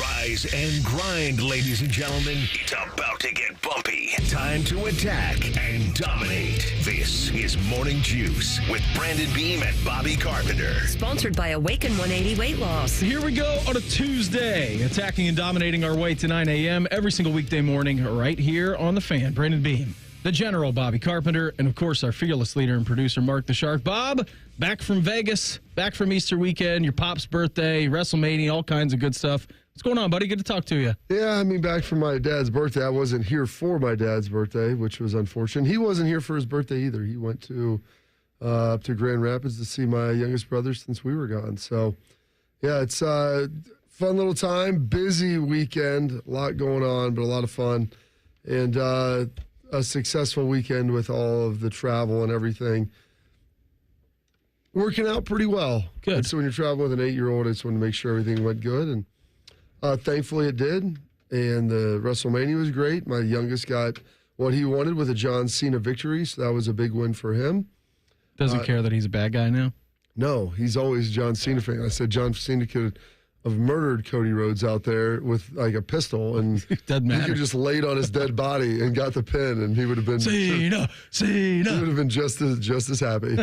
Rise and grind, ladies and gentlemen. It's about to get bumpy. Time to attack and dominate. This is Morning Juice with Brandon Beam and Bobby Carpenter. Sponsored by Awaken 180 Weight Loss. Here we go on a Tuesday, attacking and dominating our way to 9 a.m. every single weekday morning right here on The Fan. Brandon Beam, the General Bobby Carpenter, and of course our fearless leader and producer Mark the Shark. Bob, back from Vegas, back from Easter weekend, your pop's birthday, WrestleMania, all kinds of good stuff. What's going on, buddy? Good to talk to you. Yeah, I mean, back from my dad's birthday. I wasn't here for my dad's birthday, which was unfortunate. He wasn't here for his birthday either. He went to up to Grand Rapids to see my youngest brother since we were gone. So, yeah, it's a fun little time, busy weekend, a lot going on, but a lot of fun, and a successful weekend with all of the travel and everything. Working out pretty well. Good. So when you're traveling with an 8-year-old, I just want to make sure everything went good, and thankfully it did. And the WrestleMania was great. My youngest got what he wanted with a John Cena victory, so that was a big win for him. Doesn't care that he's a bad guy now? No, he's always a John Cena fan. I said John Cena could have murdered Cody Rhodes out there with like a pistol, and Doesn't matter. he could just laid on his dead body and got the pin, and he would have been Cena. He would have been just as happy.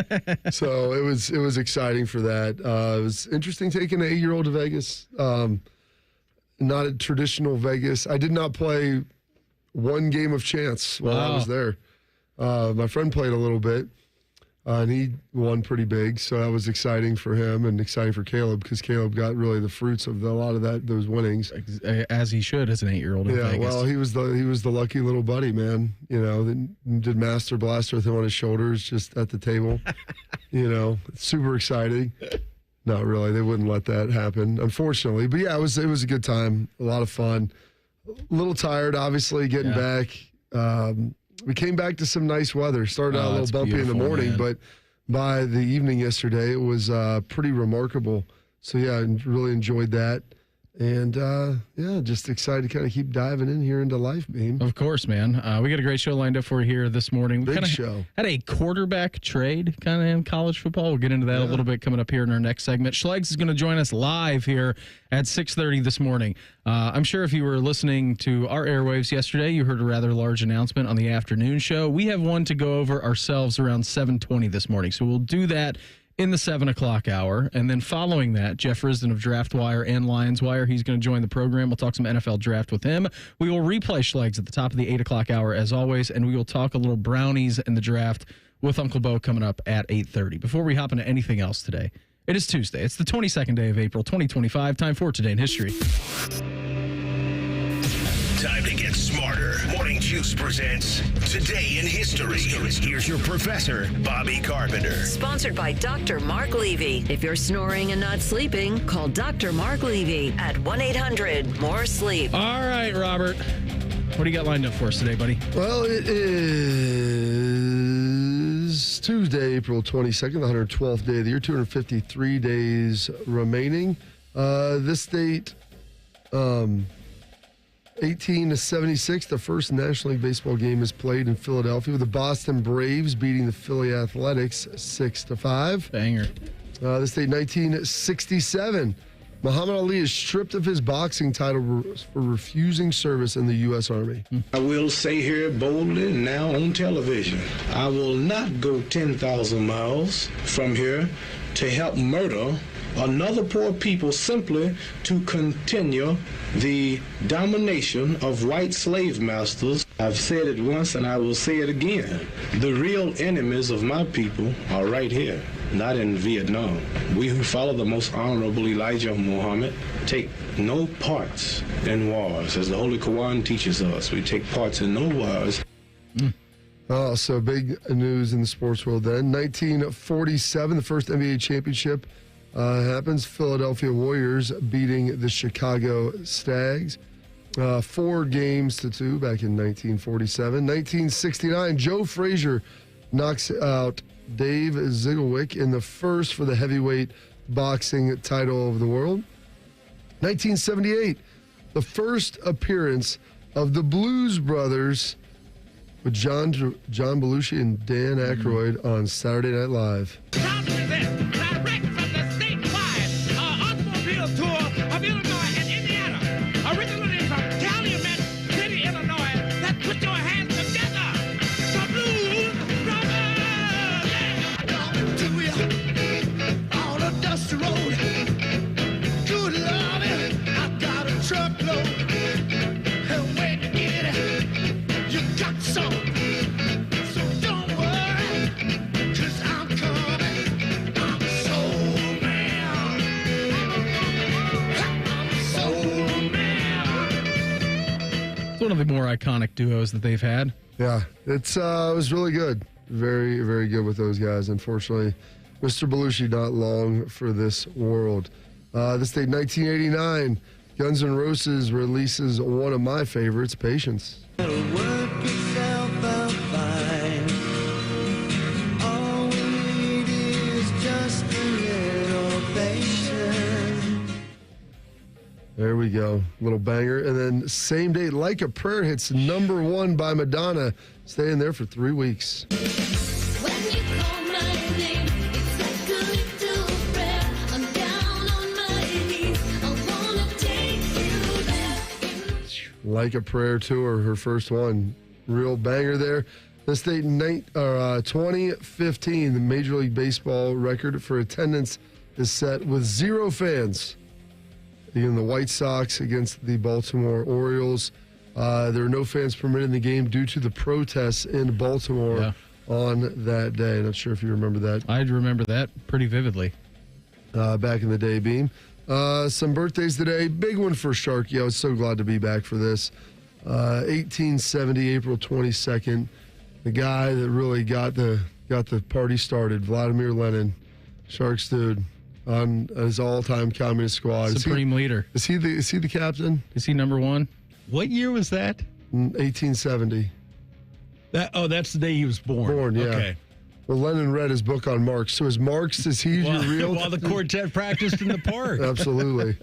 So it was exciting for that. It was interesting taking an 8-year-old to Vegas. Not a traditional Vegas. I did not play one game of chance while I was there. My friend played a little bit, and he won pretty big. So that was exciting for him and exciting for Caleb, because Caleb got really the fruits of a lot of those winnings. As he should, as an 8-year-old in Vegas. Well, he was the lucky little buddy, man. You know, did Master Blaster with him on his shoulders just at the table. You know, super exciting. Not really. They wouldn't let that happen, unfortunately. But yeah, it was a good time, a lot of fun. A little tired, obviously, getting back. We came back to some nice weather. Started out a little bumpy in the morning, but by the evening yesterday, it was pretty remarkable. So yeah, I really enjoyed that. And, just excited to kind of keep diving in here into life, Beam. Of course, man. We got a great show lined up for you here this morning. We Big show. Had a quarterback trade kind of in college football. We'll get into that a little bit coming up here in our next segment. Schlegel is going to join us live here at 6:30 this morning. I'm sure if you were listening to our airwaves yesterday, you heard a rather large announcement on the afternoon show. We have one to go over ourselves around 7:20 this morning. So we'll do that in the 7 o'clock hour. And then following that, Jeff Risdon of DraftWire and Lionswire, he's going to join the program. We'll talk some NFL draft with him. We will replay Schlegs at the top of the 8 o'clock hour as always, and we will talk a little brownies in the draft with Uncle Beau coming up at 8:30. Before we hop into anything else today, it is Tuesday. It's the 22nd day of April, 2025. Time for Today in History. Time to get smarter. Morning Juice presents Today in History. Here's your professor, Bobby Carpenter. Sponsored by Dr. Mark Levy. If you're snoring and not sleeping, call Dr. Mark Levy at 1-800-MORE-SLEEP. All right, Robert. What do you got lined up for us today, buddy? Well, it is Tuesday, April 22nd, the 112th day of the year, 253 days remaining. This date, 1876, the first National League Baseball game is played in Philadelphia with the Boston Braves beating the Philly Athletics 6-5. Banger. This date, 1967, Muhammad Ali is stripped of his boxing title for refusing service in the U.S. Army. I will say here boldly now on television, I will not go 10,000 miles from here to help murder another poor people simply to continue the domination of white slave masters. I've said it once and I will say it again. The real enemies of my people are right here, not in Vietnam. We who follow the most honorable Elijah Muhammad take no parts in wars. As the Holy Quran teaches us, we take parts in no wars. Oh, so big news in the sports world then. 1947, the first NBA championship happens. Philadelphia Warriors beating the Chicago Stags 4-2 back in 1947. 1969, Joe Frazier knocks out Dave Zigglewicz in the first for the heavyweight boxing title of the world. 1978, the first appearance of the Blues Brothers with John Belushi and Dan Aykroyd on Saturday Night Live. Proud to present, direct from the statewide automobile tour of Illinois and Indiana, truckload. And when you get it, you got some. So don't worry, 'cause I'm coming. I'm a soul man. I'm a soul man. It's one of the more iconic duos that they've had. Yeah, it was really good. Very, very good with those guys. Unfortunately, Mr. Belushi not long for this world. This date, 1989, Guns N' Roses releases one of my favorites, Patience. There we go. Little banger. And then same day, Like a Prayer hits #1 by Madonna, staying there for 3 weeks. When you call my name, it's like a little prayer. I'm down on my knees. I wanna take you there. Like a Prayer tour, her first one. Real banger there. This date, 2015, the Major League Baseball record for attendance is set with 0 fans. Again, the White Sox against the Baltimore Orioles. There are no fans permitted in the game due to the protests in Baltimore on that day. Not sure if you remember that. I remember that pretty vividly. Back in the day, Beam. Some birthdays today. Big one for Sharky. I was so glad to be back for this. 1870, April 22nd. The guy that really got the party started, Vladimir Lenin, Sharks dude, on his all-time communist squad. Supreme leader. Is he the captain? Is he #1? What year was that? 1870. That's the day he was born. Born, yeah. Okay. Well, Lenin read his book on Marx. So is he your real? While the quartet practiced in the park. Absolutely.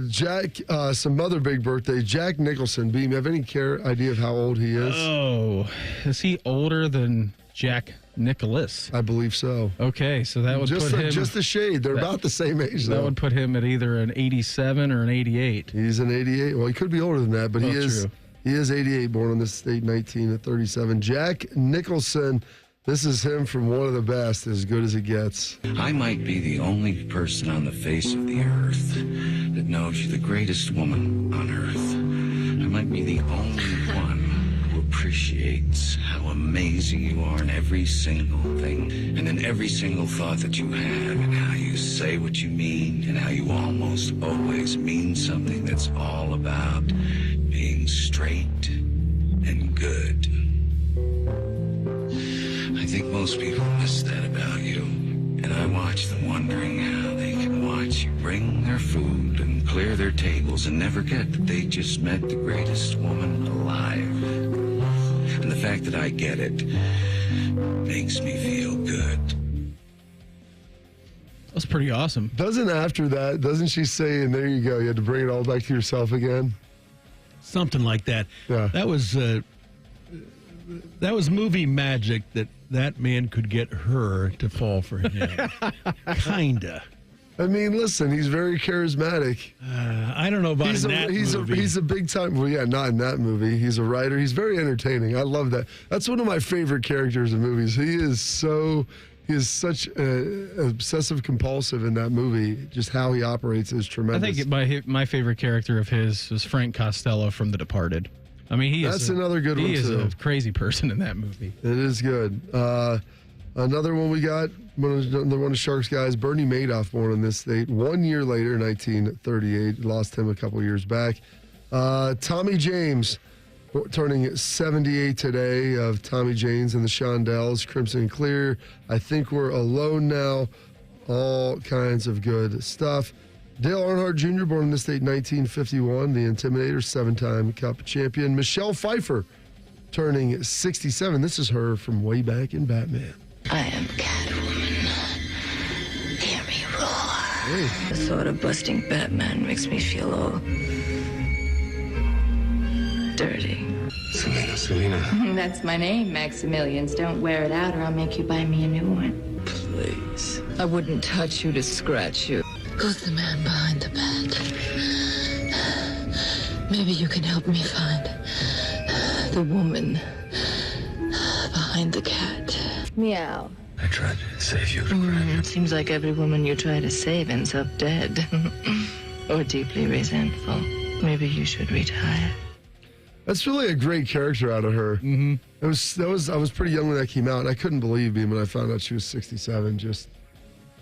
Jack, some other big birthdays. Jack Nicholson. Beam, you have any idea of how old he is? Oh, is he older than Jack Nicholas? I believe so. Okay, so that would put him just a shade. They're about the same age, though. That would put him at either an 87 or an 88. He's an 88. Well, he could be older than that, but he is. True. He is 88, born on this date, 1937. Jack Nicholson. This is him from one of the best, as good as it gets. I might be the only person on the face of the earth that knows you're the greatest woman on earth. I might be the only one who appreciates how amazing you are in every single thing and in every single thought that you have and how you say what you mean and how you almost always mean something that's all about being straight and good. I think most people miss that about you, and I watch them wondering how they can watch you bring their food and clear their tables and never get that they just met the greatest woman alive. And the fact that I get it makes me feel good. That's pretty awesome. Doesn't she say, and there you go, you had to bring it all back to yourself again? Something like that. Yeah. That was movie magic that man could get her to fall for him. Kinda. I mean, listen, he's very charismatic. I don't know about movie. He's a big time. Well, yeah, not in that movie. He's a writer. He's very entertaining. I love that. That's one of my favorite characters in movies. He is such obsessive compulsive in that movie. Just how he operates is tremendous. I think my favorite character of his was Frank Costello from The Departed. I mean, that's another good one, too. He is a crazy person in that movie. It is good. Another one we got, another one of Sharks guys, Bernie Madoff, born on this date. 1 year later, 1938. Lost him a couple years back. Tommy James, turning 78 today, of Tommy James and the Shondells, Crimson Clear. I Think We're Alone Now. All kinds of good stuff. Dale Earnhardt Jr., born in this date, 1951, the Intimidator, 7-time Cup champion. Michelle Pfeiffer, turning 67. This is her from way back in Batman. I am Catwoman. Hear me roar. Hey. The thought of busting Batman makes me feel all dirty. Selena. That's my name, Maximilians. Don't wear it out or I'll make you buy me a new one. Please. I wouldn't touch you to scratch you. Who's the man behind the bat? Maybe you can help me find the woman behind the cat. Meow. I tried to save you. Seems like every woman you try to save ends up dead. or deeply resentful. Maybe you should retire. That's really a great character out of her. Mm-hmm. I was pretty young when that came out, and I couldn't believe me when I found out she was 67. Just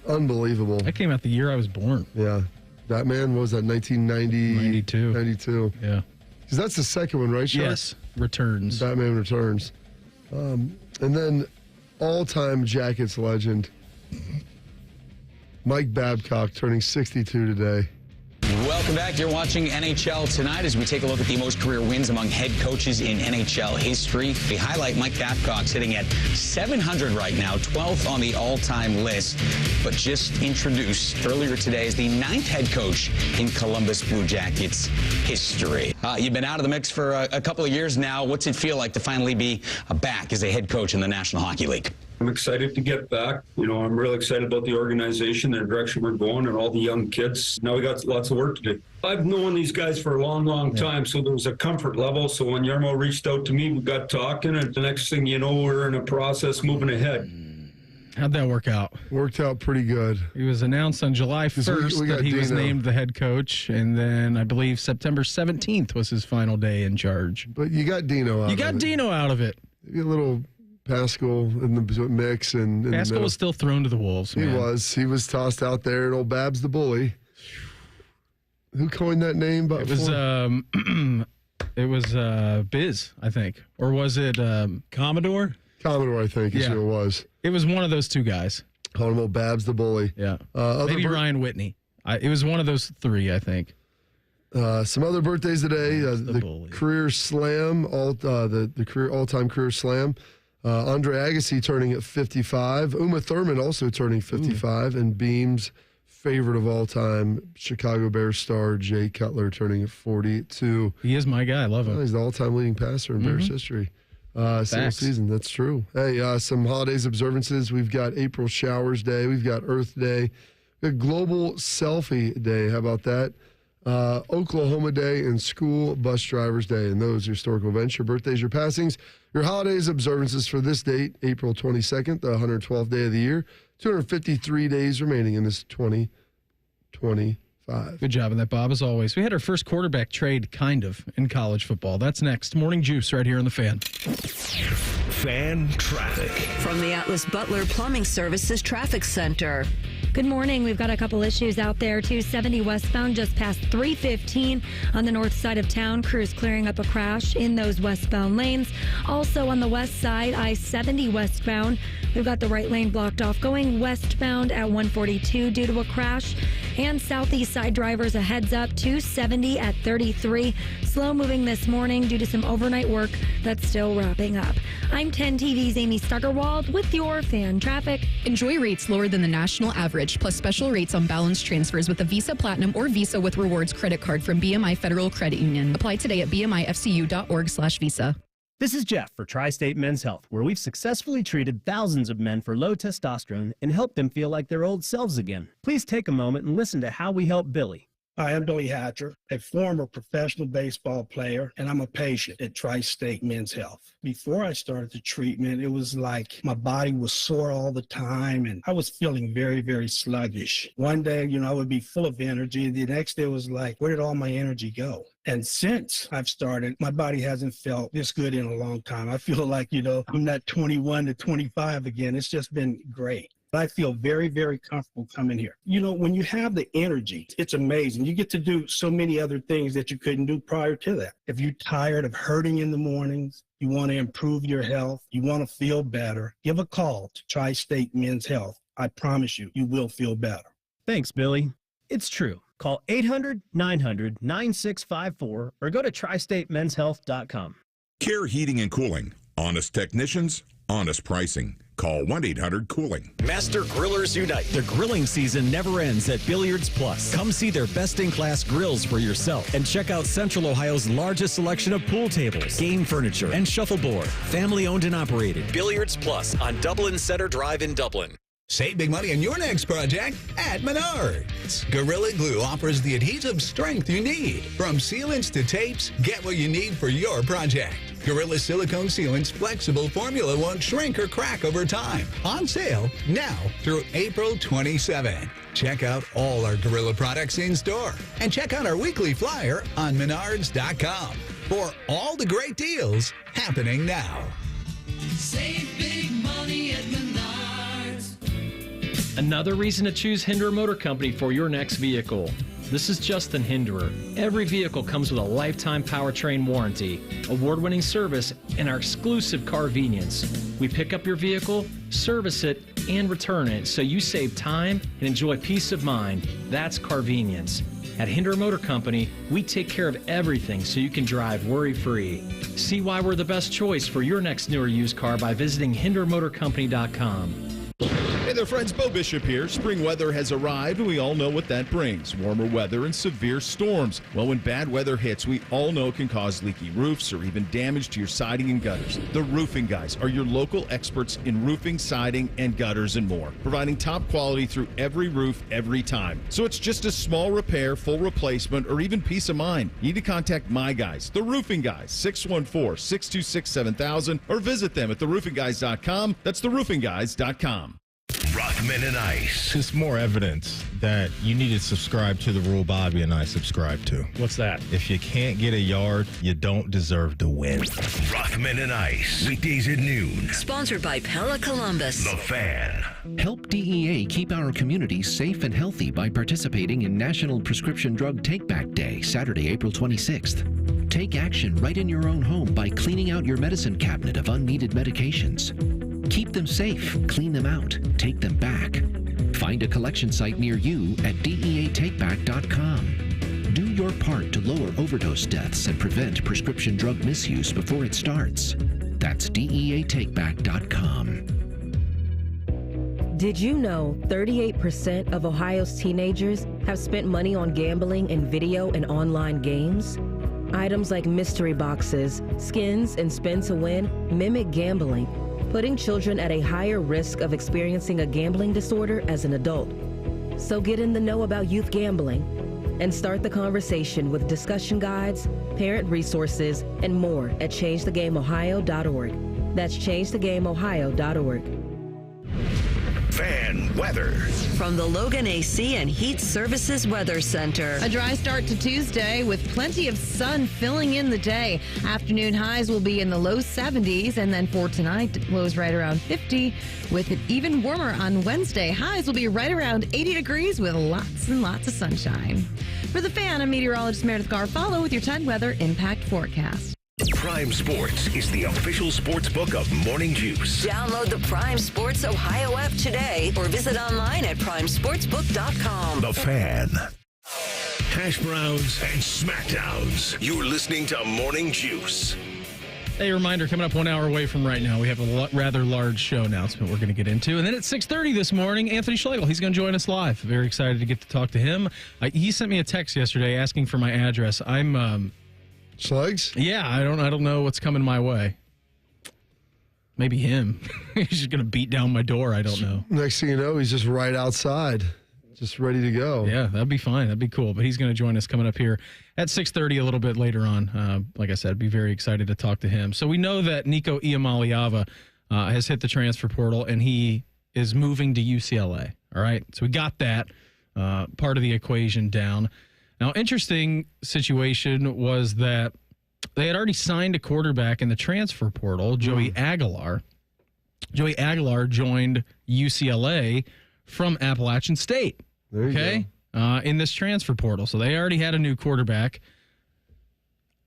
unbelievable. That came out the year I was born. Yeah. Batman, what was that, 1990? 92. Yeah. Because that's the second one, right, Shark? Yes, Returns. Batman Returns. And then all-time Jackets legend, Mike Babcock, turning 62 today. Welcome back. You're watching NHL Tonight as we take a look at the most career wins among head coaches in NHL history. We highlight Mike Babcock sitting at 700 right now, 12th on the all-time list, but just introduced earlier today as the 9th head coach in Columbus Blue Jackets history. You've been out of the mix for a couple of years now. What's it feel like to finally be back as a head coach in the National Hockey League? I'm excited to get back. I'm really excited about the organization, the direction we're going, and all the young kids. Now we got lots of work to do. I've known these guys for a long, long time, so there was a comfort level. So when Yarmo reached out to me, we got talking, and the next thing you know, we're in a process moving ahead. How'd that work out? Worked out pretty good. He was announced on July 1st that he was named the head coach, and then I believe September 17th was his final day in charge. But you got Dino out of it. You got Dino out of it. You get a little Pascal in the mix. And Pascal was still thrown to the Wolves, man. He was tossed out there, and old Babs the bully. Who coined that name? It was Biz, I think. Or was it Commodore? Commodore, I think, is who it was. It was one of those two guys. Called him old Babs the bully. Yeah. Maybe Ryan Whitney. It was one of those three, I think. Some other birthdays today. The career slam, the career all-time career slam. Andre Agassi turning at 55. Uma Thurman also turning 55. And Beam's favorite of all time, Chicago Bears star Jay Cutler turning at 42. He is my guy. I love him. He's the all-time leading passer in Bears history. Single season. That's true. Hey, some holidays observances. We've got April Showers Day. We've got Earth Day. We've got Global Selfie Day. How about that? Oklahoma Day and School Bus Drivers Day. And those are historical events. Your birthdays, your passings, your holidays observances for this date, April 22nd, the 112th day of the year. 253 days remaining in this 2025. Good job on that, Bob, as always. We had our first quarterback trade, kind of, in college football. That's next. Morning Juice right here on The Fan. Fan traffic. From the Atlas Butler Plumbing Services Traffic Center. Good morning. We've got a couple issues out there. 270 westbound just past 315 on the north side of town. Crews clearing up a crash in those westbound lanes. Also on the west side, I-70 westbound. We've got the right lane blocked off going westbound at 142 due to a crash. And southeast side drivers a heads up, 270 at 33. Slow moving this morning due to some overnight work that's still wrapping up. I'm 10 TV's Amy Stuggerwald with your fan traffic. Enjoy rates lower than the national average, plus special rates on balance transfers with a Visa Platinum or Visa with Rewards credit card from BMI Federal Credit Union. Apply today at bmifcu.org/visa. This is Jeff for Tri-State Men's Health, where we've successfully treated thousands of men for low testosterone and helped them feel like their old selves again. Please take a moment and listen to how we help Billy. Hi, I'm Billy Hatcher, a former professional baseball player, and I'm a patient at Tri-State Men's Health. Before I started the treatment, it was like my body was sore all the time, and I was feeling very, very sluggish. One day, I would be full of energy. The next day was like, where did all my energy go? And since I've started, my body hasn't felt this good in a long time. I feel like, I'm not 21 to 25 again. It's just been great. I feel very, very comfortable coming here. When you have the energy, it's amazing. You get to do so many other things that you couldn't do prior to that. If you're tired of hurting in the mornings, you want to improve your health, you want to feel better, give a call to Tri-State Men's Health. I promise you, you will feel better. Thanks, Billy. It's true. Call 800-900-9654 or go to tristatemenshealth.com. Care Heating and Cooling. Honest technicians, honest pricing. Call 1-800-COOLING. Master Grillers Unite. The grilling season never ends at Billiards Plus. Come see their best-in-class grills for yourself and check out Central Ohio's largest selection of pool tables, game furniture, and shuffleboard. Family-owned and operated. Billiards Plus on Dublin Center Drive in Dublin. Save big money on your next project at Menards. Gorilla Glue offers the adhesive strength you need. From sealants to tapes, get what you need for your project. Gorilla Silicone Sealant's flexible formula won't shrink or crack over time. On sale now through April 27. Check out all our Gorilla products in store and check out our weekly flyer on Menards.com for all the great deals happening now. Save big money at Menards. Another reason to choose Hinderer Motor Company for your next vehicle. This is Justin Hinderer. Every vehicle comes with a lifetime powertrain warranty, award-winning service, and our exclusive Carvenience. We pick up your vehicle, service it, and return it so you save time and enjoy peace of mind. That's Carvenience. At Hinderer Motor Company, we take care of everything so you can drive worry-free. See why we're the best choice for your next new or used car by visiting HindererMotorCompany.com. Hey there, friends. Beau Bishop here. Spring weather has arrived, and we all know what that brings. Warmer weather and severe storms. Well, when bad weather hits, we all know it can cause leaky roofs or even damage to your siding and gutters. The Roofing Guys are your local experts in roofing, siding, and gutters and more, providing top quality through every roof, every time. So it's just a small repair, full replacement, or even peace of mind. You need to contact my guys, the Roofing Guys, 614-626-7000, or visit them at theroofingguys.com. That's theroofingguys.com. Rothman and Ice. Just more evidence that you need to subscribe to the rule Bobby and I subscribe to. What's that? If you can't get a yard, you don't deserve to win. Rothman and Ice. Weekdays at noon. Sponsored by Pella Columbus. The Fan. Help DEA keep our community safe and healthy by participating in National Prescription Drug Take-Back Day, Saturday, April 26th. Take action right in your own home by cleaning out your medicine cabinet of unneeded medications. Keep them safe, clean them out, take them back. Find a collection site near you at DEATakeback.com. Do your part to lower overdose deaths and prevent prescription drug misuse before it starts. That's DEATakeback.com. Did you know 38% of Ohio's teenagers have spent money on gambling in video and online games? Items like mystery boxes, skins, and spin to win mimic gambling, putting children at a higher risk of experiencing a gambling disorder as an adult. So get in the know about youth gambling and start the conversation with discussion guides, parent resources, and more at ChangeTheGameOhio.org. That's ChangeTheGameOhio.org. Fan weather. From the Logan AC and Heat Services Weather Center. A dry start to Tuesday with plenty of sun filling in the day. Afternoon highs will be in the low 70s, and then for tonight, lows right around 50, with it even warmer on Wednesday. Highs will be right around 80 degrees with lots and lots of sunshine. For the Fan, I'm meteorologist Meredith Garfalo with your 10 weather impact forecast. Prime Sports is the official sports book of Morning Juice. Download the Prime Sports Ohio app today or visit online at primesportsbook.com. The Fan. Hash browns and smackdowns. You're listening to Morning Juice. A reminder, coming up 1 hour away from right now, we have a rather large show announcement we're going to get into. And then at 6:30 this morning, Anthony Schlegel, he's going to join us live. Very excited to get to talk to him. He sent me a text yesterday asking for my address. I'm... Slugs? Yeah, I don't know what's coming my way. Maybe him. He's just going to beat down my door. I don't know. Next thing you know, he's just right outside, just ready to go. Yeah, that'd be fine. That'd be cool. But he's going to join us coming up here at 6:30 a little bit later on. Like I said, be very excited to talk to him. So we know that Nico Iamaleava has hit the transfer portal, and he is moving to UCLA. All right, so we got that part of the equation down. Now, interesting situation was that they had already signed a quarterback in the transfer portal, Joey Aguilar. Joey Aguilar joined UCLA from Appalachian State. There you go. In this transfer portal. So they already had a new quarterback.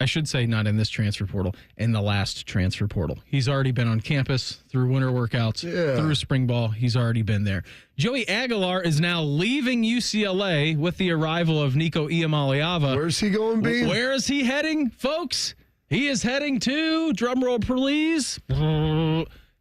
I should say not in this transfer portal, in the last transfer portal. He's already been on campus through winter workouts, through spring ball. He's already been there. Joey Aguilar is now leaving UCLA with the arrival of Nico Iamaleava. Where's he going, B? Where is he heading, folks? He is heading to, drumroll please,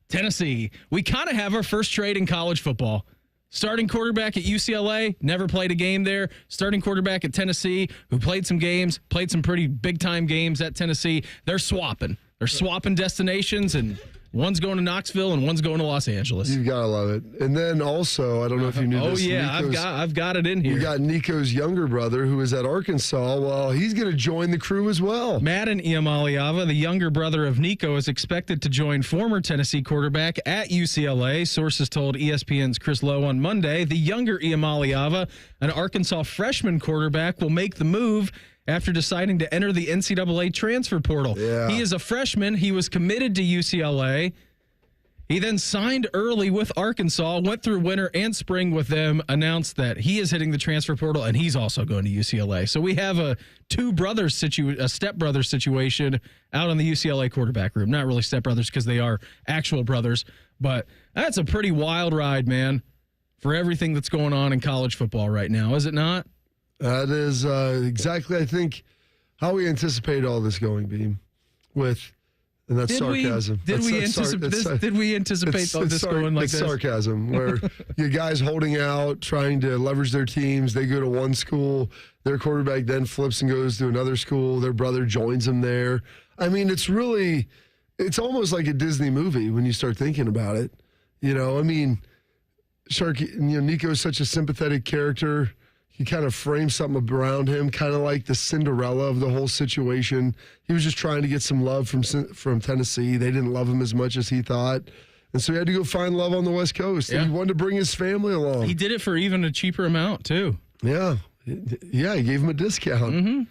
Tennessee. We kind of have our first trade in college football. Starting quarterback at UCLA, never played a game there. Starting quarterback at Tennessee, who played some games, played some pretty big-time games at Tennessee. They're swapping. They're swapping destinations, and One's going to Knoxville and one's going to Los Angeles. You've got to love it. And then also, I don't know if you knew this. Oh, yeah, I've got it in here. You got Nico's younger brother who is at Arkansas. Well, he's going to join the crew as well. Madden Iamaleava, the younger brother of Nico, is expected to join former Tennessee quarterback at UCLA. Sources told ESPN's Chris Lowe on Monday the younger Iamaleava, an Arkansas freshman quarterback, will make the move after deciding to enter the NCAA transfer portal. Yeah. He is a freshman. He was committed to UCLA. He then signed early with Arkansas, went through winter and spring with them, announced that he is hitting the transfer portal, and he's also going to UCLA. So we have a stepbrother situation out in the UCLA quarterback room. Not really stepbrothers because they are actual brothers, but that's a pretty wild ride, man, for everything that's going on in college football right now, is it not? That is exactly, I think, how we anticipated all this going, Beam. And that's sarcasm. Did we anticipate this going like it's this? Sarcasm, where you guys holding out, trying to leverage their teams. They go to one school, their quarterback then flips and goes to another school. Their brother joins them there. I mean, it's almost like a Disney movie when you start thinking about it. You know, I mean, Nico is such a sympathetic character. He kind of framed something around him, kind of like the Cinderella of the whole situation. He was just trying to get some love from Tennessee. They didn't love him as much as he thought. And so he had to go find love on the West Coast. And he wanted to bring his family along. He did it for even a cheaper amount, too. Yeah. Yeah, he gave him a discount. Mm-hmm.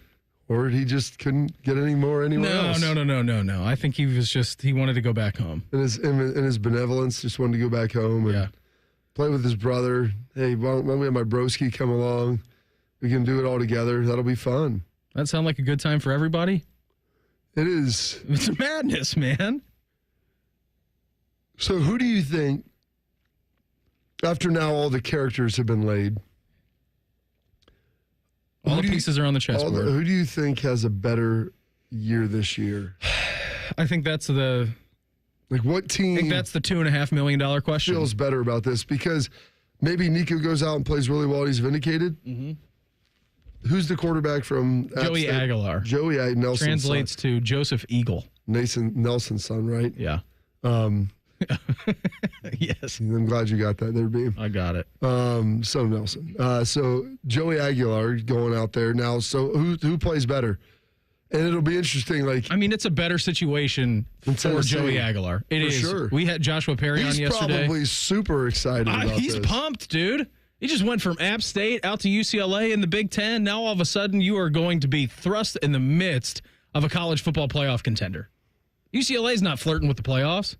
Or he just couldn't get any more anywhere else. No. I think he wanted to go back home. And his benevolence, just wanted to go back home. And play with his brother. Hey, why don't we have my broski come along? We can do it all together. That'll be fun. That sound like a good time for everybody? It is. It's madness, man. So who do you think, after now all the characters have been laid, all the pieces are on the chessboard, who do you think has a better year this year? I think that's what team? I think that's the $2.5 million question. Feels better about this because maybe Nico goes out and plays really well and he's vindicated. Mm-hmm. Who's the quarterback from Joey Aguilar? Joey Nelson's translates son. to Joseph Eagle. Nelson's son, right? Yeah. Yes. I'm glad you got that there, Beam. I got it. Son of Nelson. So Joey Aguilar going out there now. So who plays better? And it'll be interesting. It's a better situation for Joey Aguilar. It is. Sure. We had Joshua Perry on yesterday. He's probably super excited about He's this. pumped, dude. He just went from App State out to UCLA in the Big Ten. Now all of a sudden you are going to be thrust in the midst of a college football playoff contender. UCLA's not flirting with the playoffs.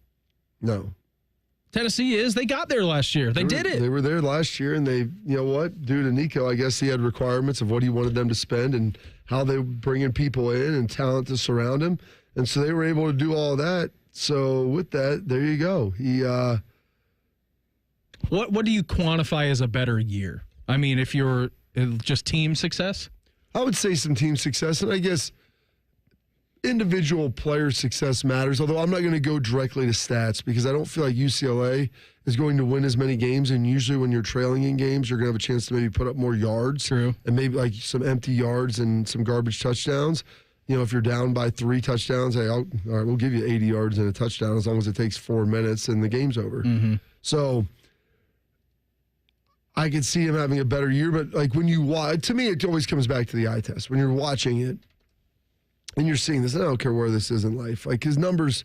No. Tennessee is. They got there last year. They did it. They were there last year, and you know what? Due to Nico, I guess he had requirements of what he wanted them to spend and how they were bringing people in and talent to surround him. And so they were able to do all that. So with that, there you go. What do you quantify as a better year? I mean, if you're just team success? I would say some team success, and I guess individual player success matters, although I'm not going to go directly to stats because I don't feel like UCLA is going to win as many games, and usually when you're trailing in games, you're going to have a chance to maybe put up more yards. True. And maybe like some empty yards and some garbage touchdowns. You know, if you're down by 3 touchdowns, hey, all right, we'll give you 80 yards and a touchdown as long as it takes 4 minutes and the game's over. Mm-hmm. So I could see him having a better year, but like when you watch, to me, it always comes back to the eye test. When you're watching it and you're seeing this, and I don't care where this is in life, like his numbers,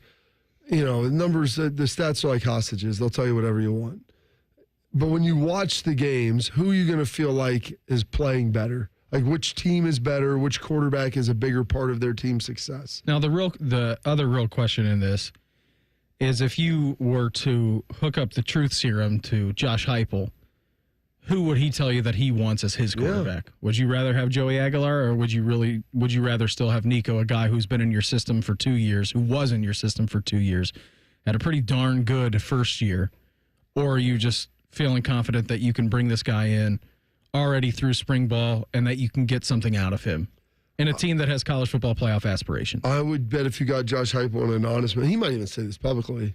the stats are like hostages. They'll tell you whatever you want. But when you watch the games, who are you going to feel like is playing better? Like which team is better? Which quarterback is a bigger part of their team's success? Now, the other real question in this is if you were to hook up the truth serum to Josh Heupel, who would he tell you that he wants as his quarterback? Yeah. Would you rather have Joey Aguilar, or would you rather still have Nico, a guy who's been in your system for 2 years, who was in your system for 2 years, had a pretty darn good first year? Or are you just feeling confident that you can bring this guy in already through spring ball and that you can get something out of him in a team that has college football playoff aspirations? I would bet if you got Josh Heupel on an honest man, he might even say this publicly,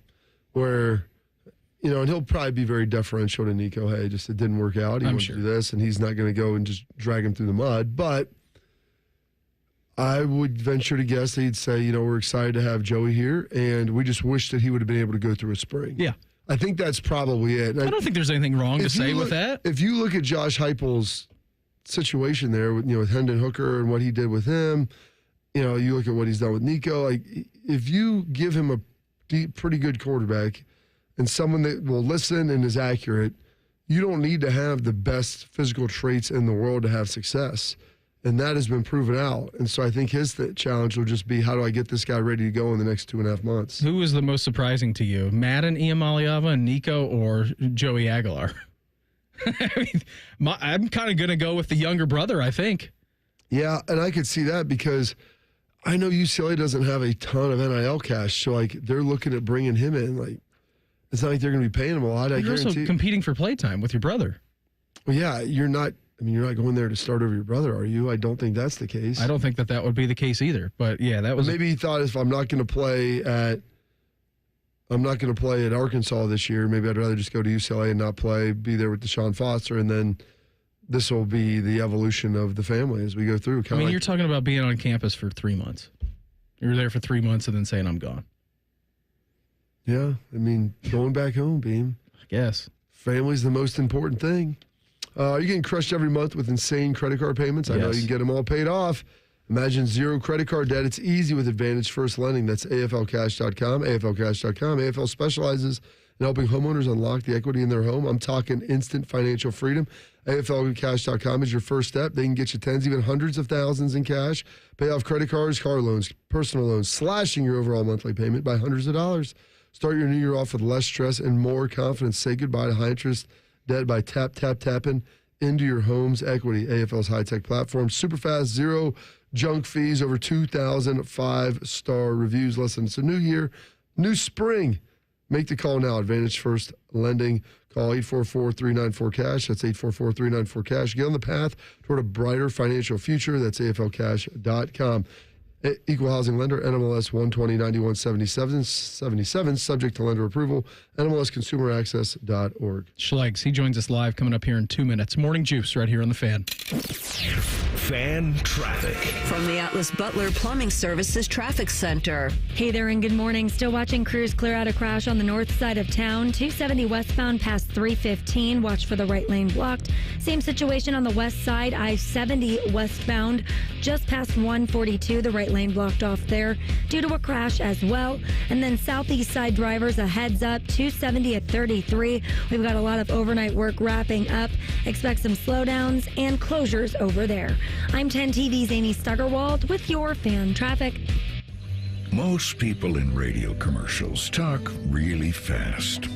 where, and he'll probably be very deferential to Nico. Hey, it didn't work out. He wanted to do this, and he's not going to go and just drag him through the mud. But I would venture to guess that he'd say, we're excited to have Joey here, and we just wish that he would have been able to go through a spring. Yeah. I think that's probably it. I don't think there's anything wrong to say with that. If you look at Josh Heupel's situation there, with Hendon Hooker and what he did with him, you look at what he's done with Nico. Like, if you give him a pretty good quarterback and someone that will listen and is accurate, you don't need to have the best physical traits in the world to have success. And that has been proven out. And so I think his challenge will just be, how do I get this guy ready to go in the next 2.5 months? Who was the most surprising to you, Madden Iamaleava, Nico, or Joey Aguilar? I'm kind of going to go with the younger brother, I think. Yeah, and I could see that because I know UCLA doesn't have a ton of NIL cash. So, they're looking at bringing him in. It's not like they're going to be paying him a lot. You're also competing for playtime with your brother. Well, yeah, you're not going there to start over your brother, are you? I don't think that's the case. I don't think that would be the case either. But yeah, that was. Maybe he thought, if I'm not going to play at Arkansas this year, maybe I'd rather just go to UCLA and not play, be there with Deshaun Foster, and then this will be the evolution of the family as we go through. You're talking about being on campus for 3 months. You're there for 3 months and then saying, I'm gone. Yeah, going back home, Beam. I guess. Family's the most important thing. You're getting crushed every month with insane credit card payments. I know you can get them all paid off. Imagine zero credit card debt. It's easy with Advantage First Lending. That's AFLcash.com, AFLcash.com. AFL specializes in helping homeowners unlock the equity in their home. I'm talking instant financial freedom. AFLcash.com is your first step. They can get you tens, even hundreds of thousands in cash. Pay off credit cards, car loans, personal loans, slashing your overall monthly payment by hundreds of dollars. Start your new year off with less stress and more confidence. Say goodbye to high interest debt by tapping into your home's equity. AFL's high-tech platform. Super fast, zero junk fees, over 2,000 5-star reviews. Listen, it's a new year, new spring. Make the call now. Advantage First Lending. Call 844-394-CASH. That's 844-394-CASH. Get on the path toward a brighter financial future. That's AFLcash.com. Equal housing lender, NMLS 120-91-77, subject to lender approval, NMLSconsumeraccess.org. Schlegel, he joins us live coming up here in 2 minutes. Morning Juice right here on the Fan. Fan traffic. From the Atlas Butler Plumbing Services Traffic Center. Hey there and good morning. Still watching crews clear out a crash on the north side of town. 270 westbound past 315. Watch for the right lane blocked. Same situation on the west side. I-70 westbound just past 142. The right lane blocked off there due to a crash as well. And then southeast side drivers, a heads up. 270 at 33. We've got a lot of overnight work wrapping up. Expect some slowdowns and closures over there. I'm 10 TV's Amy Stuggerwald with your Fan Traffic. Most people in radio commercials talk really fast.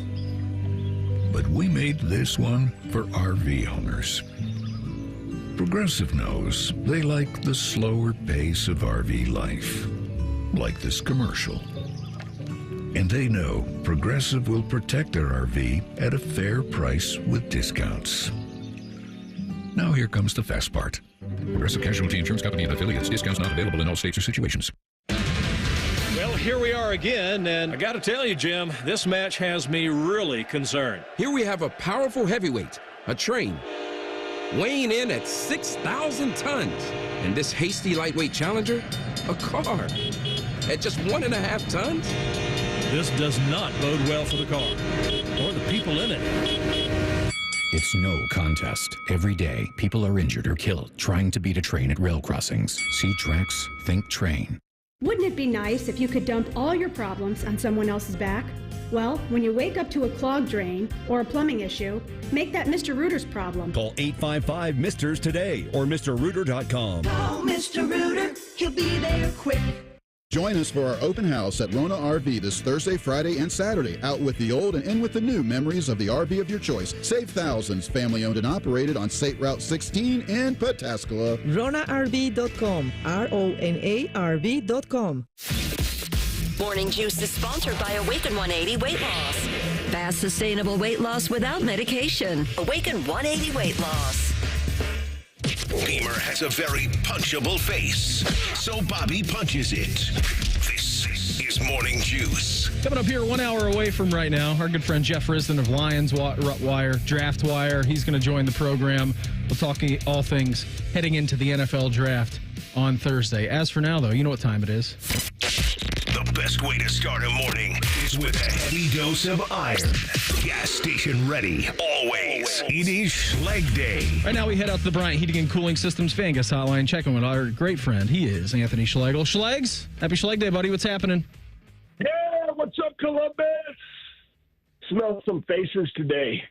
But we made this one for RV owners. Progressive knows they like the slower pace of RV life, like this commercial. And they know Progressive will protect their RV at a fair price with discounts. Now here comes the fast part. Progressive Casualty Insurance Company and affiliates. Discounts not available in all states or situations. Well, here we are again, and I got to tell you, Jim, this match has me really concerned. Here we have a powerful heavyweight, a train, weighing in at 6,000 tons. And this hasty lightweight challenger, a car, at just 1.5 tons. This does not bode well for the car or the people in it. It's no contest. Every day, people are injured or killed trying to beat a train at rail crossings. See tracks, think train. Wouldn't it be nice if you could dump all your problems on someone else's back? Well, when you wake up to a clogged drain or a plumbing issue, make that Mr. Rooter's problem. Call 855-MISTERS today or MrRooter.com. Call Mr. Rooter, he'll be there quick. Join us for our open house at Rona RV this Thursday, Friday, and Saturday. Out with the old and in with the new memories of the RV of your choice. Save thousands. Family owned and operated on State Route 16 in Pataskala. RonaRV.com. RonaRV.com. Morning Juice is sponsored by Awaken 180 Weight Loss. Fast, sustainable weight loss without medication. Awaken 180 Weight Loss. Beamer has a very punchable face, so Bobby punches it. This is Morning Juice. Coming up here 1 hour away from right now, our good friend Jeff Risdon of Lions Wire, DraftWire. He's going to join the program. We'll talk all things heading into the NFL draft. on Thursday. As for now, though, you know what time it is. The best way to start a morning is with a heavy dose of iron. Gas station ready, always. It is Schleg Day. Right now, we head out to the Bryant Heating and Cooling Systems fan guest hotline, checking with our great friend. He is Anthony Schlegel. Schlegs, happy Schleg Day, buddy. What's happening? Yeah, what's up, Columbus? Smell some faces today.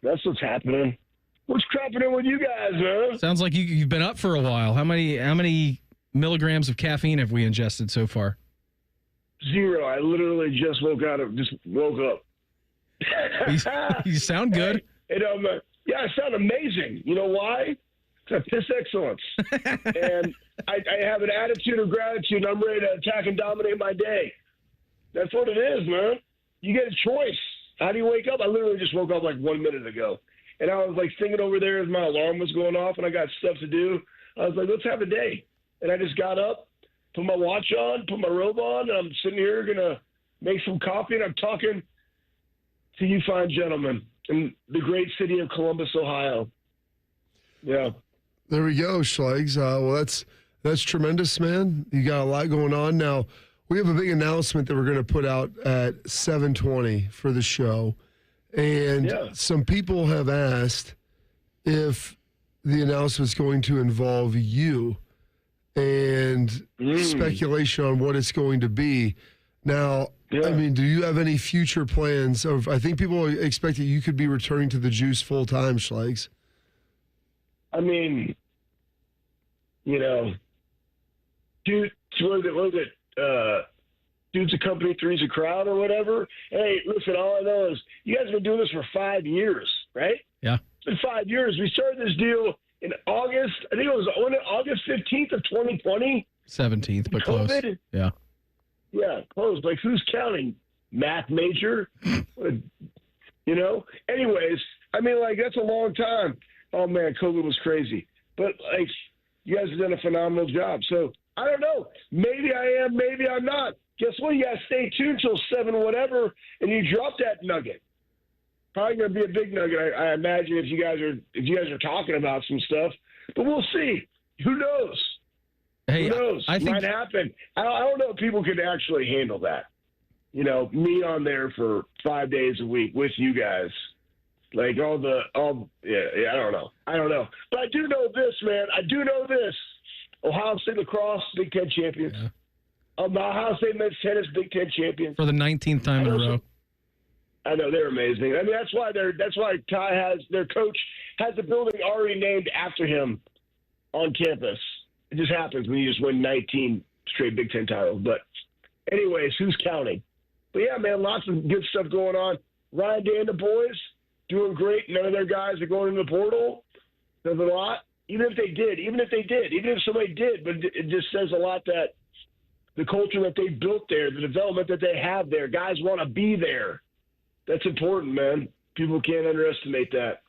That's what's happening. What's happening with you guys, man? Sounds like you've been up for a while. How many milligrams of caffeine have we ingested so far? 0. I literally just woke up. You sound good. And, yeah, I sound amazing. You know why? I piss excellence. And I have an attitude of gratitude. I'm ready to attack and dominate my day. That's what it is, man. You get a choice. How do you wake up? I literally just woke up like 1 minute ago. And I was like thinking over there as my alarm was going off and I got stuff to do. I was like, let's have a day. And I just got up, put my watch on, put my robe on, and I'm sitting here going to make some coffee, and I'm talking to you fine gentlemen in the great city of Columbus, Ohio. Yeah. There we go, Schlegs. Well, that's tremendous, man. You got a lot going on. Now, we have a big announcement that we're going to put out at 7:20 for the show. And some people have asked if the announcement is going to involve you and speculation on what it's going to be. Now, I mean, do you have any future plans of, I think people expect that you could be returning to the Juice full time, Schlegs. I mean, you know, dude, what was it? Dude's a company, three's a crowd, or whatever. Hey, listen, all I know is you guys have been doing this for 5 years, right? Yeah. It's been 5 years. We started this deal in August. I think it was August 15th of 2020. 17th, but close. COVID. Yeah. Yeah, close. Like, who's counting? Math major? You know? Anyways, I mean, like, that's a long time. Oh, man, COVID was crazy. But, like, you guys have done a phenomenal job. So, I don't know. Maybe I am, maybe I'm not. Guess what? You got to stay tuned till 7 whatever, and you drop that nugget. Probably going to be a big nugget, I imagine, if you guys are talking about some stuff. But we'll see. Who knows? Hey, Who knows? I think Might happen. I don't know if people can actually handle that. You know, me on there for 5 days a week with you guys. Like I don't know. But I do know this, man. Ohio State lacrosse, Big Ten champions. Yeah. Ohio State men's tennis, Big Ten champions. For the 19th time in a row. I know, they're amazing. I mean, that's why Ty has their coach has the building already named after him on campus. It just happens when you just win 19 straight Big Ten titles. But anyways, who's counting? But yeah, man, lots of good stuff going on. Ryan Day and the boys doing great. None of their guys are going into the portal. There's a lot. Even if somebody did, but it just says a lot that the culture that they built there, the development that they have there, guys want to be there. That's important, man. People can't underestimate that.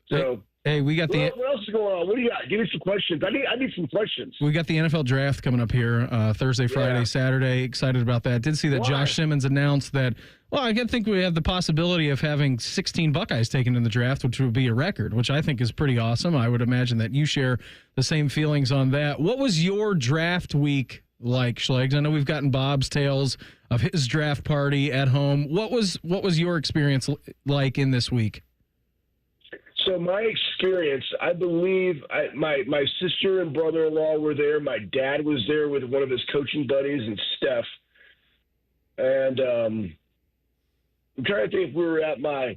So, hey, we got what else is going on? What do you got? Give me some questions. I need some questions. We got the NFL draft coming up here Thursday, Friday, Saturday. Excited about that. Did see that Josh Simmons announced that, well, I think we have the possibility of having 16 Buckeyes taken in the draft, which would be a record, which I think is pretty awesome. I would imagine that you share the same feelings on that. What was your draft week like, Schlegs? I know we've gotten Bob's tales of his draft party at home. What was your experience like in this week? So my experience, I believe my sister and brother-in-law were there. My dad was there with one of his coaching buddies and Steph. And I'm trying to think if we were at my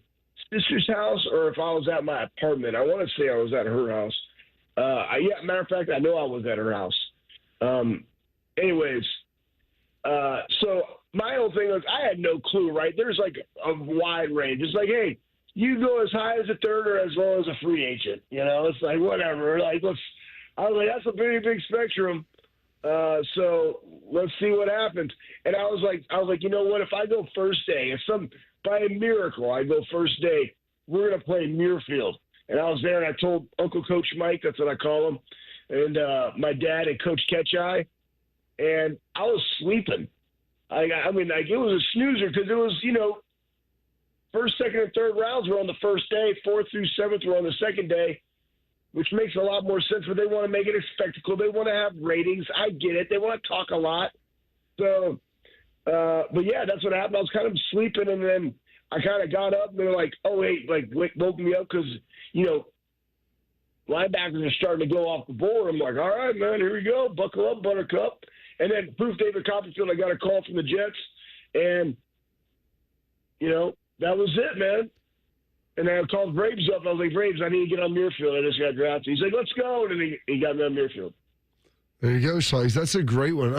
sister's house or if I was at my apartment. I want to say I was at her house. Matter of fact, I know I was at her house. Anyways, so my whole thing was I had no clue, right? There's like a wide range. It's like, hey, you go as high as a third or as low as a free agent. You know, it's like whatever. Like I was like, that's a pretty big spectrum. So let's see what happens. And I was like, you know what? If I go first day, by a miracle I go first day, we're gonna play Muirfield. And I was there, and I told Uncle Coach Mike, that's what I call him, and my dad and Coach Ketcheye, and I was sleeping. I mean, it was a snoozer because it was, you know, first, second, and third rounds were on the first day. 4th through 7th were on the second day. which makes a lot more sense. But they want to make it a spectacle. They want to have ratings. I get it. They want to talk a lot. So, but yeah, that's what happened. I was kind of sleeping, and then I kind of got up, and they're like, "Oh wait," woke me up because linebackers are starting to go off the board. I'm like, "All right, man, here we go. Buckle up, Buttercup." And then proof David Copperfield, I got a call from the Jets, and that was it, man. And I called Braves up. I was like, Braves, I need to get on Muirfield. I just got drafted. He's like, let's go. And then he got me on Muirfield. There you go, Schlegel. That's a great one.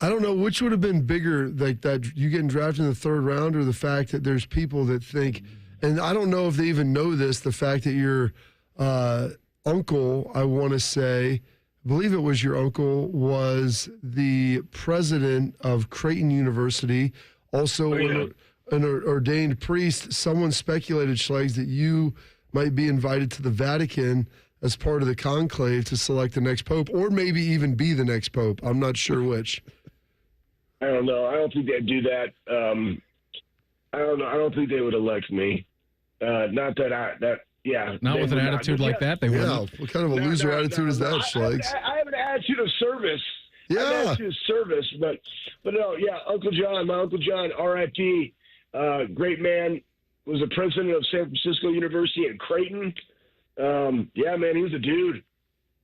I don't know which would have been bigger, like that you getting drafted in the third round, or the fact that there's people that think, and I don't know if they even know this, the fact that your uncle, I want to say, I believe it was your uncle, was the president of Creighton University, also an ordained priest. Someone speculated, Schlegel, that you might be invited to the Vatican as part of the conclave to select the next pope, or maybe even be the next pope. I'm not sure which. I don't know. I don't think they'd do that. I don't know. I don't think they would elect me. Not with an attitude like that, they wouldn't. Yeah, what kind of a loser attitude is that, Schlegel? I have an attitude of service. Yeah. I have an attitude of service, but no, yeah, Uncle John, my Uncle John, R.I.P., great man, was the president of San Francisco University at Creighton. Yeah, man, he was a dude.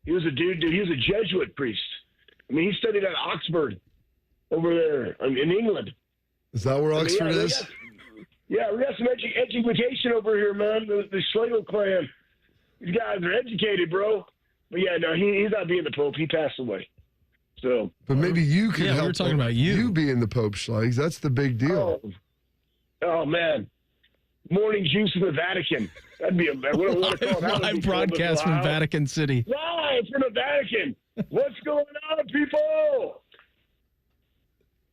He was a dude. He was a Jesuit priest. I mean, he studied at Oxford over there in England. Is that where Oxford is? We got some education over here, man. The Schlegel clan. These guys are educated, bro. But yeah, no, he's not being the Pope. He passed away. So, but maybe you could help. We were talking about you being the Pope, Schlegel. That's the big deal. Oh man, morning juice in the Vatican. That'd be a live broadcast from Vatican City. Live from the Vatican. What's going on, people?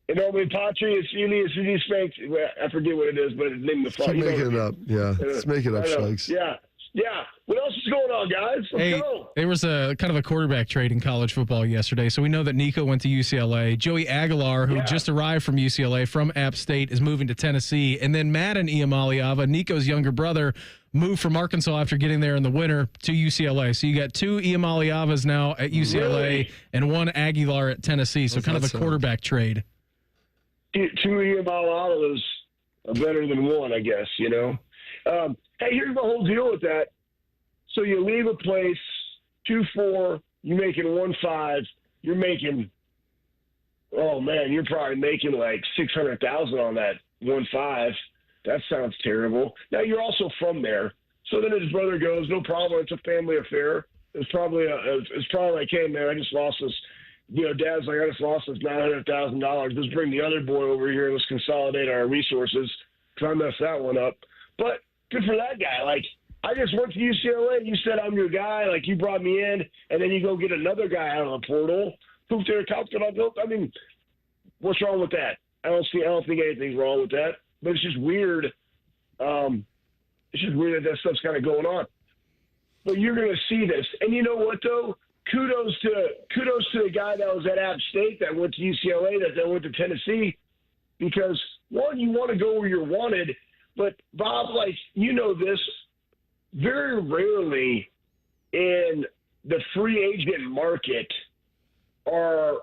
In nomine Patris, Filius, Sphinx. I forget what it is, but it's named the Father. Keep making it up. Yeah, let's make it up, Schlegel. Yeah. What else is going on, guys? Let's go. There was a kind of a quarterback trade in college football yesterday. So we know that Nico went to UCLA. Joey Aguilar, who just arrived from UCLA from App State, is moving to Tennessee. And then Madden Iamaliava, Nico's younger brother, moved from Arkansas after getting there in the winter to UCLA. So you got two Iamaliavas now at UCLA and one Aguilar at Tennessee. So kind of a quarterback trade. Two Iamaliavas are better than one, I guess, Hey, here's the whole deal with that. So you leave a place 2-4, you're making 1-5, you're making, oh man, you're probably making like $600,000 on that 1-5. That sounds terrible. Now you're also from there, so then his brother goes, no problem, it's a family affair. It's probably like, hey man, I just lost this. Dad's like, I just lost this $900,000. Let's bring the other boy over here. Let's consolidate our resources. Try to mess that one up, but. Good for that guy. Like, I just went to UCLA. You said I'm your guy. Like, you brought me in, and then you go get another guy out of the portal. Who's there? I mean, what's wrong with that? I don't think anything's wrong with that. But it's just weird. It's just weird that stuff's kind of going on. But you're going to see this, and you know what though? Kudos to the guy that was at App State that went to UCLA, that then went to Tennessee, because one, you want to go where you're wanted. But, Bob, this, very rarely in the free agent market are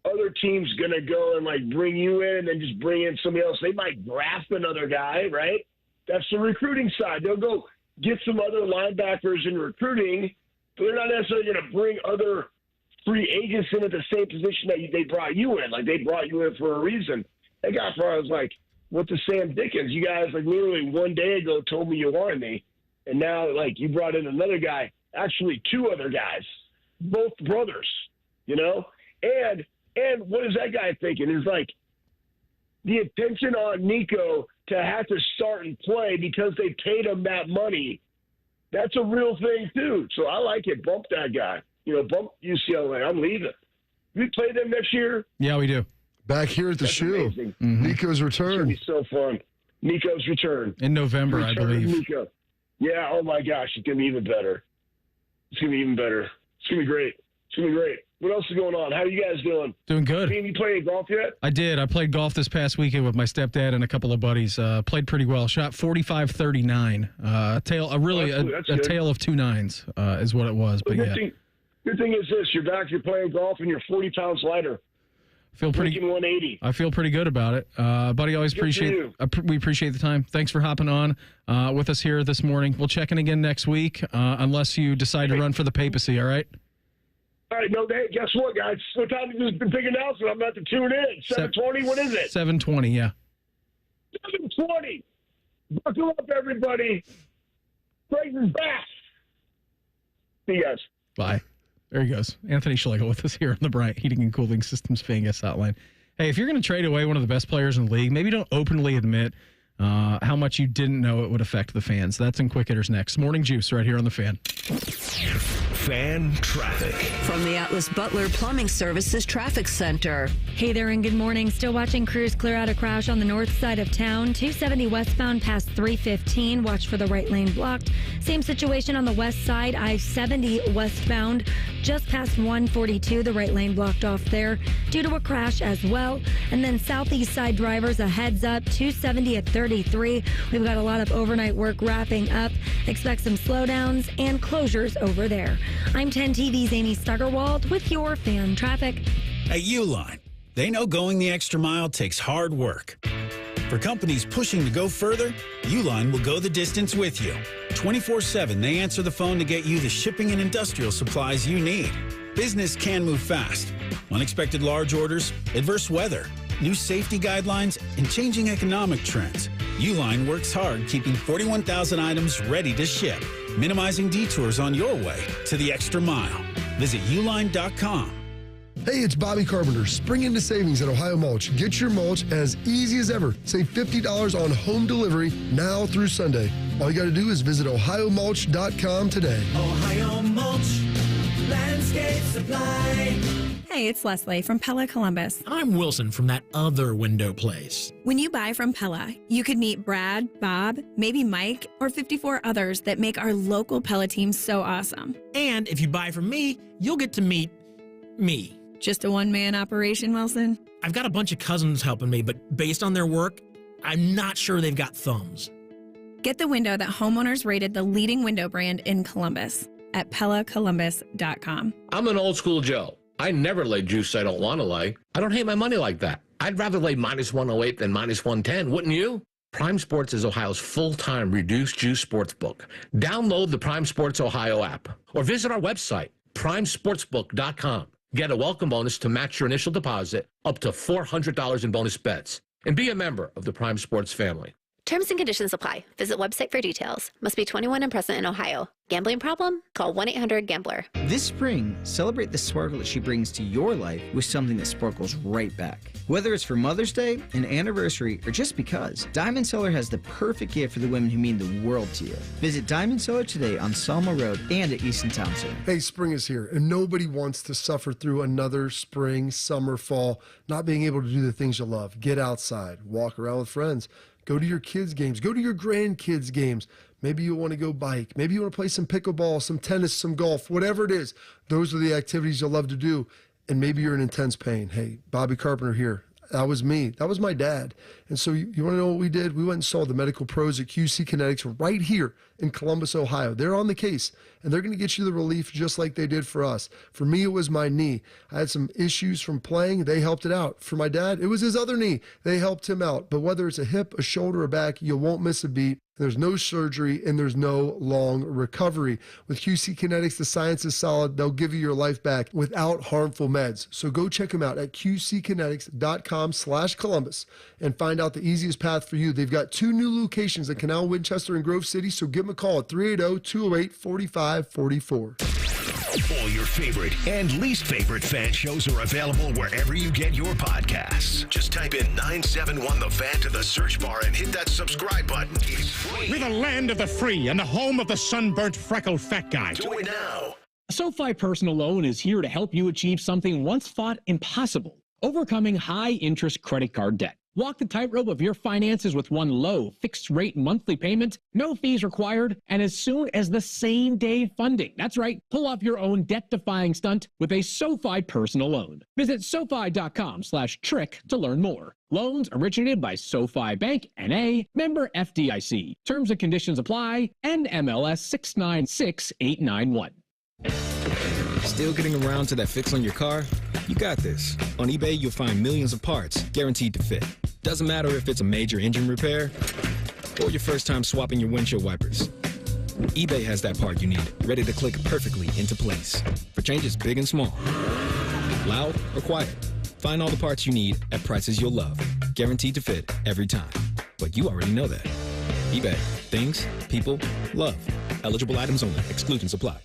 other teams going to go and, bring you in and then just bring in somebody else. They might draft another guy, right? That's the recruiting side. They'll go get some other linebackers in recruiting, but they're not necessarily going to bring other free agents in at the same position that they brought you in. Like, they brought you in for a reason. That guy probably was like, what the Sam Dickens? You guys, literally one day ago told me you wanted me. And now, you brought in another guy, actually two other guys, both brothers, And what is that guy thinking? Is the attention on Nico to have to start and play because they paid him that money. That's a real thing, too. So I like it. Bump that guy. Bump UCLA. I'm leaving. We play them next year? Yeah, we do. Back here at the shoe. Mm-hmm. Nico's return. It's going to be so fun. Nico's return. In November, I believe. Nico. Yeah, oh my gosh, it's going to be even better. It's going to be even better. It's going to be great. It's going to be great. What else is going on? How are you guys doing? Doing good. You playing golf yet? I did. I played golf this past weekend with my stepdad and a couple of buddies. Played pretty well. Shot 45-39. A tale of two nines is what it was. But good thing is this: you're playing golf, and you're 40 pounds lighter. Feel pretty. 180. I feel pretty good about it, buddy. Always we appreciate the time. Thanks for hopping on with us here this morning. We'll check in again next week, unless you decide to run for the papacy. All right. All right, no, hey, guess what, guys? What time is this big announcement? I'm about to tune in. 7:20, what is it? 7:20, yeah. 7:20. Buckle up, everybody. Craig is back. See you guys. Bye. There he goes. Anthony Schlegel with us here on the Bryant Heating and Cooling Systems fan guest hotline. Hey, if you're going to trade away one of the best players in the league, maybe don't openly admit how much you didn't know it would affect the fans. That's in Quick Hitters next. Morning Juice right here on the Fan. Fan traffic. From the Atlas Butler Plumbing Services Traffic Center. Hey there and good morning. Still watching crews clear out a crash on the north side of town. 270 westbound past 315. Watch for the right lane blocked. Same situation on the west side. I-70 westbound just past 142. The right lane blocked off there due to a crash as well. And then southeast side drivers, a heads up. 270 at 33. We've got a lot of overnight work wrapping up. Expect some slowdowns and closures over there. I'm 10 TV's Amy Stuggerwald with your fan traffic. At Uline, they know going the extra mile takes hard work. For companies pushing to go further, Uline will go the distance with you. 24/7, they answer the phone to get you the shipping and industrial supplies you need. Business can move fast. Unexpected large orders, adverse weather, new safety guidelines, and changing economic trends. Uline works hard keeping 41,000 items ready to ship, minimizing detours on your way to the extra mile. Visit uline.com. Hey, it's Bobby Carpenter. Spring into savings at Ohio Mulch. Get your mulch as easy as ever. Save $50 on home delivery now through Sunday. All you got to do is visit ohiomulch.com today. Ohio Mulch, landscape supply. Hey, it's Leslie from Pella Columbus. I'm Wilson from that other window place. When you buy from Pella, you could meet Brad, Bob, maybe Mike, or 54 others that make our local Pella team so awesome. And if you buy from me, you'll get to meet me. Just a one-man operation, Wilson? I've got a bunch of cousins helping me, but based on their work, I'm not sure they've got thumbs. Get the window that homeowners rated the leading window brand in Columbus at PellaColumbus.com. I'm an old school Joe. I never lay juice I don't want to lay. I don't hate my money like that. I'd rather lay minus 108 than minus 110, wouldn't you? Prime Sports is Ohio's full-time reduced juice sports book. Download the Prime Sports Ohio app or visit our website, primesportsbook.com. Get a welcome bonus to match your initial deposit up to $400 in bonus bets. And be a member of the Prime Sports family. Terms and conditions apply. Visit website for details. Must be 21 and present in Ohio. Gambling problem? Call 1-800-GAMBLER. This spring, celebrate the sparkle that she brings to your life with something that sparkles right back. Whether it's for Mother's Day, an anniversary, or just because, Diamond Cellar has the perfect gift for the women who mean the world to you. Visit Diamond Cellar today on Selma Road and at Easton Town Center. Hey, spring is here, and nobody wants to suffer through another spring, summer, fall, not being able to do the things you love. Get outside, walk around with friends. Go to your kids' games. Go to your grandkids' games. Maybe you want to go bike. Maybe you want to play some pickleball, some tennis, some golf, whatever it is. Those are the activities you'll love to do. And maybe you're in intense pain. Hey, Bobby Carpenter here. That was me. That was my dad. And so you want to know what we did? We went and saw the medical pros at QC Kinetics right here in Columbus, Ohio. They're on the case, and they're going to get you the relief just like they did for us. For me, it was my knee. I had some issues from playing. They helped it out. For my dad, it was his other knee. They helped him out. But whether it's a hip, a shoulder, or back, you won't miss a beat. There's no surgery, and there's no long recovery. With QC Kinetics, the science is solid. They'll give you your life back without harmful meds. So go check them out at qckinetics.com/Columbus and find out the easiest path for you. They've got 2 new locations in Canal, Winchester, and Grove City, so give them a call at 380-208-4544. All your favorite and least favorite fan shows are available wherever you get your podcasts. Just type in 971 The Fan to the search bar and hit that subscribe button. It's free. We're the land of the free and the home of the sunburnt, freckled fat guy. Do it now. SoFi Personal Loan is here to help you achieve something once thought impossible: overcoming high-interest credit card debt. Walk the tightrope of your finances with one low, fixed-rate monthly payment, no fees required, and as soon as the same-day funding. That's right. Pull off your own debt-defying stunt with a SoFi personal loan. Visit SoFi.com/trick to learn more. Loans originated by SoFi Bank, N.A., member FDIC. Terms and conditions apply. NMLS 696891. Still getting around to that fix on your car? You got this. On eBay, you'll find millions of parts guaranteed to fit. Doesn't matter if it's a major engine repair or your first time swapping your windshield wipers. eBay has that part you need, ready to click perfectly into place for changes big and small. Loud or quiet, find all the parts you need at prices you'll love. Guaranteed to fit every time. But you already know that. eBay. Things, people, love. Eligible items only. Exclusions apply.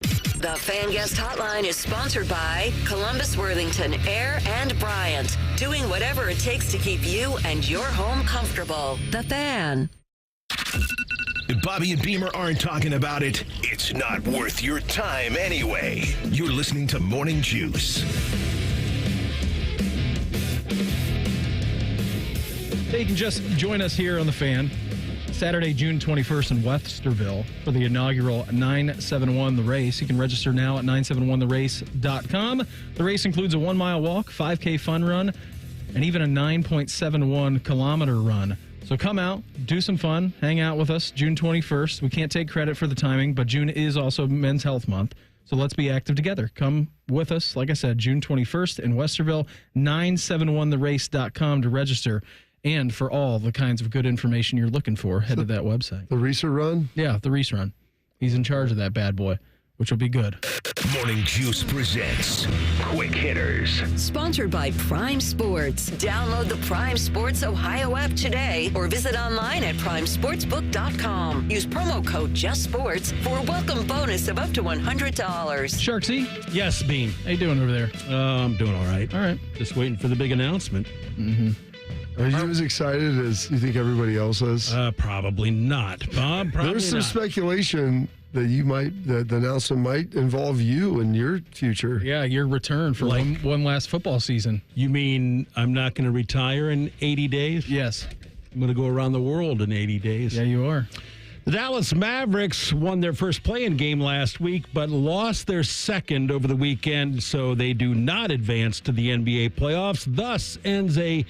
The Fan Guest Hotline is sponsored by Columbus, Worthington, Air, and Bryant. Doing whatever it takes to keep you and your home comfortable. The Fan. If Bobby and Beamer aren't talking about it, it's not worth your time anyway. You're listening to Morning Juice. You can just join us here on The Fan. Saturday, June 21st in Westerville for the inaugural 971 The Race. You can register now at 971therace.com. The race includes a 1-mile walk, 5K fun run, and even a 9.71 kilometer run. So come out, do some fun, hang out with us June 21st. We can't take credit for the timing, but June is also Men's Health Month. So let's be active together. Come with us, like I said, June 21st in Westerville, 971therace.com to register. And for all the kinds of good information you're looking for, head to that website. The Reese run? Yeah, the Reese run. He's in charge of that bad boy, which will be good. Morning Juice presents Quick Hitters. Sponsored by Prime Sports. Download the Prime Sports Ohio app today or visit online at primesportsbook.com. Use promo code JustSports for a welcome bonus of up to $100. Sharksy? Yes, Bean. How you doing over there? I'm doing all right. All right. Just waiting for the big announcement. Mm-hmm. Are you as excited as you think everybody else is? Probably not, Bob. Probably There's some not. speculation that the announcement might involve you in your future. Yeah, your return for one last football season. You mean I'm not going to retire in 80 days? Yes. I'm going to go around the world in 80 days. Yeah, you are. The Dallas Mavericks won their first play-in game last week, but lost their second over the weekend, so they do not advance to the NBA playoffs. Thus ends a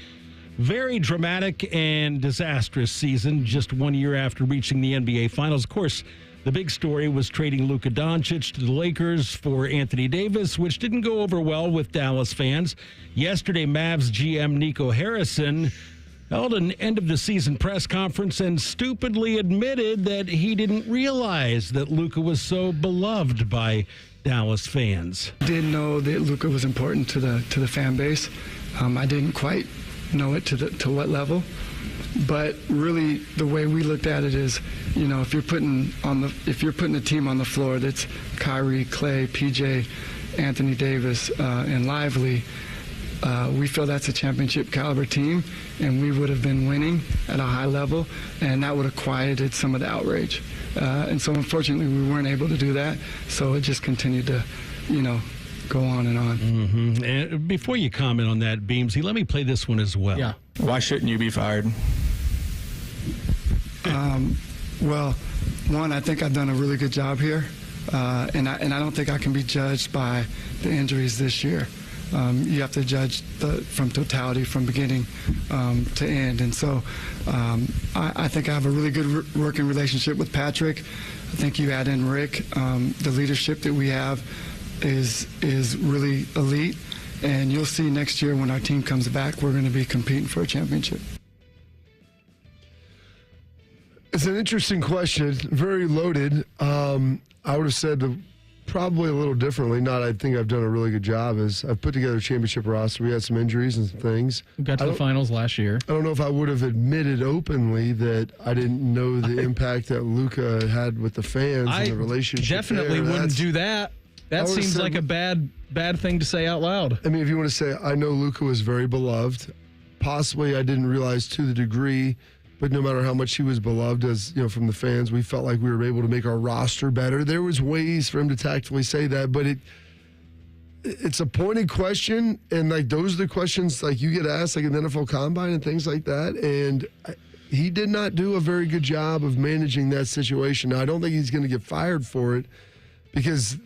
very dramatic and disastrous season just 1 year after reaching the NBA Finals. Of course, the big story was trading Luka Doncic to the Lakers for Anthony Davis, which didn't go over well with Dallas fans. Yesterday, Mavs GM Nico Harrison held an end-of-the-season press conference and stupidly admitted that he didn't realize that Luka was so beloved by Dallas fans. Didn't know that Luka was important to the fan base. I didn't quite know it to what level, but really the way we looked at it is, if you're putting a team on the floor that's Kyrie, Clay, PJ, Anthony Davis, and Lively, we feel that's a championship caliber team, and we would have been winning at a high level, and that would have quieted some of the outrage. And so unfortunately we weren't able to do that, so it just continued to, go on and on. Mm-hmm. And before you comment on that, Beamsy, let me play this one as well. Yeah. Why shouldn't you be fired? Well, one, I think I've done a really good job here, and I don't think I can be judged by the injuries this year. You have to judge from totality, from beginning to end. And so I think I have a really good working relationship with Patrick. I think you add in Rick. The leadership that we have is really elite. And you'll see next year when our team comes back, we're going to be competing for a championship. It's an interesting question, very loaded. I would have said probably a little differently. I think I've done a really good job. I've put together a championship roster. We had some injuries and some things. We got to the finals last year. I don't know if I would have admitted openly that I didn't know the impact that Luka had with the fans and the relationship. Definitely wouldn't do that. That seems like a bad thing to say out loud. I mean, if you want to say, I know Luka was very beloved. Possibly I didn't realize to the degree, but no matter how much he was beloved from the fans, we felt like we were able to make our roster better. There was ways for him to tactfully say that, but it's a pointed question, and like those are the questions like you get asked like in the NFL Combine and things like that. And he did not do a very good job of managing that situation. Now, I don't think he's going to get fired for it because.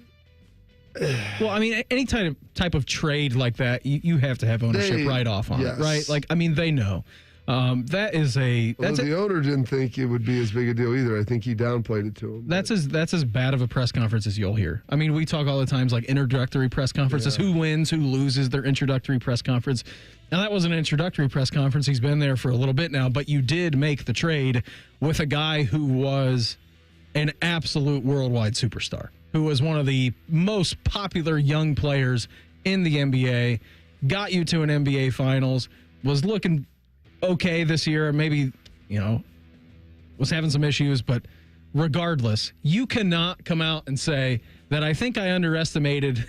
Well, I mean, any type of trade like that, you have to have ownership right off on it, right? Like, I mean, they know. The owner didn't think it would be as big a deal either. I think he downplayed it to him. That's as bad of a press conference as you'll hear. I mean, we talk all the times like introductory press conferences. Who wins, who loses their introductory press conference. Now, that was an introductory press conference. He's been there for a little bit now, but you did make the trade with a guy who was an absolute worldwide superstar, who was one of the most popular young players in the NBA, got you to an NBA Finals, was looking okay this year, maybe, was having some issues, but regardless, you cannot come out and say that I think I underestimated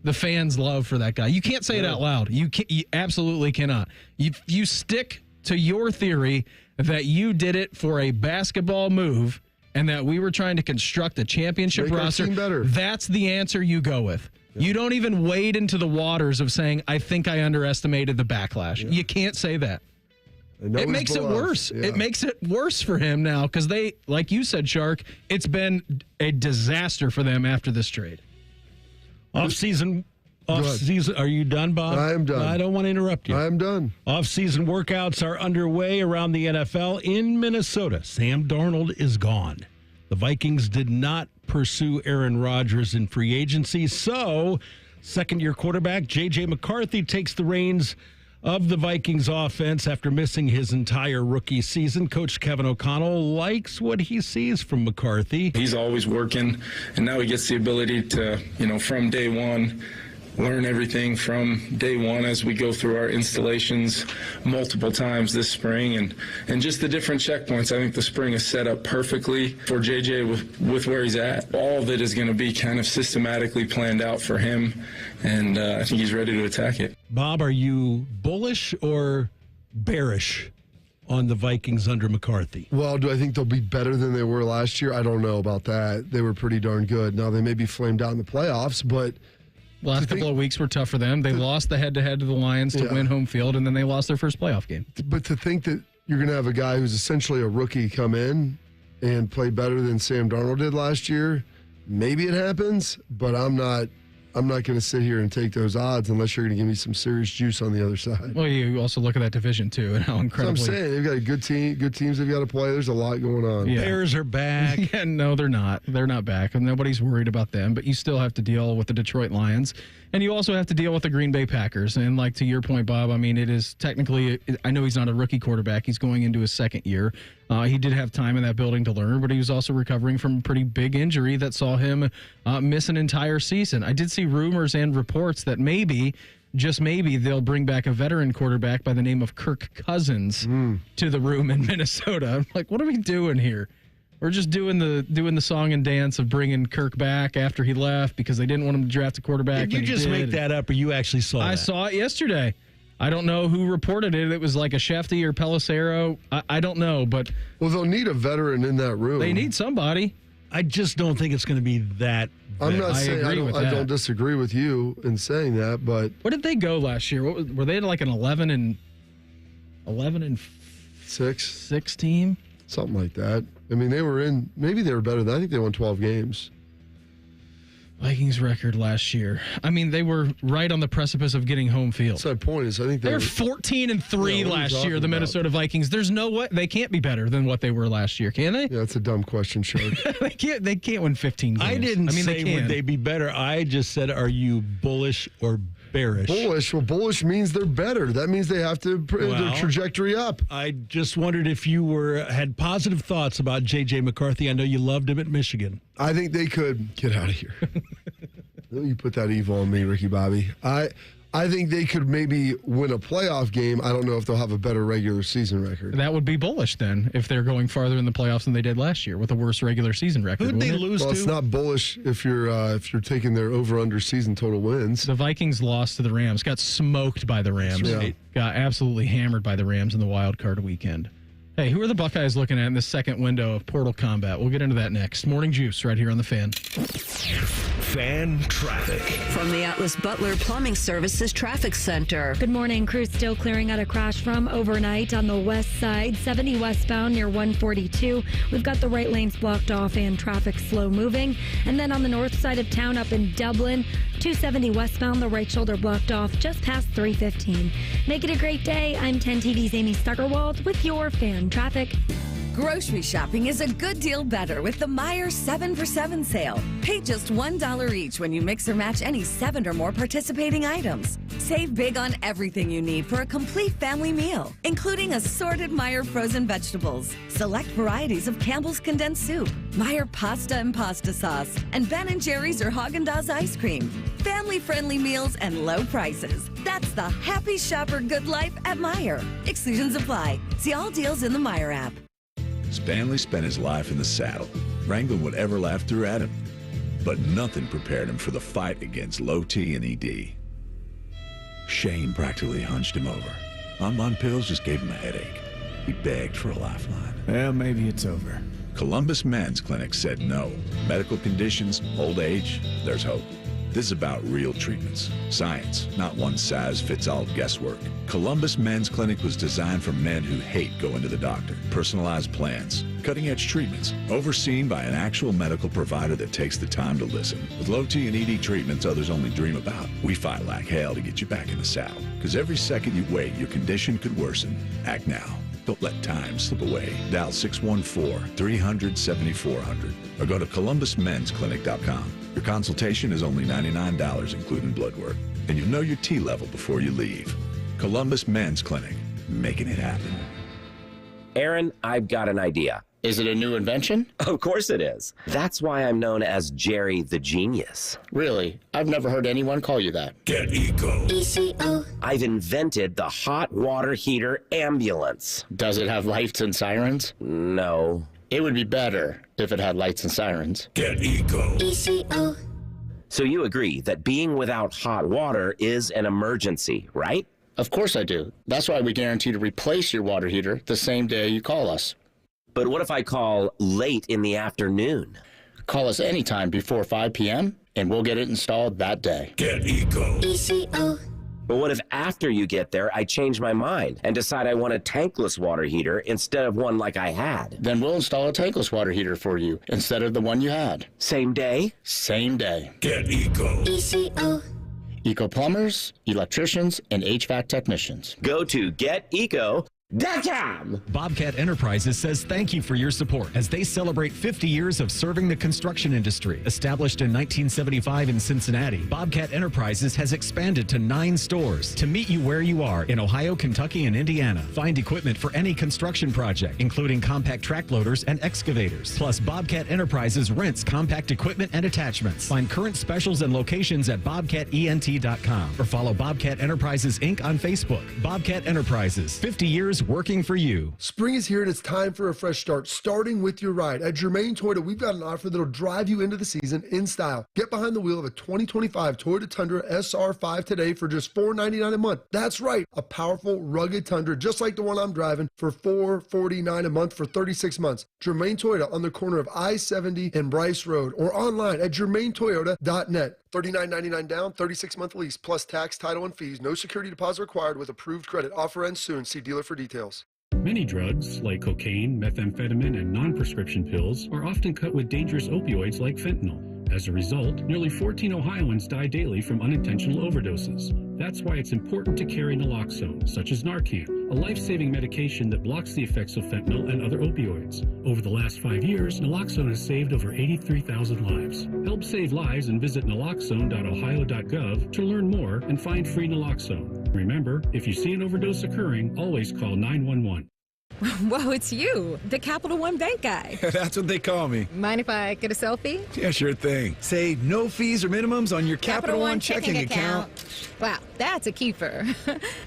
the fans' love for that guy. You can't say it out loud. You absolutely cannot. You stick to your theory that you did it for a basketball move and that we were trying to construct a championship roster. That's the answer you go with. Yeah. You don't even wade into the waters of saying, I think I underestimated the backlash. Yeah. You can't say that. It makes it worse. Yeah. It makes it worse for him now because they, like you said, Shark, it's been a disaster for them after this trade. Off-season, are you done, Bob? I am done. I don't want to interrupt you. I am done. Off-season workouts are underway around the NFL. In Minnesota, Sam Darnold is gone. The Vikings did not pursue Aaron Rodgers in free agency, so second-year quarterback J.J. McCarthy takes the reins of the Vikings offense after missing his entire rookie season. Coach Kevin O'Connell likes what he sees from McCarthy. He's always working, and now he gets the ability to, from day one, learn everything from day one as we go through our installations multiple times this spring and just the different checkpoints. I think the spring is set up perfectly for JJ with where he's at. All of it is going to be kind of systematically planned out for him, and I think he's ready to attack it. Bob, are you bullish or bearish on the Vikings under McCarthy? Well, do I think they'll be better than they were last year? I don't know about that. They were pretty darn good. Now, they may be flamed out in the playoffs, but last couple of weeks were tough for them. They lost the head-to-head to the Lions to win home field, and then they lost their first playoff game. But to think that you're going to have a guy who's essentially a rookie come in and play better than Sam Darnold did last year, maybe it happens, but I'm not going to sit here and take those odds unless you're going to give me some serious juice on the other side. Well, you also look at that division, too, and how incredibly... That's what I'm saying. They've got a good teams they've got to play. There's a lot going on. Yeah. Bears are back. Yeah, no, they're not. They're not back. And nobody's worried about them, but you still have to deal with the Detroit Lions. And you also have to deal with the Green Bay Packers. And like to your point, Bob, I mean, it is technically, I know he's not a rookie quarterback. He's going into his second year. He did have time in that building to learn, but he was also recovering from a pretty big injury that saw him miss an entire season. I did see rumors and reports that maybe, just maybe, they'll bring back a veteran quarterback by the name of Kirk Cousins to the room in Minnesota. I'm like, what are we doing here? We're just doing the song and dance of bringing Kirk back after he left because they didn't want him to draft a quarterback. Did you just make that up, or you actually saw that? I saw it yesterday. I don't know who reported it. It was like a Shefty or Pelissero. I don't know, but... Well, they'll need a veteran in that room. They need somebody. I just don't think it's going to be that... I'm not saying I don't disagree with you in saying that, but... What did they go last year? Were they like an 11 and 6 team? Something like that. I mean, maybe they were better than, I think they won 12 games. Vikings record last year. I mean, they were right on the precipice of getting home field. That's my point. Is I think they're 14-3 last year. The Minnesota Vikings. There's no way they can't be better than what they were last year, can they? Yeah, that's a dumb question, Shark. They can't win 15 games. I didn't say would they be better. I just said, are you bullish or bearish? Bullish. Well, bullish means they're better. That means they have to their trajectory up. I just wondered if you had positive thoughts about J.J. McCarthy. I know you loved him at Michigan. I think they could get out of here. Don't you put that evil on me, Ricky Bobby. I think they could maybe win a playoff game. I don't know if they'll have a better regular season record. That would be bullish then if they're going farther in the playoffs than they did last year with a worse regular season record. Who'd they lose to? Well, it's not bullish if you're taking their over/under season total wins. The Vikings lost to the Rams, got smoked by the Rams, got absolutely hammered by the Rams in the wild card weekend. Hey, who are the Buckeyes looking at in this second window of Portal Combat? We'll get into that next. Morning Juice right here on The Fan. Fan traffic. From the Atlas Butler Plumbing Services Traffic Center. Good morning. Crews still clearing out a crash from overnight on the west side, 70 westbound near 142. We've got the right lanes blocked off and traffic slow moving. And then on the north side of town up in Dublin, 270 westbound, the right shoulder blocked off just past 315. Make it a great day. I'm 10 TV's Amy Stuggerwald with your Fan traffic. Grocery shopping is a good deal better with the Meijer 7 for 7 sale. Pay just $1 each when you mix or match any 7 or more participating items. Save big on everything you need for a complete family meal, including assorted Meijer frozen vegetables, select varieties of Campbell's condensed soup, Meijer pasta and pasta sauce, and Ben & Jerry's or Haagen-Dazs ice cream. Family-friendly meals and low prices. That's the happy shopper good life at Meijer. Exclusions apply. See all deals in the Meijer app. Stanley spent his life in the saddle, wrangling whatever life threw at him. But nothing prepared him for the fight against low T and ED. Shane practically hunched him over. Bonbon pills just gave him a headache. He begged for a lifeline. Well, maybe it's over. Columbus Men's Clinic said no. Medical conditions, old age, there's hope. This is about real treatments. Science, not one-size-fits-all guesswork. Columbus Men's Clinic was designed for men who hate going to the doctor. Personalized plans, cutting-edge treatments, overseen by an actual medical provider that takes the time to listen. With low T and ED treatments others only dream about, we fight like hell to get you back in the saddle. Because every second you wait, your condition could worsen. Act now. Don't let time slip away. Dial 614-300-7400 or go to columbusmensclinic.com. Your consultation is only $99, including blood work. And you'll know your T level before you leave. Columbus Men's Clinic, making it happen. Aaron, I've got an idea. Is it a new invention? Of course it is. That's why I'm known as Jerry the Genius. Really? I've never heard anyone call you that. Get Eco. ECO. I've invented the hot water heater ambulance. Does it have lights and sirens? No. It would be better if it had lights and sirens. Get Eco. ECO. So you agree that being without hot water is an emergency, right? Of course I do. That's why we guarantee to replace your water heater the same day you call us. But what if I call late in the afternoon? Call us anytime before 5 p.m. and we'll get it installed that day. Get Eco. ECO. But what if after you get there, I change my mind and decide I want a tankless water heater instead of one like I had? Then we'll install a tankless water heater for you instead of the one you had. Same day? Same day. Get Eco. ECO. Eco plumbers, electricians, and HVAC technicians. Go to GetEco.com. Bobcat Enterprises says thank you for your support as they celebrate 50 years of serving the construction industry. Established in 1975 in Cincinnati, Bobcat Enterprises has expanded to 9 stores to meet you where you are in Ohio, Kentucky, and Indiana. Find equipment for any construction project, including compact track loaders and excavators. Plus, Bobcat Enterprises rents compact equipment and attachments. Find current specials and locations at bobcatent.com or follow Bobcat Enterprises Inc. on Facebook. Bobcat Enterprises, 50 years working for you. Spring is here and it's time for a fresh start, starting with your ride. At Germain Toyota, we've got an offer that'll drive you into the season in style. Get behind the wheel of a 2025 Toyota Tundra SR5 today for just $499 a month. That's right, a powerful, rugged Tundra just like the one I'm driving for $449 a month for 36 months. Germain Toyota on the corner of I-70 and Bryce Road or online at germaintoyota.net. $39.99 down, 36-month lease, plus tax, title, and fees. No security deposit required with approved credit. Offer ends soon. See dealer for details. Many drugs, like cocaine, methamphetamine, and non-prescription pills, are often cut with dangerous opioids like fentanyl. As a result, nearly 14 Ohioans die daily from unintentional overdoses. That's why it's important to carry naloxone, such as Narcan, a life-saving medication that blocks the effects of fentanyl and other opioids. Over the last 5 years, naloxone has saved over 83,000 lives. Help save lives and visit naloxone.ohio.gov to learn more and find free naloxone. Remember, if you see an overdose occurring, always call 911. Whoa, it's you, the Capital One Bank guy. That's what they call me. Mind if I get a selfie? Yeah, sure thing. Say no fees or minimums on your Capital One checking account. Wow, that's a keeper.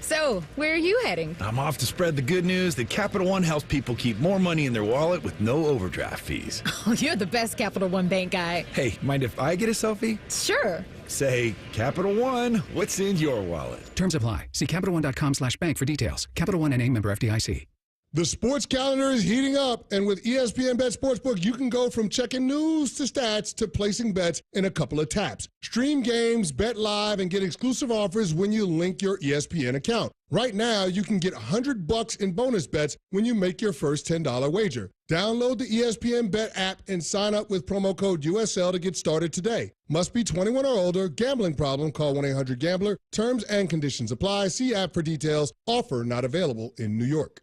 So, where are you heading? I'm off to spread the good news that Capital One helps people keep more money in their wallet with no overdraft fees. Oh, you're the best Capital One Bank guy. Hey, mind if I get a selfie? Sure. Say, Capital One, what's in your wallet? Terms apply. See CapitalOne.com/bank for details. Capital One NA, member FDIC. The sports calendar is heating up, and with ESPN Bet Sportsbook, you can go from checking news to stats to placing bets in a couple of taps. Stream games, bet live, and get exclusive offers when you link your ESPN account. Right now, you can get $100 in bonus bets when you make your first $10 wager. Download the ESPN Bet app and sign up with promo code USL to get started today. Must be 21 or older. Gambling problem? Call 1-800-GAMBLER. Terms and conditions apply. See app for details. Offer not available in New York.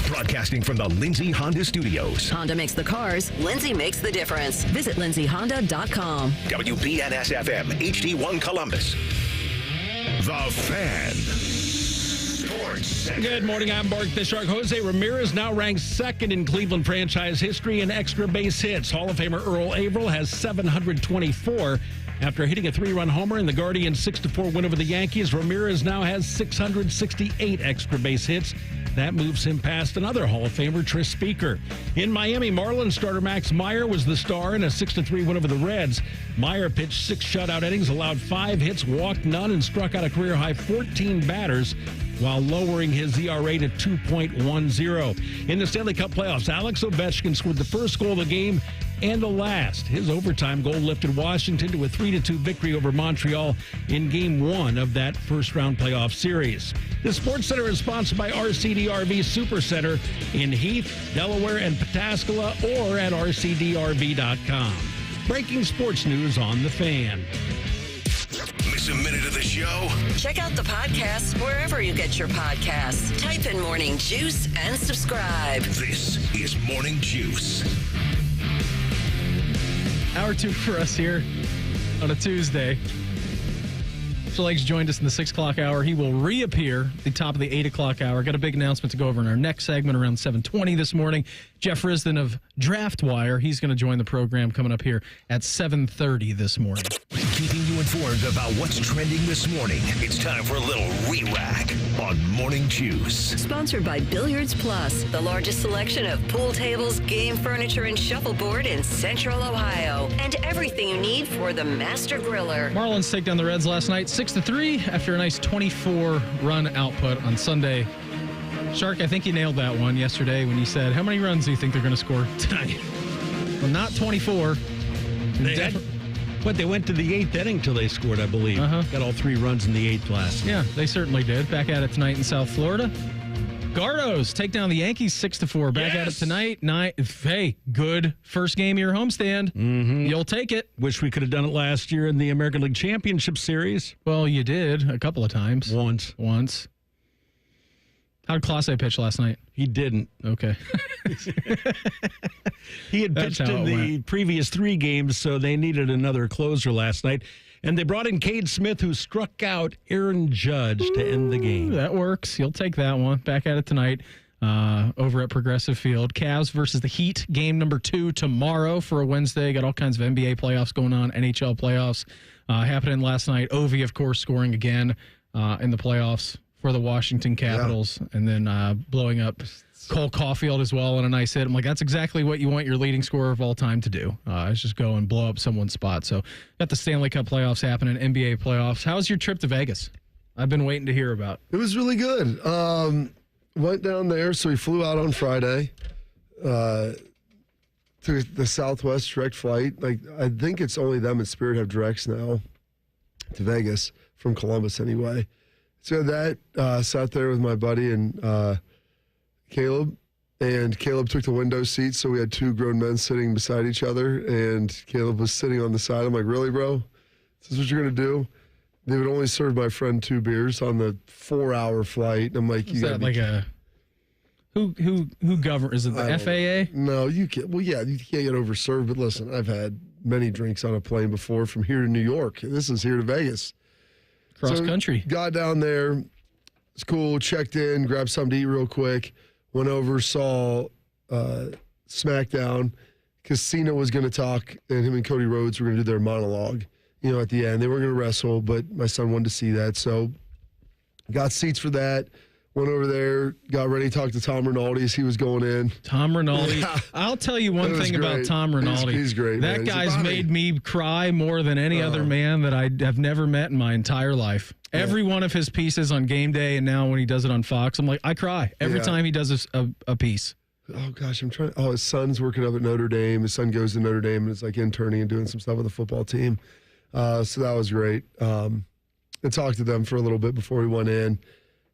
Broadcasting from the Lindsay Honda Studios. Honda makes the cars. Lindsay makes the difference. Visit lindsayhonda.com. WBNS-FM, HD1 Columbus. The Fan. Good morning, I'm Mark the Shark. Jose Ramirez now ranks second in Cleveland franchise history in extra base hits. Hall of Famer Earl Averill has 724. After hitting a 3-run homer in the Guardians' 6-4 win over the Yankees, Ramirez now has 668 extra base hits. That moves him past another Hall of Famer, Tris Speaker. In Miami, Marlins starter Max Meyer was the star in a 6-3 win over the Reds. Meyer pitched 6 shutout innings, allowed 5 hits, walked none, and struck out a career-high 14 batters while lowering his ERA to 2.10. In the Stanley Cup playoffs, Alex Ovechkin scored the first goal of the game and the last. His overtime goal lifted Washington to a 3-2 victory over Montreal in Game 1 of that first-round playoff series. The Sports Center is sponsored by RCD RV Supercenter in Heath, Delaware, and Pataskala, or at rcdrv.com. Breaking sports news on The Fan. Miss a minute of the show? Check out the podcast wherever you get your podcasts. Type in Morning Juice and subscribe. This is Morning Juice. Hour 2 for us here on a Tuesday. Schlegel joined us in the 6 o'clock hour. He will reappear at the top of the 8 o'clock hour. Got a big announcement to go over in our next segment around 7:20 this morning. Jeff Risdon of DraftWire, he's going to join the program coming up here at 7:30 this morning. Keeping you informed about what's trending this morning. It's time for a little re-rack on Morning Juice. Sponsored by Billiards Plus, the largest selection of pool tables, game furniture, and shuffleboard in Central Ohio. And everything you need for the master griller. Marlins take down the Reds last night 6-3 after a nice 24-run output on Sunday. Shark, I think you nailed that one yesterday when you said, how many runs do you think they're going to score tonight? Well, not 24. They went to the 8th inning till they scored, I believe. Got all 3 runs in the 8th last night. Yeah, they certainly did. Back at it tonight in South Florida. Gardos take down the Yankees 6-4. Back at it tonight. Hey, good first game of your homestand. You'll take it. Wish we could have done it last year in the American League Championship Series. Well, you did a couple of times. Once. How did Clase pitch last night? He didn't. Okay. He had pitched in the previous 3 games, so they needed another closer last night. And they brought in Cade Smith, who struck out Aaron Judge to end the game. That works. You'll take that one. Back at it tonight over at Progressive Field. Cavs versus the Heat, game number 2 tomorrow for a Wednesday. Got all kinds of NBA playoffs going on, NHL playoffs happening last night. Ovi, of course, scoring again in the playoffs for the Washington Capitals, and then blowing up Cole Caulfield as well on a nice hit. I'm like, that's exactly what you want your leading scorer of all time to do, is just go and blow up someone's spot. So got the Stanley Cup playoffs happening, NBA playoffs. How was your trip to Vegas? I've been waiting to hear about. It was really good. Went down there, so we flew out on Friday. Took the Southwest direct flight. Like, I think it's only them and Spirit have directs now to Vegas from Columbus anyway. So that sat there with my buddy and Caleb, and Caleb took the window seat, so we had 2 grown men sitting beside each other, and Caleb was sitting on the side. I'm like, really, bro? This is what you're going to do? They would only serve my friend 2 beers on the 4-hour flight. I'm like, is that like a who governs? Is it the FAA? No, you can't. Well, yeah, you can't get overserved. But listen, I've had many drinks on a plane before from here to New York. This is here to Vegas. Cross country. Got down there. It's cool. Checked in, grabbed something to eat real quick. Went over, saw SmackDown. Cena was going to talk, and him and Cody Rhodes were going to do their monologue, at the end. They weren't going to wrestle, but my son wanted to see that. So got seats for that. Went over there, got ready to talk to Tom Rinaldi as he was going in. Tom Rinaldi. I'll tell you one thing about Tom Rinaldi. He's great, That guy's made me cry more than any other man that I have never met in my entire life. Every one of his pieces on game day, and now when he does it on Fox, I'm like, I cry every time he does a piece. Oh, gosh, I'm trying. Oh, his son's working up at Notre Dame. His son goes to Notre Dame and is like interning and doing some stuff with the football team. So that was great. I talked to them for a little bit before we went in.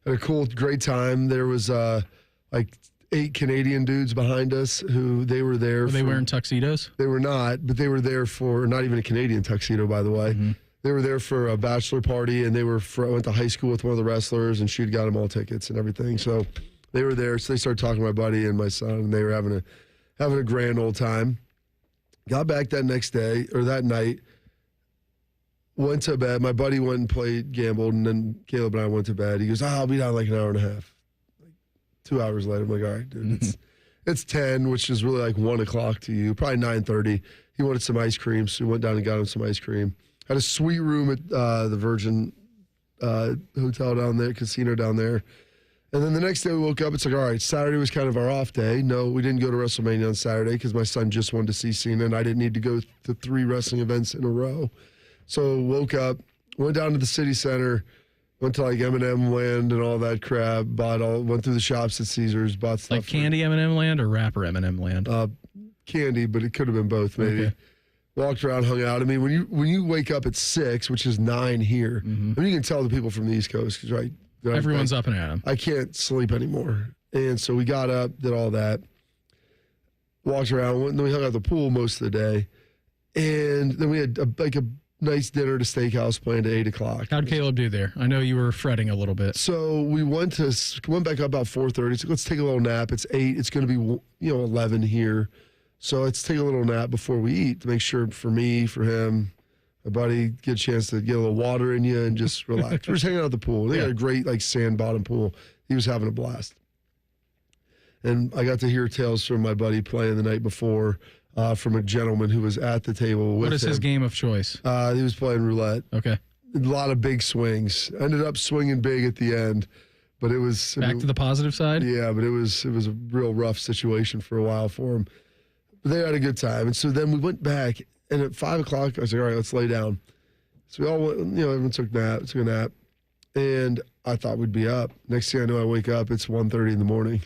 Had a great time. There was like 8 Canadian dudes behind us who they were there. Were they wearing tuxedos? They were not, but they were there for, not even a Canadian tuxedo, by the way. Mm-hmm. They were there for a bachelor party, and I went to high school with one of the wrestlers, and she'd got them all tickets and everything. So they were there. So they started talking to my buddy and my son, and they were having a grand old time. Got back that night, went to bed. My buddy went and gambled, and then Caleb and I went to bed. He goes, I'll be down like an hour and a half. 2 hours later, I'm like, all right, dude, it's 10, which is really like 1 o'clock to you, probably 9:30. He wanted some ice cream, so we went down and got him some ice cream. Had a sweet room at the Virgin hotel down there, casino down there. And then the next day we woke up, it's like, all right, Saturday was kind of our off day. No, we didn't go to WrestleMania on Saturday because my son just wanted to see Cena, and I didn't need to go to 3 wrestling events in a row. So woke up, went down to the city center, went to like M&M Land and all that crap, went through the shops at Caesars, bought stuff. Like candy M&M Land or rapper M&M Land? Candy, but it could have been both maybe. Okay. Walked around, hung out. I mean, when you wake up at 6, which is 9 here, I mean, you can tell the people from the East Coast, because everyone's up and at 'em. I can't sleep anymore. And so we got up, did all that, walked around, and then we hung out at the pool most of the day. And then we had a nice dinner at a steakhouse planned at 8 o'clock. How'd Caleb do there? I know you were fretting a little bit. So we went back up about 4:30. So let's take a little nap. It's 8. It's going to be 11 here. So let's take a little nap before we eat to make sure for me, for him, my buddy, get a chance to get a little water in you and just relax. We're just hanging out at the pool. They got a great sand bottom pool. He was having a blast. And I got to hear tales from my buddy playing the night before from a gentleman who was at the table with him. What is his game of choice? He was playing roulette. Okay. A lot of big swings. Ended up swinging big at the end, but it was... Back to the positive side? Yeah, but it was a real rough situation for a while for him. But they had a good time. And so then we went back, and at 5 o'clock, I was like, all right, let's lay down. So we all went, everyone took a nap, and I thought we'd be up. Next thing I know, I wake up, it's 1:30 in the morning.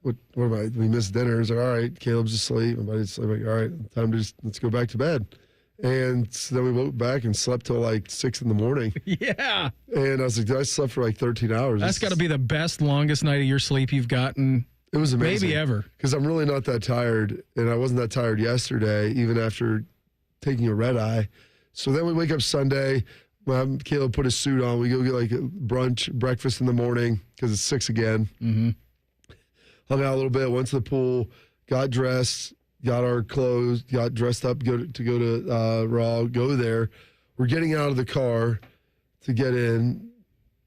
What am I? We missed dinner. It's like, all right, Caleb's asleep. My buddy's asleep. Like, all right, time to let's go back to bed. And so then we woke back and slept till like 6 in the morning. Yeah. And I was like, I slept for like 13 hours. That's got to be the best, longest night of your sleep you've gotten. It was amazing. Maybe ever. Because I'm really not that tired, and I wasn't that tired yesterday, even after taking a red eye. So then we wake up Sunday. Caleb put his suit on. We go get like a breakfast in the morning because it's 6 again. Mm-hmm. Hung out a little bit, went to the pool, got dressed, got our clothes, got dressed up to go to Raw, go there. We're getting out of the car to get in,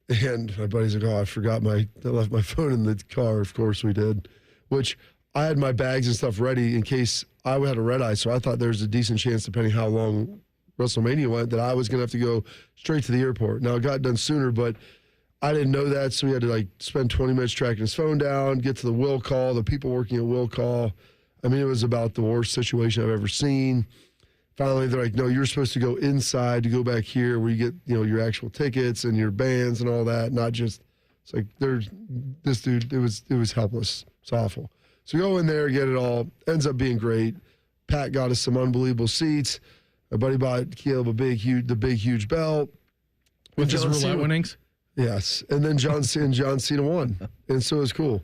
and my buddy's like, oh, I left my phone in the car. Of course we did, which I had my bags and stuff ready in case I had a red eye, so I thought there was a decent chance, depending how long WrestleMania went, that I was going to have to go straight to the airport. Now, it got done sooner, but I didn't know that, so we had to spend 20 minutes tracking his phone down, get to the will call, the people working at will call. I mean, it was about the worst situation I've ever seen. Finally, they're like, no, you're supposed to go inside to go back here where you get, your actual tickets and your bands and all that, not just, it's like, this dude, it was helpless. It's awful. So we go in there, get it all, ends up being great. Pat got us some unbelievable seats. My buddy bought Caleb the big, huge belt. With his roulette winnings? Yes, and then John Cena won, and so it was cool,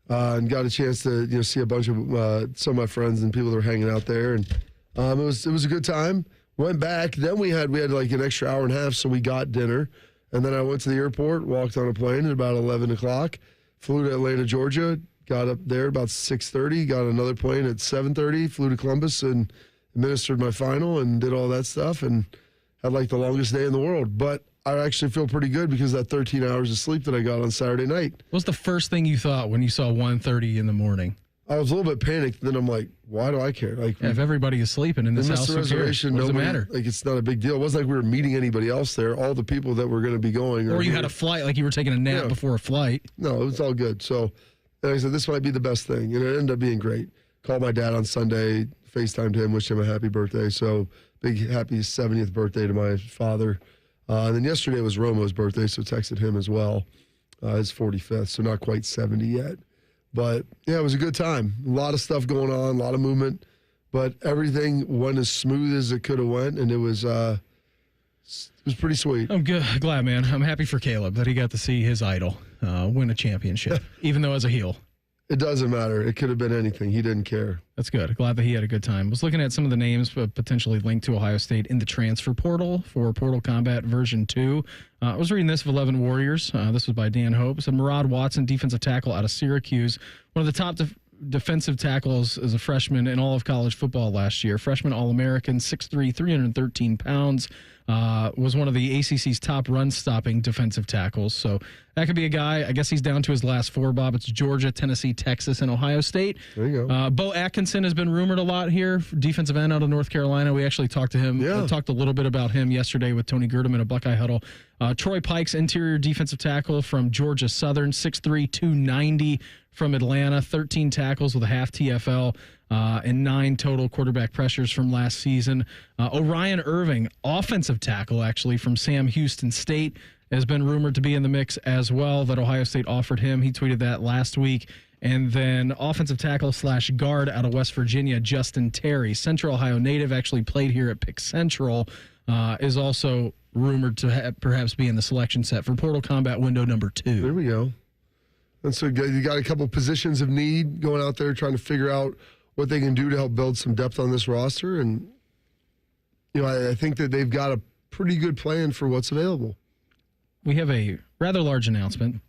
and got a chance to see a bunch of some of my friends and people that were hanging out there, and it was a good time. Went back, then we had like an extra hour and a half, so we got dinner, and then I went to the airport, walked on a plane at about 11 o'clock, flew to Atlanta, Georgia, got up there about 6:30, got another plane at 7:30, flew to Columbus and administered my final and did all that stuff, and had like the longest day in the world, but I actually feel pretty good because of that 13 hours of sleep that I got on Saturday night. What was the first thing you thought when you saw 1:30 in the morning? I was a little bit panicked. Then I'm like, why do I care? If everybody is sleeping in this house, who cares? What does it matter? It's not a big deal. It wasn't like we were meeting anybody else there. All the people that were going to be going. Or you had a flight, like you were taking a nap before a flight. No, it was all good. So I said, this might be the best thing. And it ended up being great. Called my dad on Sunday, FaceTimed him, wished him a happy birthday. So big, happy 70th birthday to my father. And then yesterday was Romo's birthday, so texted him as well. His 45th, so not quite 70 yet. But, yeah, it was a good time. A lot of stuff going on, a lot of movement. But everything went as smooth as it could have went, and it was pretty sweet. I'm good, glad, man. I'm happy for Caleb that he got to see his idol win a championship, even though as a heel. It doesn't matter. It could have been anything. He didn't care. That's good. Glad that he had a good time. Was looking at some of the names potentially linked to Ohio State in the transfer portal for Portal Combat version 2. I was reading this of 11 Warriors. This was by Dan Hope. It said Murad Watson, defensive tackle out of Syracuse. One of the top defensive tackles as a freshman in all of college football last year. Freshman All-American, 6'3", 313 pounds. Was one of the ACC's top run-stopping defensive tackles. So that could be a guy. I guess he's down to his last 4, Bob. It's Georgia, Tennessee, Texas, and Ohio State. There you go. Bo Atkinson has been rumored a lot here, defensive end out of North Carolina. We actually talked to him. Talked a little bit about him yesterday with Tony Girdham in a Buckeye Huddle. Troy Pikes, interior defensive tackle from Georgia Southern, 6'3", 290 from Atlanta, 13 tackles with a half TFL. And 9 total quarterback pressures from last season. Orion Irving, offensive tackle, actually, from Sam Houston State, has been rumored to be in the mix as well, that Ohio State offered him. He tweeted that last week. And then offensive tackle / guard out of West Virginia, Justin Terry, Central Ohio native, actually played here at Pick Central, is also rumored to perhaps be in the selection set for Portal Combat window number 2. There we go. And so you got a couple positions of need going out there trying to figure out what they can do to help build some depth on this roster. And, I think that they've got a pretty good plan for what's available. We have a rather large announcement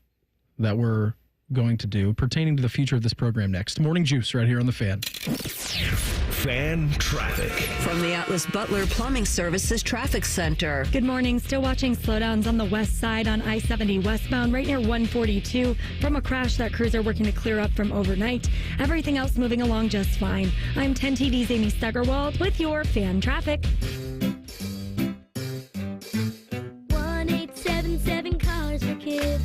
that we're going to do pertaining to the future of this program next. Morning Juice right here on The Fan. Fan traffic. From the Atlas Butler Plumbing Services Traffic Center. Good morning. Still watching slowdowns on the west side on I-70 westbound right near 142 from a crash that crews are working to clear up from overnight. Everything else moving along just fine. I'm 10 TV's Amy Steigerwald with your fan traffic. 1877 Cars for Kids.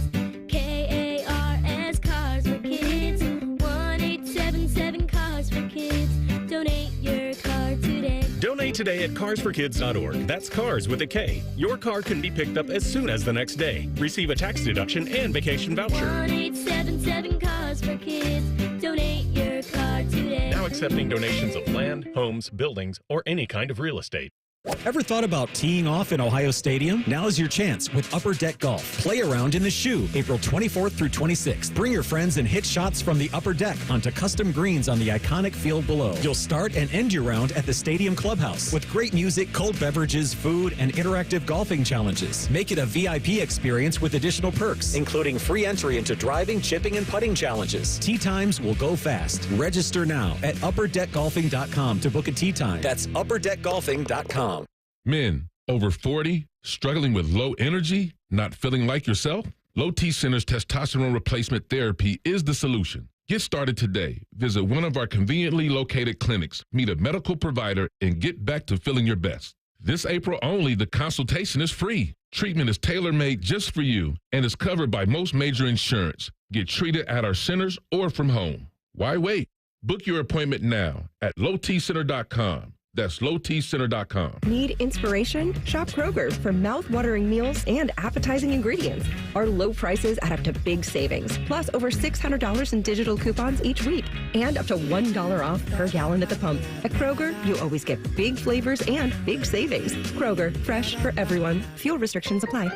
KARS Cars for Kids. 1877 Cars for Kids. Donate your car today. Donate today at carsforkids.org. That's cars with a K. Your car can be picked up as soon as the next day. Receive a tax deduction and vacation voucher. 1877 Cars for Kids. Donate your car today. Now accepting donations of land, homes, buildings, or any kind of real estate. Ever thought about teeing off in Ohio Stadium? Now's your chance with Upper Deck Golf. Play around in the Shoe, April 24th through 26th. Bring your friends and hit shots from the upper deck onto custom greens on the iconic field below. You'll start and end your round at the stadium clubhouse with great music, cold beverages, food, and interactive golfing challenges. Make it a VIP experience with additional perks, including free entry into driving, chipping, and putting challenges. Tee times will go fast. Register now at upperdeckgolfing.com to book a tee time. That's upperdeckgolfing.com. Men over 40, struggling with low energy, not feeling like yourself? Low T Center's testosterone replacement therapy is the solution. Get started today. Visit one of our conveniently located clinics, meet a medical provider, and get back to feeling your best. This April only, the consultation is free. Treatment is tailor-made just for you and is covered by most major insurance. Get treated at our centers or from home. Why wait? Book your appointment now at lowtcenter.com. That's lowtcenter.com. Need inspiration? Shop Kroger for mouth-watering meals and appetizing ingredients. Our low prices add up to big savings, plus over $600 in digital coupons each week, and up to $1 off per gallon at the pump. At Kroger, you always get big flavors and big savings. Kroger, fresh for everyone. Fuel restrictions apply.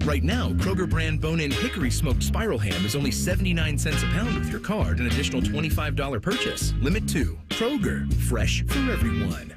Right now, Kroger brand bone-in hickory smoked spiral ham is only 79 cents a pound with your card, an additional $25 purchase. Limit 2. Kroger, fresh for everyone.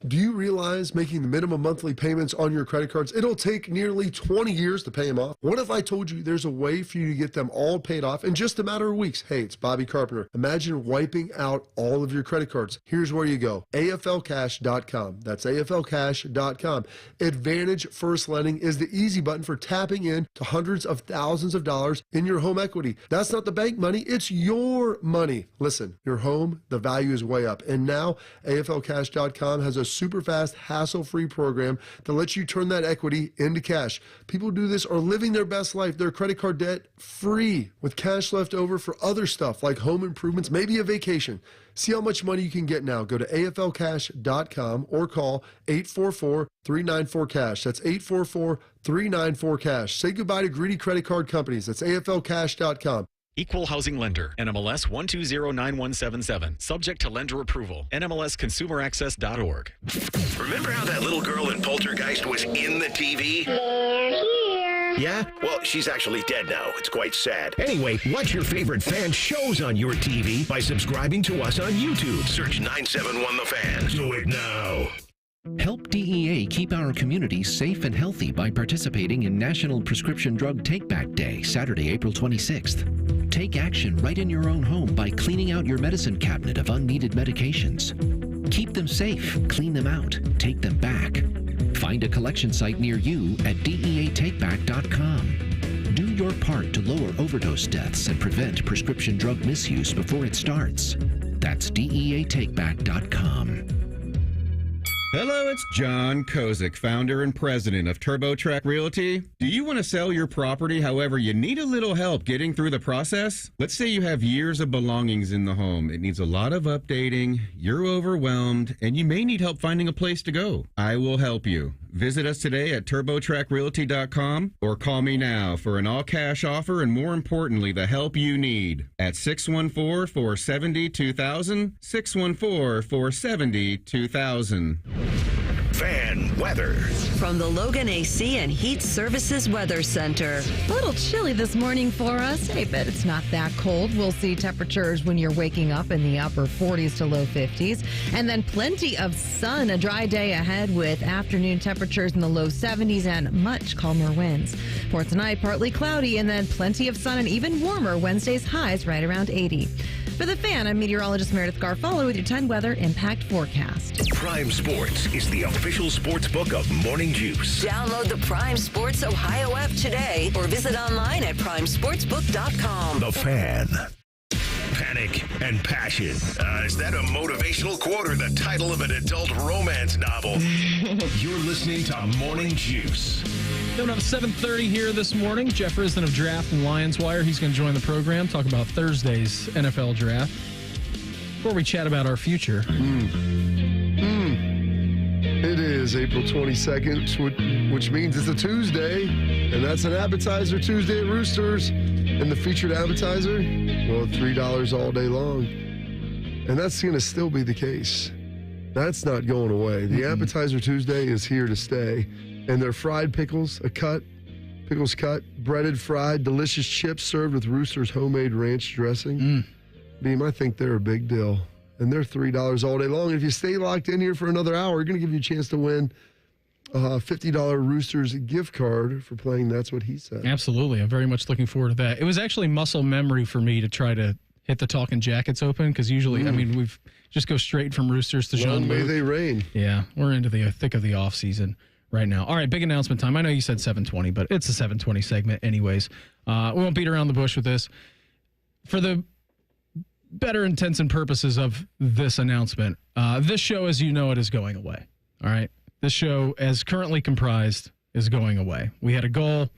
Do you realize making the minimum monthly payments on your credit cards, it'll take nearly 20 years to pay them off? What if I told you there's a way for you to get them all paid off in just a matter of weeks? Hey, it's Bobby Carpenter. Imagine wiping out all of your credit cards. Here's where you go. AFLcash.com. That's AFLcash.com. Advantage First Lending is the easy button for tapping in to hundreds of thousands of dollars in your home equity. That's not the bank money, it's your money. Listen, your home, the value is way up. And now AFLcash.com has a super fast, hassle-free program that lets you turn that equity into cash. People who do this are living their best life. Their credit card debt free with cash left over for other stuff like home improvements, maybe a vacation. See how much money you can get now. Go to aflcash.com or call 844-394-CASH. That's 844-394-CASH. Say goodbye to greedy credit card companies. That's aflcash.com. Equal Housing Lender. NMLS 1209177. Subject to lender approval. NMLSconsumeraccess.org. Remember how that little girl in Poltergeist was in the TV? Yeah? Well, she's actually dead now. It's quite sad. Anyway, watch your favorite fan shows on your TV by subscribing to us on YouTube. Search 971 The Fan. Do it now. Help DEA keep our communities safe and healthy by participating in National Prescription Drug Take-Back Day, Saturday, April 26th. Take action right in your own home by cleaning out your medicine cabinet of unneeded medications. Keep them safe, clean them out, take them back. Find a collection site near you at DEATakeback.com. Do your part to lower overdose deaths and prevent prescription drug misuse before it starts. That's DEATakeback.com. Hello, it's John Kozik, founder and president of TurboTrack Realty. Do you want to sell your property, however, you need a little help getting through the process? Let's say you have years of belongings in the home. It needs a lot of updating, you're overwhelmed, and you may need help finding a place to go. I will help you. Visit us today at TurboTrackRealty.com or call me now for an all-cash offer and, more importantly, the help you need at 614-470-2000, 614-470-2000. Fan weather. From the Logan AC and Heat Services Weather Center. A little chilly this morning for us. Hey, but it's not that cold. We'll see temperatures when you're waking up in the upper 40s to low 50s. And then plenty of sun. A dry day ahead with afternoon temperatures in the low 70s and much calmer winds. For tonight, partly cloudy and then plenty of sun and even warmer. Wednesday's highs right around 80. For the Fan, I'm meteorologist Meredith Garfolo with your 10 weather impact forecast. Prime Sports is the official sports book of Morning Juice. Download the Prime Sports Ohio app today or visit online at primesportsbook.com. The Fan. Panic and passion. Is that a motivational quote or the title of an adult romance novel? You're listening to Morning Juice. Coming up at 7:30 here this morning, Jeff Risdon of Draft and Lions Wire. He's going to join the program, talk about Thursday's NFL Draft. Before we chat about our future. It is April 22nd, which means it's a Tuesday, and that's an appetizer Tuesday at Roosters. And the featured appetizer, well, $3 all day long. And that's going to still be the case. That's not going away. The appetizer Tuesday is here to stay. And they're fried pickles, pickles cut, breaded, fried, delicious chips served with Rooster's homemade ranch dressing. Beam, I think they're a big deal. And they're $3 all day long. And if you stay locked in here for another hour, we're going to give you a chance to win a $50 Roosters gift card for playing That's What He Said. Absolutely. I'm very much looking forward to that. It was actually muscle memory for me to try to hit the Talking Jackets open because usually, I mean, we've just go straight from Roosters to Jean-Luc. May they reign. Yeah, we're into the thick of the offseason right now. All right, big announcement time. I know you said 7:20, but it's a 7:20 segment anyways. We won't beat around the bush with this. For the better intents and purposes of this announcement, this show, as you know it, is going away. All right? This show, as currently comprised, is going away. We had a goal.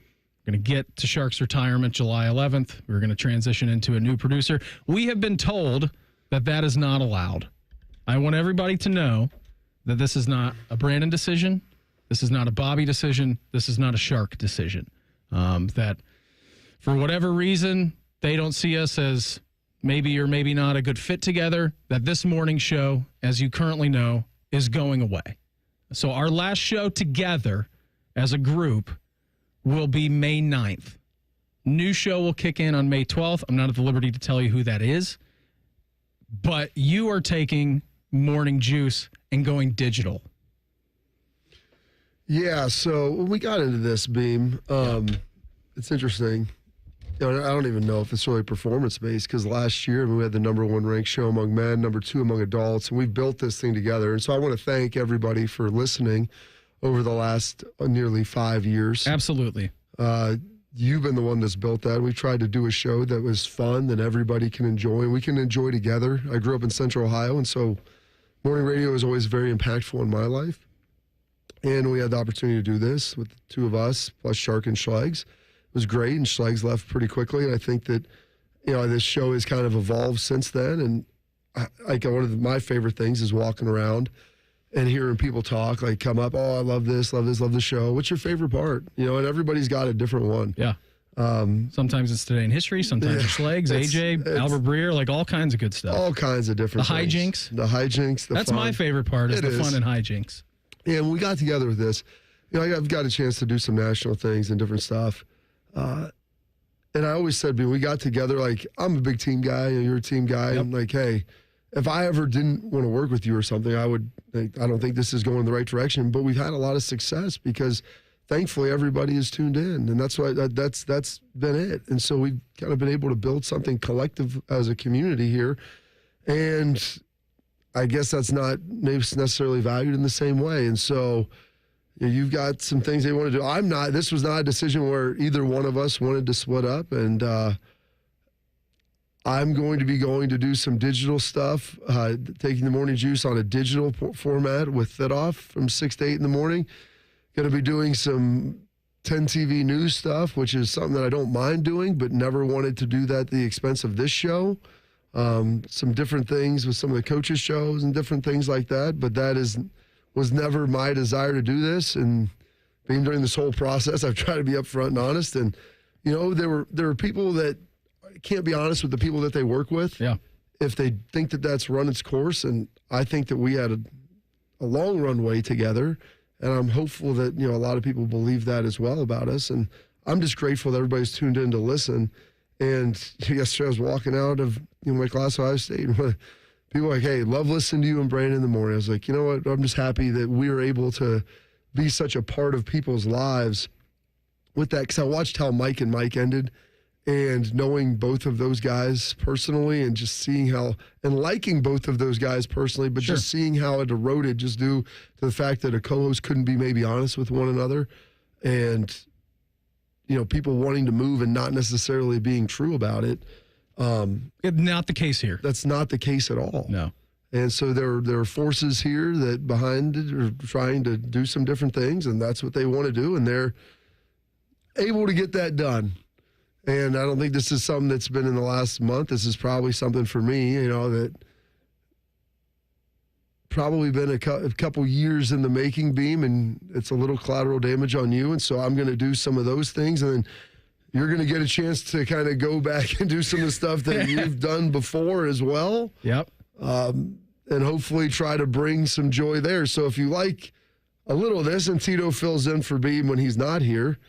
We're going to get to Shark's retirement July 11th. We're going to transition into a new producer. We have been told that that is not allowed. I want everybody to know that this is not a Brandon decision. This is not a Bobby decision. This is not a Shark decision. That for whatever reason, they don't see us as maybe or maybe not a good fit together, that this morning show, as you currently know, is going away. So our last show together as a group will be May 9th. New show will kick in on May 12th. I'm not at the liberty to tell you who that is, but you are taking Morning Juice and going digital. Yeah, so when we got into this, Beam, it's interesting. You know, I don't even know if it's really performance-based because last year we had the #1 ranked show among men, #2 among adults, and we built this thing together. And so I want to thank everybody for listening over the last nearly 5 years. Absolutely. You've been the one that's built that. We tried to do a show that was fun, that everybody can enjoy, and we can enjoy together. I grew up in Central Ohio, and so morning radio is always very impactful in my life. And we had the opportunity to do this with the two of us, plus Shark and Schlegel. It was great, and Schlegel left pretty quickly. And I think that, this show has kind of evolved since then. And one of my favorite things is walking around and hearing people talk, like come up, oh, I love this, love the show. What's your favorite part? And everybody's got a different one. Yeah. Sometimes it's Today in History, sometimes it's Schlegel, AJ, Albert Breer, like all kinds of good stuff. All kinds of different things. The hijinks. That's fun. my favorite part is the fun and hijinks. Yeah, and we got together with this. I've got a chance to do some national things and different stuff. And I always said, we got together, like, I'm a big team guy, and you're a team guy. Yep. And like, hey, if I ever didn't want to work with you or something, I don't think this is going in the right direction. But we've had a lot of success because thankfully everybody is tuned in. And that's why that's been it. And so we've kind of been able to build something collective as a community here. And I guess that's not maybe necessarily valued in the same way. And so you've got some things they want to do. This was not a decision where either one of us wanted to split up. And I'm going to do some digital stuff, taking the morning juice on a digital format with it off from 6 to 8 in the morning. Going to be doing some 10 TV news stuff, which is something that I don't mind doing, but never wanted to do that at the expense of this show. Some different things with some of the coaches' shows and different things like that. But that was never my desire to do this. And being during this whole process, I've tried to be upfront and honest. And, there were people that can't be honest with the people that they work with. Yeah. If they think that that's run its course. And I think that we had a long runway together. And I'm hopeful that, a lot of people believe that as well about us. And I'm just grateful that everybody's tuned in to listen. And yesterday I was walking out of my class at Ohio State, and people were like, hey, love listening to you and Brandon in the morning. I was like, you know what? I'm just happy that we were able to be such a part of people's lives with that. Because I watched how Mike and Mike ended, and knowing both of those guys personally and just seeing how, and liking both of those guys personally, but just seeing how it eroded just due to the fact that a co-host couldn't be maybe honest with one another. And people wanting to move and not necessarily being true about it. Not the case here. That's not the case at all. No. And so there are forces here that behind it are trying to do some different things, and that's what they want to do, and they're able to get that done. And I don't think this is something that's been in the last month. This is probably something for me, that probably been a couple years in the making, Beam, and it's a little collateral damage on you. And so I'm going to do some of those things, and then you're going to get a chance to kind of go back and do some of the stuff that you've done before as well. Yep. And hopefully try to bring some joy there. So if you like a little of this, and Tito fills in for Beam when he's not here,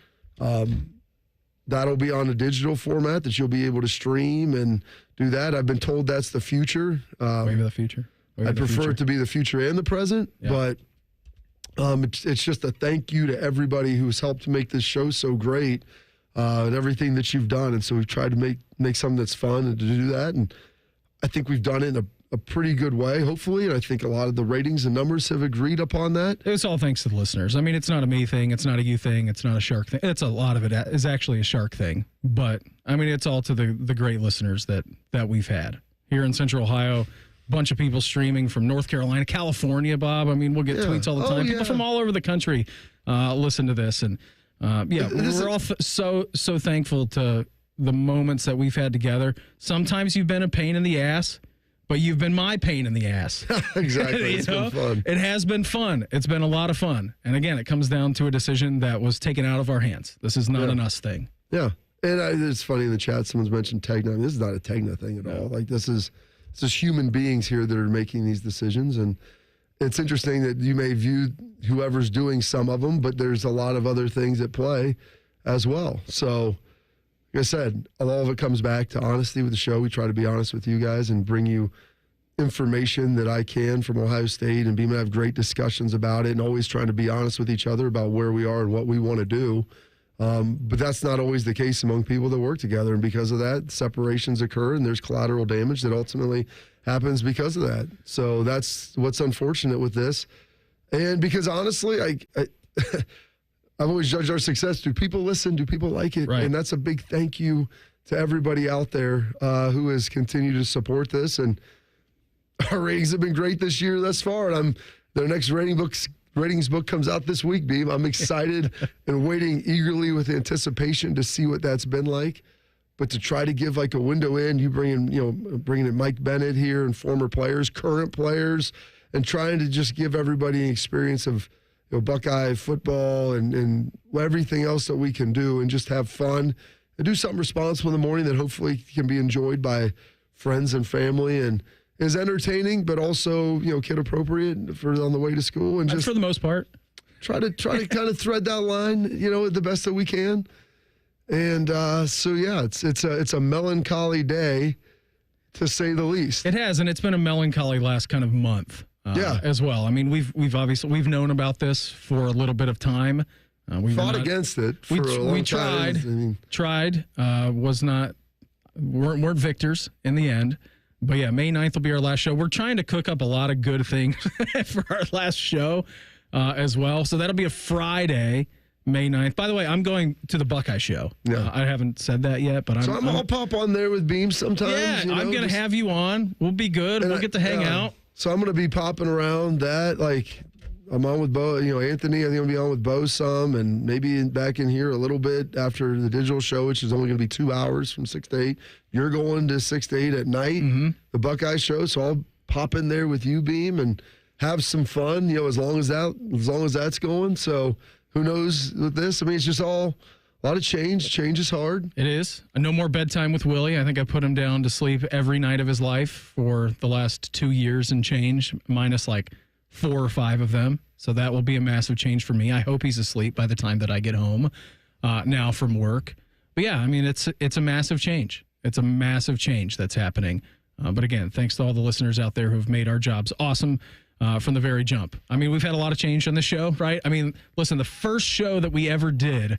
that'll be on a digital format that you'll be able to stream and do that. I've been told that's the future. Wave of the future. I prefer it to be the future and the present, but it's just a thank you to everybody who's helped make this show so great and everything that you've done. And so we've tried to make something that's fun and to do that. And I think we've done it in a pretty good way, hopefully. And I think a lot of the ratings and numbers have agreed upon that. It's all thanks to the listeners. I mean, it's not a me thing. It's not a you thing. It's not a Shark thing. It's a lot of it is actually a Shark thing. But, I mean, it's all to the great listeners that we've had here in Central Ohio. Bunch of people streaming from North Carolina, California, Bob. I mean, we'll get tweets all the time. People from all over the country listen to this. And, we're all so thankful to the moments that we've had together. Sometimes you've been a pain in the ass, but you've been my pain in the ass. Exactly. It's been fun. It has been fun. It's been a lot of fun. And, again, it comes down to a decision that was taken out of our hands. This is not an us thing. Yeah. And it's funny in the chat, someone's mentioned Tegna. This is not a Tegna thing at all. Like, this is human beings here that are making these decisions. And it's interesting that you may view whoever's doing some of them, but there's a lot of other things at play as well. So, like I said, all of it comes back to honesty with the show. We try to be honest with you guys and bring you information that I can from Ohio State, and Beam and I have great discussions about it and always trying to be honest with each other about where we are and what we want to do. But that's not always the case among people that work together. And because of that, separations occur and there's collateral damage that ultimately happens because of that. So that's what's unfortunate with this. And because honestly, I've always judged our success. Do people listen? Do people like it? Right. And that's a big thank you to everybody out there who has continued to support this. And our ratings have been great this year thus far, and their next ratings book comes out this week, Beam. I'm excited and waiting eagerly with anticipation to see what that's been like. But to try to give like a window in, you bringing in Mike Bennett here and former players, current players, and trying to just give everybody an experience of Buckeye football and everything else that we can do, and just have fun and do something responsible in the morning that hopefully can be enjoyed by friends and family and is entertaining, but also kid appropriate for on the way to school, and just for the most part try to kind of thread that line the best that we can. And it's a melancholy day, to say the least. It has, and it's been a melancholy last kind of month as well. I mean, we've obviously known about this for a little bit of time. We fought against it for a long time. Weren't victors in the end. But yeah, May 9th will be our last show. We're trying to cook up a lot of good things for our last show as well. So that'll be a Friday, May 9th. By the way, I'm going to the Buckeye show. Yeah. I haven't said that yet, but I'll pop on there with Beam sometimes. Yeah, I'm going to have you on. We'll be good. We'll get to hang out. So I'm going to be popping around that. Like, I'm on with Beau, Anthony. I think I'll be on with Beau some, and maybe back in here a little bit after the digital show, which is only going to be 2 hours from 6 to 8. You're going to 6 to 8 at night, the Buckeye show. So I'll pop in there with you, Beam, and have some fun. As long as that's going. So who knows with this? I mean, it's just all a lot of change. Change is hard. It is. No more bedtime with Willie. I think I put him down to sleep every night of his life for the last 2 years and change, minus like 4 or 5 of them. So that will be a massive change for me. I hope he's asleep by the time that I get home now from work. But yeah, I mean, it's a massive change. It's a massive change that's happening. But again, thanks to all the listeners out there who've made our jobs awesome from the very jump. I mean, we've had a lot of change on this show, right? I mean, listen, the first show that we ever did,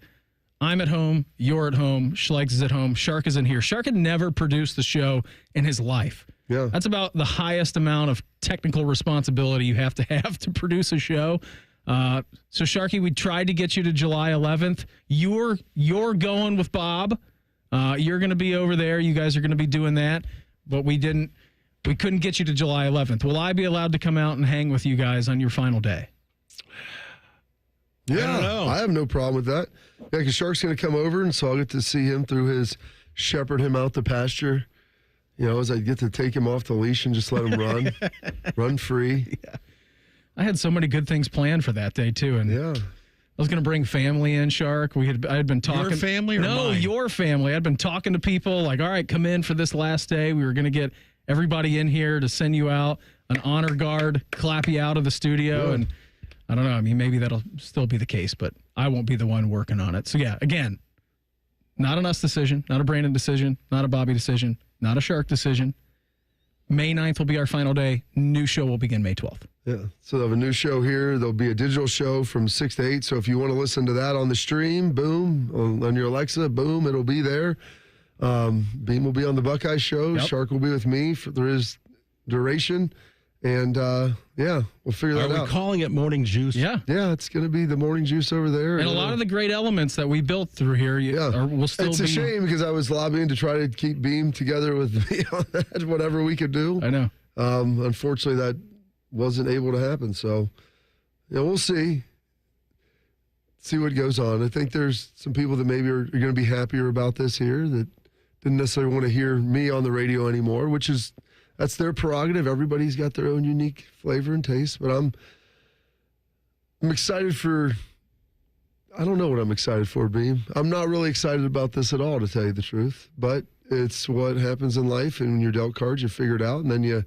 I'm at home, you're at home, Schlegel is at home, Shark is in here. Shark had never produced the show in his life. Yeah. That's about the highest amount of technical responsibility you have to produce a show. So Sharky, we tried to get you to July 11th. You're going with Bob. You're going to be over there. You guys are going to be doing that. But we couldn't get you to July 11th. Will I be allowed to come out and hang with you guys on your final day? Yeah, I don't know. I have no problem with that. Yeah, because Shark's going to come over, and so I'll get to see him through his shepherd him out the pasture. As I get to take him off the leash and just let him run free. Yeah. I had so many good things planned for that day too, and I was going to bring family in. Shark, I had been talking. Your family or mine? Your family. I'd been talking to people like, all right, come in for this last day. We were going to get everybody in here to send you out an honor guard, clap you out of the studio, and I don't know. I mean, maybe that'll still be the case, but I won't be the one working on it. So yeah, again, not an us decision, not a Brandon decision, not a Bobby decision. Not a Shark decision. May 9th will be our final day. New show will begin May 12th. Yeah. So they'll have a new show here. There'll be a digital show from 6 to 8. So if you want to listen to that on the stream, boom, on your Alexa, boom, it'll be there. Beam will be on the Buckeye show. Yep. Shark will be with me for his duration. And, we'll figure that out. Are we calling it Morning Juice? Yeah. Yeah, it's going to be the Morning Juice over there. And a lot of the great elements that we built through here will still be. It's a shame because I was lobbying to try to keep Beam together with me on that, whatever we could do. I know. Unfortunately, that wasn't able to happen. So, we'll see. See what goes on. I think there's some people that maybe are going to be happier about this here that didn't necessarily want to hear me on the radio anymore, that's their prerogative. Everybody's got their own unique flavor and taste, but I'm excited for. I don't know what I'm excited for, Beam. I'm not really excited about this at all, to tell you the truth. But it's what happens in life, and when you're dealt cards, you figure it out, and then you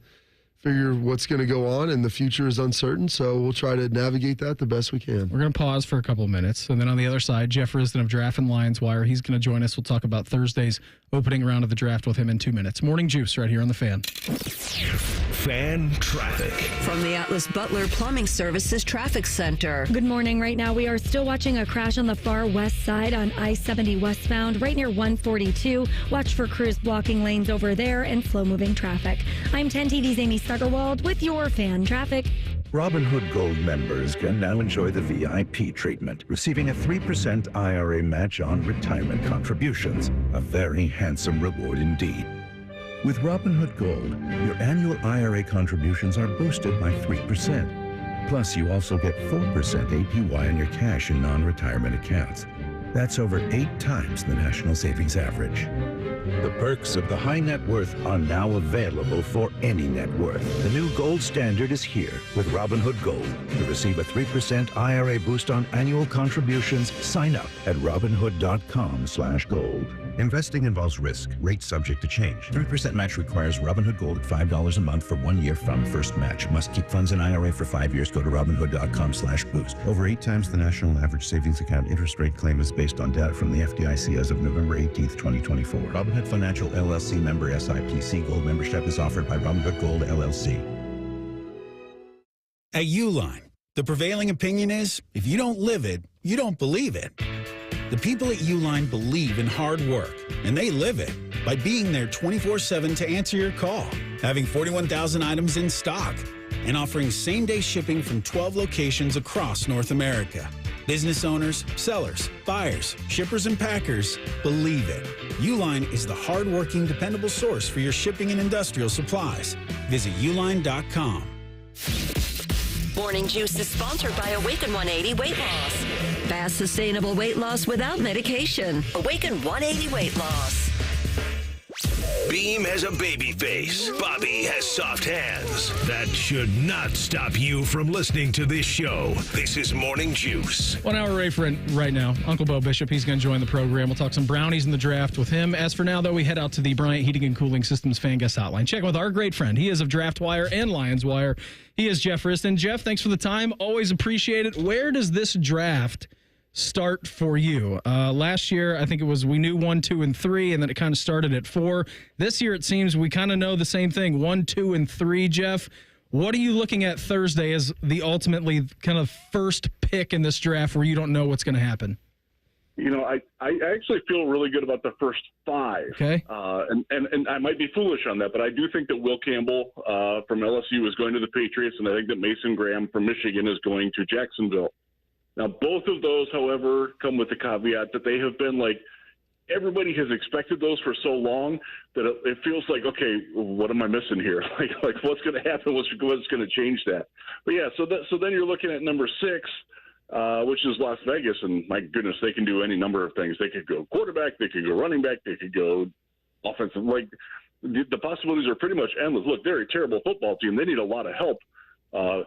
figure what's going to go on, and the future is uncertain. So we'll try to navigate that the best we can. We're going to pause for a couple of minutes, and then on the other side, Jeff Risdon of Draft and Lions Wire. He's going to join us. We'll talk about Thursday's opening round of the draft with him in 2 minutes. Morning Juice right here on The Fan. Fan traffic. From the Atlas Butler Plumbing Services Traffic Center. Good morning. Right now, we are still watching a crash on the far west side on I-70 westbound, right near 142. Watch for crews blocking lanes over there and slow-moving traffic. I'm 10 TV's Amy Stuggerwald with your fan traffic. Robinhood Gold members can now enjoy the VIP treatment, receiving a 3% IRA match on retirement contributions. A very handsome reward indeed. With Robinhood Gold, your annual IRA contributions are boosted by 3%. Plus, you also get 4% APY on your cash in non-retirement accounts. That's over 8 times the national savings average. The perks of the high net worth are now available for any net worth. The new gold standard is here with Robinhood Gold. To receive a 3% IRA boost on annual contributions, sign up at Robinhood.com/gold. Investing involves risk. Rates subject to change. 3% match requires Robinhood Gold at $5 a month for 1 year from first match. Must keep funds in IRA for 5 years. Go to Robinhood.com/boost. Over 8 times the national average savings account interest rate claim is based on data from the FDIC as of November 18th, 2024. Robinhood Financial LLC member SIPC. Gold membership is offered by Robinhood Gold LLC. At Uline, the prevailing opinion is if you don't live it, you don't believe it. The people at Uline believe in hard work, and they live it by being there 24/7 to answer your call, having 41,000 items in stock, and offering same-day shipping from 12 locations across North America. Business owners, sellers, buyers, shippers, and packers believe it. Uline is the hard-working, dependable source for your shipping and industrial supplies. Visit uline.com. Morning Juice is sponsored by Awaken 180 Weight Loss. Fast, sustainable weight loss without medication. Awaken 180 Weight Loss. Beam has a baby face. Bobby has soft hands. That should not stop you from listening to this show. This is Morning Juice. 1 hour away from right now. Uncle Beau Bishop, he's going to join the program. We'll talk some brownies in the draft with him. As for now, though, we head out to the Bryant Heating and Cooling Systems fan guest hotline. Check with our great friend. He is of DraftWire and Lions Wire. He is Jeff Risdon. Jeff, thanks for the time. Always appreciate it. Where does this draft start for you? Last year, I think it was we knew 1, 2, and 3, and then it kind of started at 4. This year, it seems we kind of know the same thing, 1, 2, and 3. Jeff, what are you looking at Thursday as the ultimately kind of first pick in this draft where you don't know what's going to happen? You know, I actually feel really good about the first 5. Okay. And I might be foolish on that, but I do think that Will Campbell from LSU is going to the Patriots, and I think that Mason Graham from Michigan is going to Jacksonville. Now, both of those, however, come with the caveat that they have been like everybody has expected those for so long that it feels like, okay, what am I missing here? Like what's going to happen? What's going to change that? But yeah, so then you're looking at number 6, which is Las Vegas, and my goodness, they can do any number of things. They could go quarterback, they could go running back, they could go offensive. Like the possibilities are pretty much endless. Look, they're a terrible football team. They need a lot of help.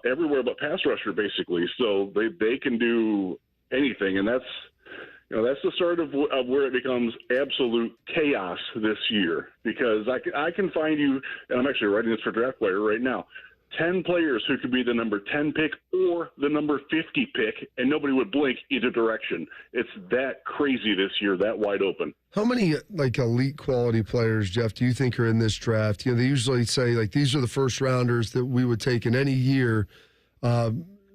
Everywhere but pass rusher, basically. So they can do anything, and that's the start of where it becomes absolute chaos this year. Because I can find you, and I'm actually writing this for DraftWire right now, 10 players who could be the number 10 pick or the number 50 pick, and nobody would blink either direction. It's that crazy this year, that wide open. How many like elite quality players, Jeff, do you think are in this draft? You know, they usually say like these are the first rounders that we would take in any year,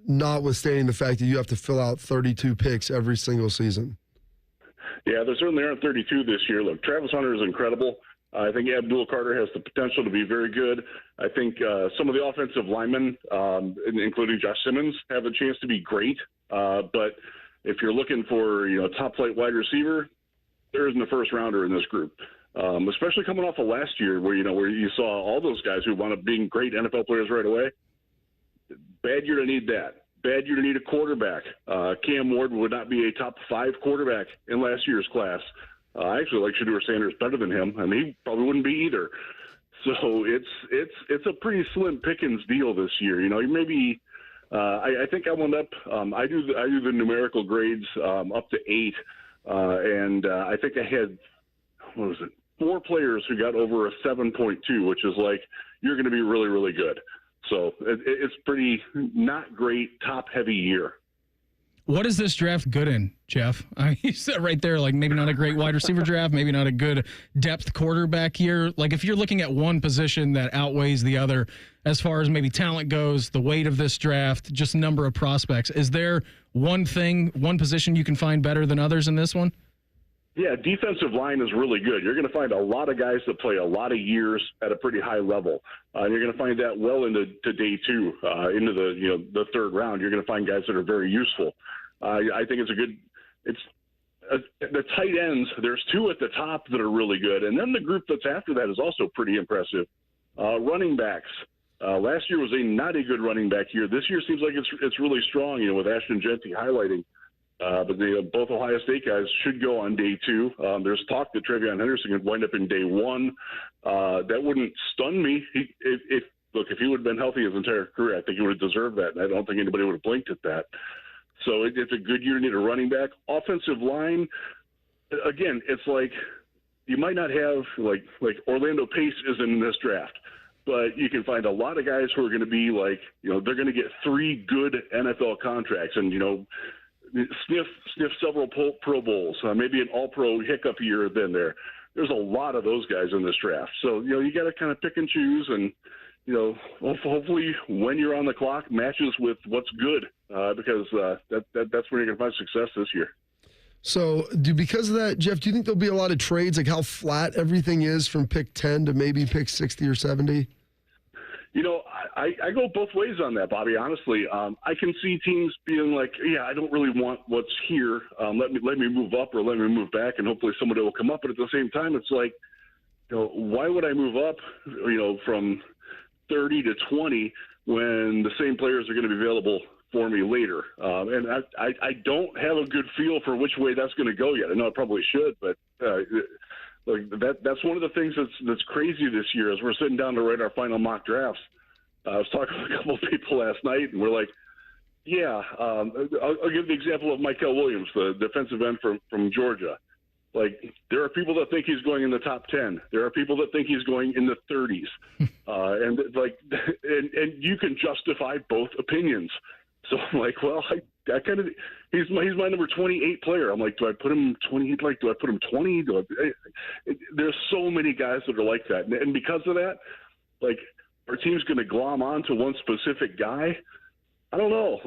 notwithstanding the fact that you have to fill out 32 picks every single season. Yeah, there certainly aren't 32 this year. Look, Travis Hunter is incredible. I think Abdul Carter has the potential to be very good. I think some of the offensive linemen, including Josh Simmons, have a chance to be great. But if you're looking for top flight wide receiver, there isn't a first rounder in this group. Especially coming off of last year, where you saw all those guys who wound up being great NFL players right away. Bad year to need that. Bad year to need a quarterback. Cam Ward would not be a top 5 quarterback in last year's class. I actually like Shedeur Sanders better than him, and he probably wouldn't be either. So it's a pretty slim pickings deal this year. Maybe I think I wound up. I do the numerical grades up to 8, and I think I had 4 players who got over a 7.2, which is like you're going to be really, really good. So it's pretty not great, top-heavy year. What is this draft good in, Jeff? You said right there, like maybe not a great wide receiver draft, maybe not a good depth quarterback year. Like if you're looking at one position that outweighs the other as far as maybe talent goes, the weight of this draft, just number of prospects, is there one position you can find better than others in this one? Yeah, defensive line is really good. You're going to find a lot of guys that play a lot of years at a pretty high level. You're going to find that well into day 2, into the 3rd round. You're going to find guys that are very useful. I think it's the tight ends, there's two at the top that are really good, and then the group that's after that is also pretty impressive. Running backs. Last year was not a good running back year. This year seems like it's really strong, with Ashton Genty highlighting. But both Ohio State guys should go on day 2. There's talk that Travion Henderson could wind up in day 1. That wouldn't stun me. If he would have been healthy his entire career, I think he would have deserved that, and I don't think anybody would have blinked at that. So it's a good year to need a running back. Offensive line, again, it's like you might not have like Orlando Pace is in this draft, but you can find a lot of guys who are going to be they're going to get 3 good NFL contracts and, sniff several Pro Bowls, maybe an All-Pro hiccup year then there. There's a lot of those guys in this draft. So, you got to kind of pick and choose and, hopefully when you're on the clock matches with what's good because that's where you're going to find success this year. So, because of that, Jeff, do you think there'll be a lot of trades, like how flat everything is from pick 10 to maybe pick 60 or 70? I go both ways on that, Bobby. Honestly, I can see teams being like, "Yeah, I don't really want what's here. Let me move up or let me move back, and hopefully somebody will come up." But at the same time, it's like, why would I move up, from 30 to 20 when the same players are going to be available for me later? And I don't have a good feel for which way that's going to go yet. I know I probably should, but that's one of the things that's crazy this year as we're sitting down to write our final mock drafts. I was talking with a couple of people last night, and we're like, I'll give the example of Michael Williams, the defensive end from Georgia. There are people that think he's going in the top 10. There are people that think he's going in the 30s. And you can justify both opinions. So I'm like, well, I kind of he's my number 28 player. I'm like, do I put him 20? Do I put him 20? There's so many guys that are like that, and because of that, our team's going to glom on to one specific guy. I don't know.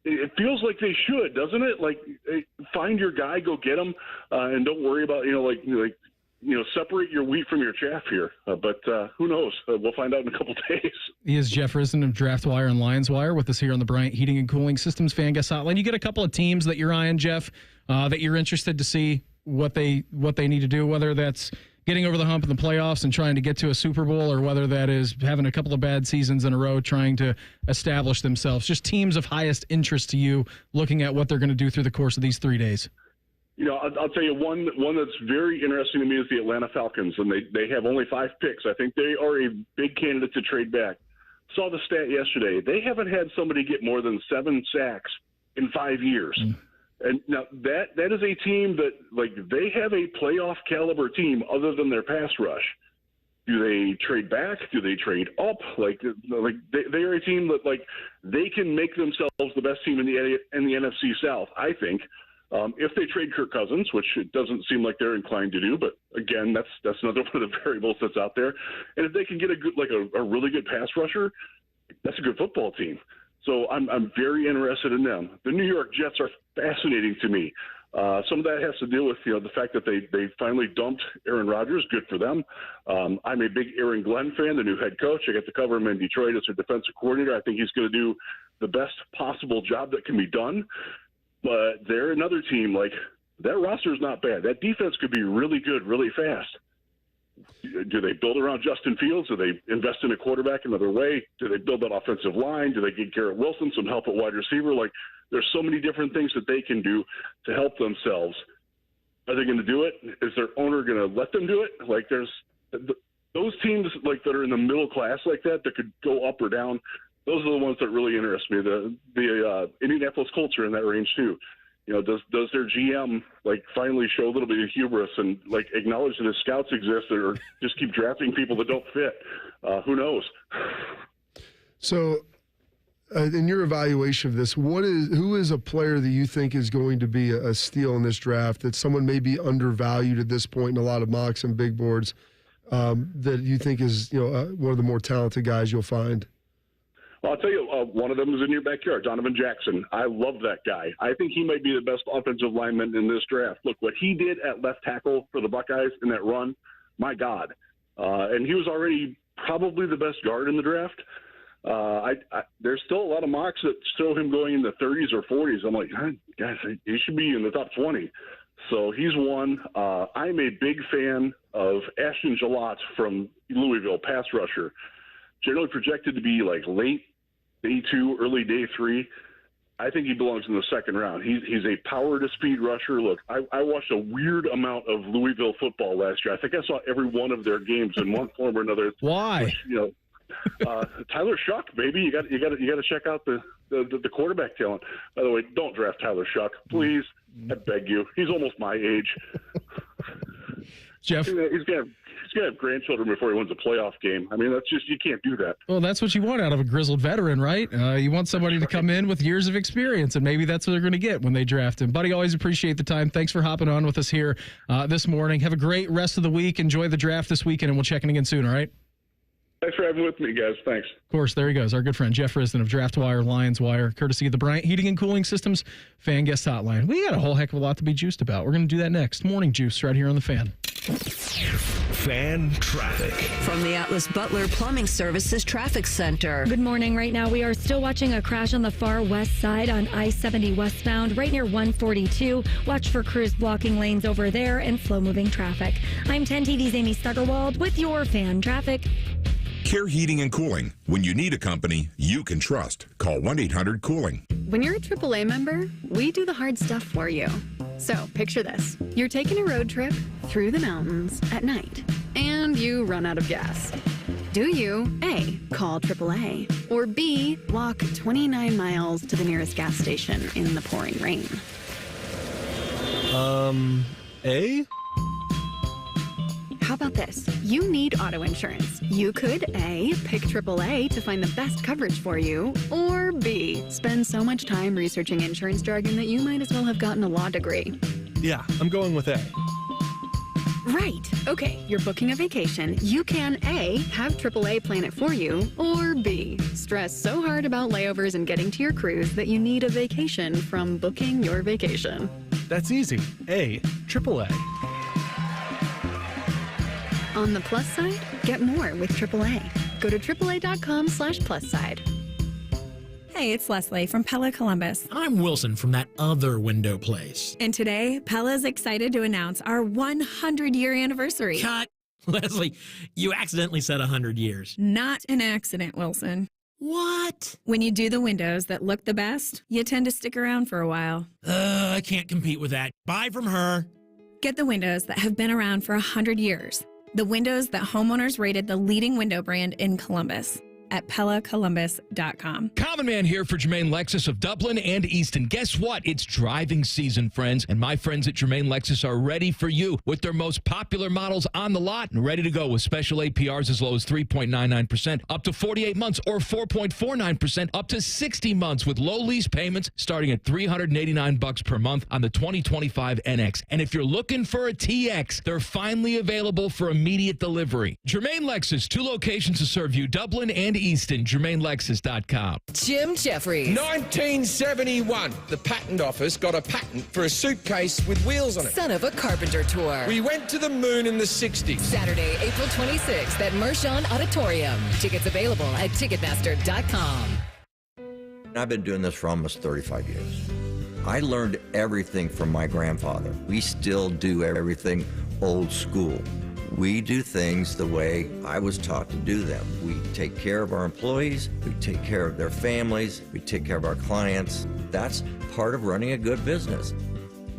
It feels like they should, doesn't it? Find your guy, go get him, and don't worry about separate your wheat from your chaff here. But who knows? We'll find out in a couple days. He is Jeff Risdon of DraftWire and LionsWire with us here on the Bryant Heating and Cooling Systems Fan Guest Hotline. You get a couple of teams that you're eyeing, Jeff, that you're interested to see what they need to do, whether that's getting over the hump in the playoffs and trying to get to a Super Bowl, or whether that is having a couple of bad seasons in a row trying to establish themselves. Just teams of highest interest to you, looking at what they're going to do through the course of these 3 days. I'll tell you one that's very interesting to me is the Atlanta Falcons, and they have only 5 picks. I think they are a big candidate to trade back. Saw the stat yesterday. They haven't had somebody get more than 7 sacks in 5 years. And now that is a team that they have a playoff caliber team other than their pass rush. Do they trade back? Do they trade up? They are a team that they can make themselves the best team in the NFC South, I think. If they trade Kirk Cousins, which it doesn't seem like they're inclined to do, but again, that's another one of the variables that's out there. And if they can get a really good pass rusher, that's a good football team. So I'm very interested in them. The New York Jets are fascinating to me. Some of that has to do with the fact that they finally dumped Aaron Rodgers. Good for them. I'm a big Aaron Glenn fan, the new head coach. I get to cover him in Detroit as their defensive coordinator. I think he's going to do the best possible job that can be done. But they're another team, that roster is not bad. That defense could be really good, really fast. Do they build around Justin Fields? Do they invest in a quarterback another way? Do they build that offensive line? Do they get Garrett Wilson some help at wide receiver? There's so many different things that they can do to help themselves. Are they going to do it? Is their owner going to let them do it? There's those teams that are in the middle class that could go up or down. Those are the ones that really interest me. The Indianapolis Colts are in that range too. Does their GM finally show a little bit of hubris and acknowledge that his scouts exist, or just keep drafting people that don't fit? Who knows? So, in your evaluation of this, who is a player that you think is going to be a steal in this draft, that someone may be undervalued at this point in a lot of mocks and big boards, that you think is one of the more talented guys you'll find? Well, I'll tell you, one of them is in your backyard, Donovan Jackson. I love that guy. I think he might be the best offensive lineman in this draft. Look, what he did at left tackle for the Buckeyes in that run, my God. And he was already probably the best guard in the draft. There's still a lot of mocks that show him going in the 30s or 40s. I'm like, guys, he should be in the top 20. So he's one. I'm a big fan of Ashton Gillot from Louisville, pass rusher. Generally projected to be like late day 2, early day 3. I think he belongs in the second round. He's a power to speed rusher. Look, I watched a weird amount of Louisville football last year. I think I saw every one of their games in one form or another. Why? Which, Tyler Shuck, baby, you got to check out the quarterback talent. By the way, don't draft Tyler Shuck, please. I beg you. He's almost my age. Jeff, he's gonna have grandchildren before he wins a playoff game. I mean, that's just, you can't do that. Well, that's what you want out of a grizzled veteran, right? You want somebody to come in with years of experience, and maybe that's what they're going to get when they draft him. Buddy, always appreciate the time. Thanks for hopping on with us here this morning. Have a great rest of the week. Enjoy the draft this weekend, and we'll check in again soon, all right? Thanks for having with me, guys. Thanks. Of course, there he goes. Our good friend Jeff Risdon of DraftWire, Lions Wire, courtesy of the Bryant Heating and Cooling Systems Fan Guest Hotline. We got a whole heck of a lot to be juiced about. We're going to do that next. Morning Juice right here on The Fan. Fan traffic. From the Atlas Butler Plumbing Services Traffic Center. Good morning. Right now, we are still watching a crash on the far west side on I-70 westbound, right near 142. Watch for crews blocking lanes over there and slow-moving traffic. I'm 10 TV's Amy Stuggerwald with your fan traffic. Care Heating and Cooling. When you need a company you can trust, call 1-800-COOLING. When you're a AAA member, we do the hard stuff for you. So picture this. You're taking a road trip through the mountains at night, and you run out of gas. Do you, A, call AAA, or B, walk 29 miles to the nearest gas station in the pouring rain? A? How about this? You need auto insurance. You could A, pick AAA to find the best coverage for you, or B, spend so much time researching insurance jargon that you might as well have gotten a law degree. Yeah, I'm going with A. Right. Okay, you're booking a vacation. You can A, have AAA plan it for you, or B, stress so hard about layovers and getting to your cruise that you need a vacation from booking your vacation. That's easy. A, AAA. On the plus side, get more with AAA. Go to AAA.com/plus side. Hey, it's Leslie from Pella Columbus. I'm Wilson from that other window place. And today, Pella's excited to announce our 100-year anniversary. Cut! Leslie, you accidentally said 100 years. Not an accident, Wilson. What? When you do the windows that look the best, you tend to stick around for a while. I can't compete with that. Buy from her. Get the windows that have been around for 100 years. The windows that homeowners rated the leading window brand in Columbus at PellaColumbus.com. Common Man here for Germain Lexus of Dublin and Easton. Guess what? It's driving season, friends, and my friends at Germain Lexus are ready for you with their most popular models on the lot and ready to go with special APRs as low as 3.99%, up to 48 months, or 4.49%, up to 60 months with low lease payments starting at $389 per month on the 2025 NX. And if you're looking for a TX, they're finally available for immediate delivery. Germain Lexus, 2 locations to serve you, Dublin and Easton, GermainLexus.com. Jim Jeffries. 1971. The patent office got a patent for a suitcase with wheels on it. Son of a carpenter tour. We went to the moon in the 60s. Saturday, April 26th at Mershon Auditorium. Tickets available at Ticketmaster.com. I've been doing this for almost 35 years. I learned everything from my grandfather. We still do everything old school. We do things the way I was taught to do them. We take care of our employees, we take care of their families, we take care of our clients. That's part of running a good business.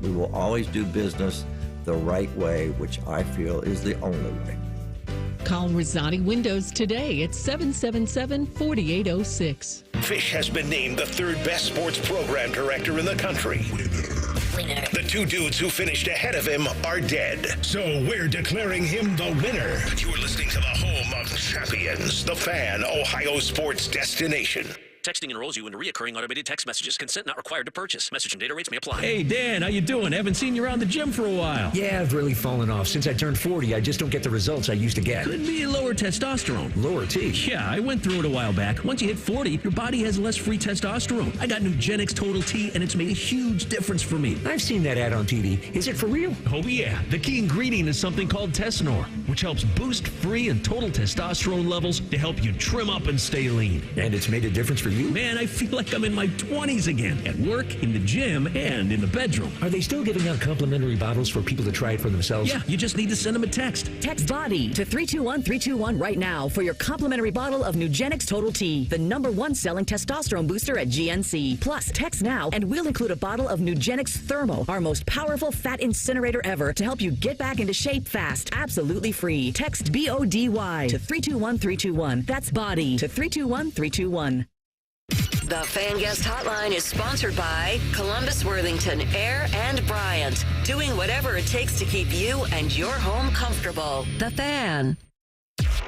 We will always do business the right way, which I feel is the only way. Call Rosati Windows today at 777-4806. Fish has been named the 3rd best sports program director in the country. Winner. The 2 dudes who finished ahead of him are dead. So we're declaring him the winner. But you're listening to the home of champions, the Fan, Ohio sports destination. Texting enrolls you into reoccurring automated text messages. Consent not required to purchase. Message and data rates may apply. Hey, Dan, how you doing? Haven't seen you around the gym for a while. Yeah, I've really fallen off. Since I turned 40, I just don't get the results I used to get. Could be lower testosterone. Lower T? Yeah, I went through it a while back. Once you hit 40, your body has less free testosterone. I got Nugenix Total T, and it's made a huge difference for me. I've seen that ad on TV. Is it for real? Oh, yeah. The key ingredient is something called Tesnor, which which helps boost free and total testosterone levels to help you trim up and stay lean. And it's made a difference for you? Man, I feel like I'm in my 20s again, at work, in the gym, and in the bedroom. Are they still giving out complimentary bottles for people to try it for themselves? Yeah, you just need to send them a text. Text BODY to 321-321 right now for your complimentary bottle of Nugenix Total T, the #1 selling testosterone booster at GNC. Plus, text now and we'll include a bottle of Nugenix Thermo, our most powerful fat incinerator ever, to help you get back into shape fast. Absolutely free. Text BODY to 321-321. That's BODY to 321-321. The Fan Guest Hotline is sponsored by Columbus, Worthington, Air, and Bryant. Doing whatever it takes to keep you and your home comfortable. The Fan.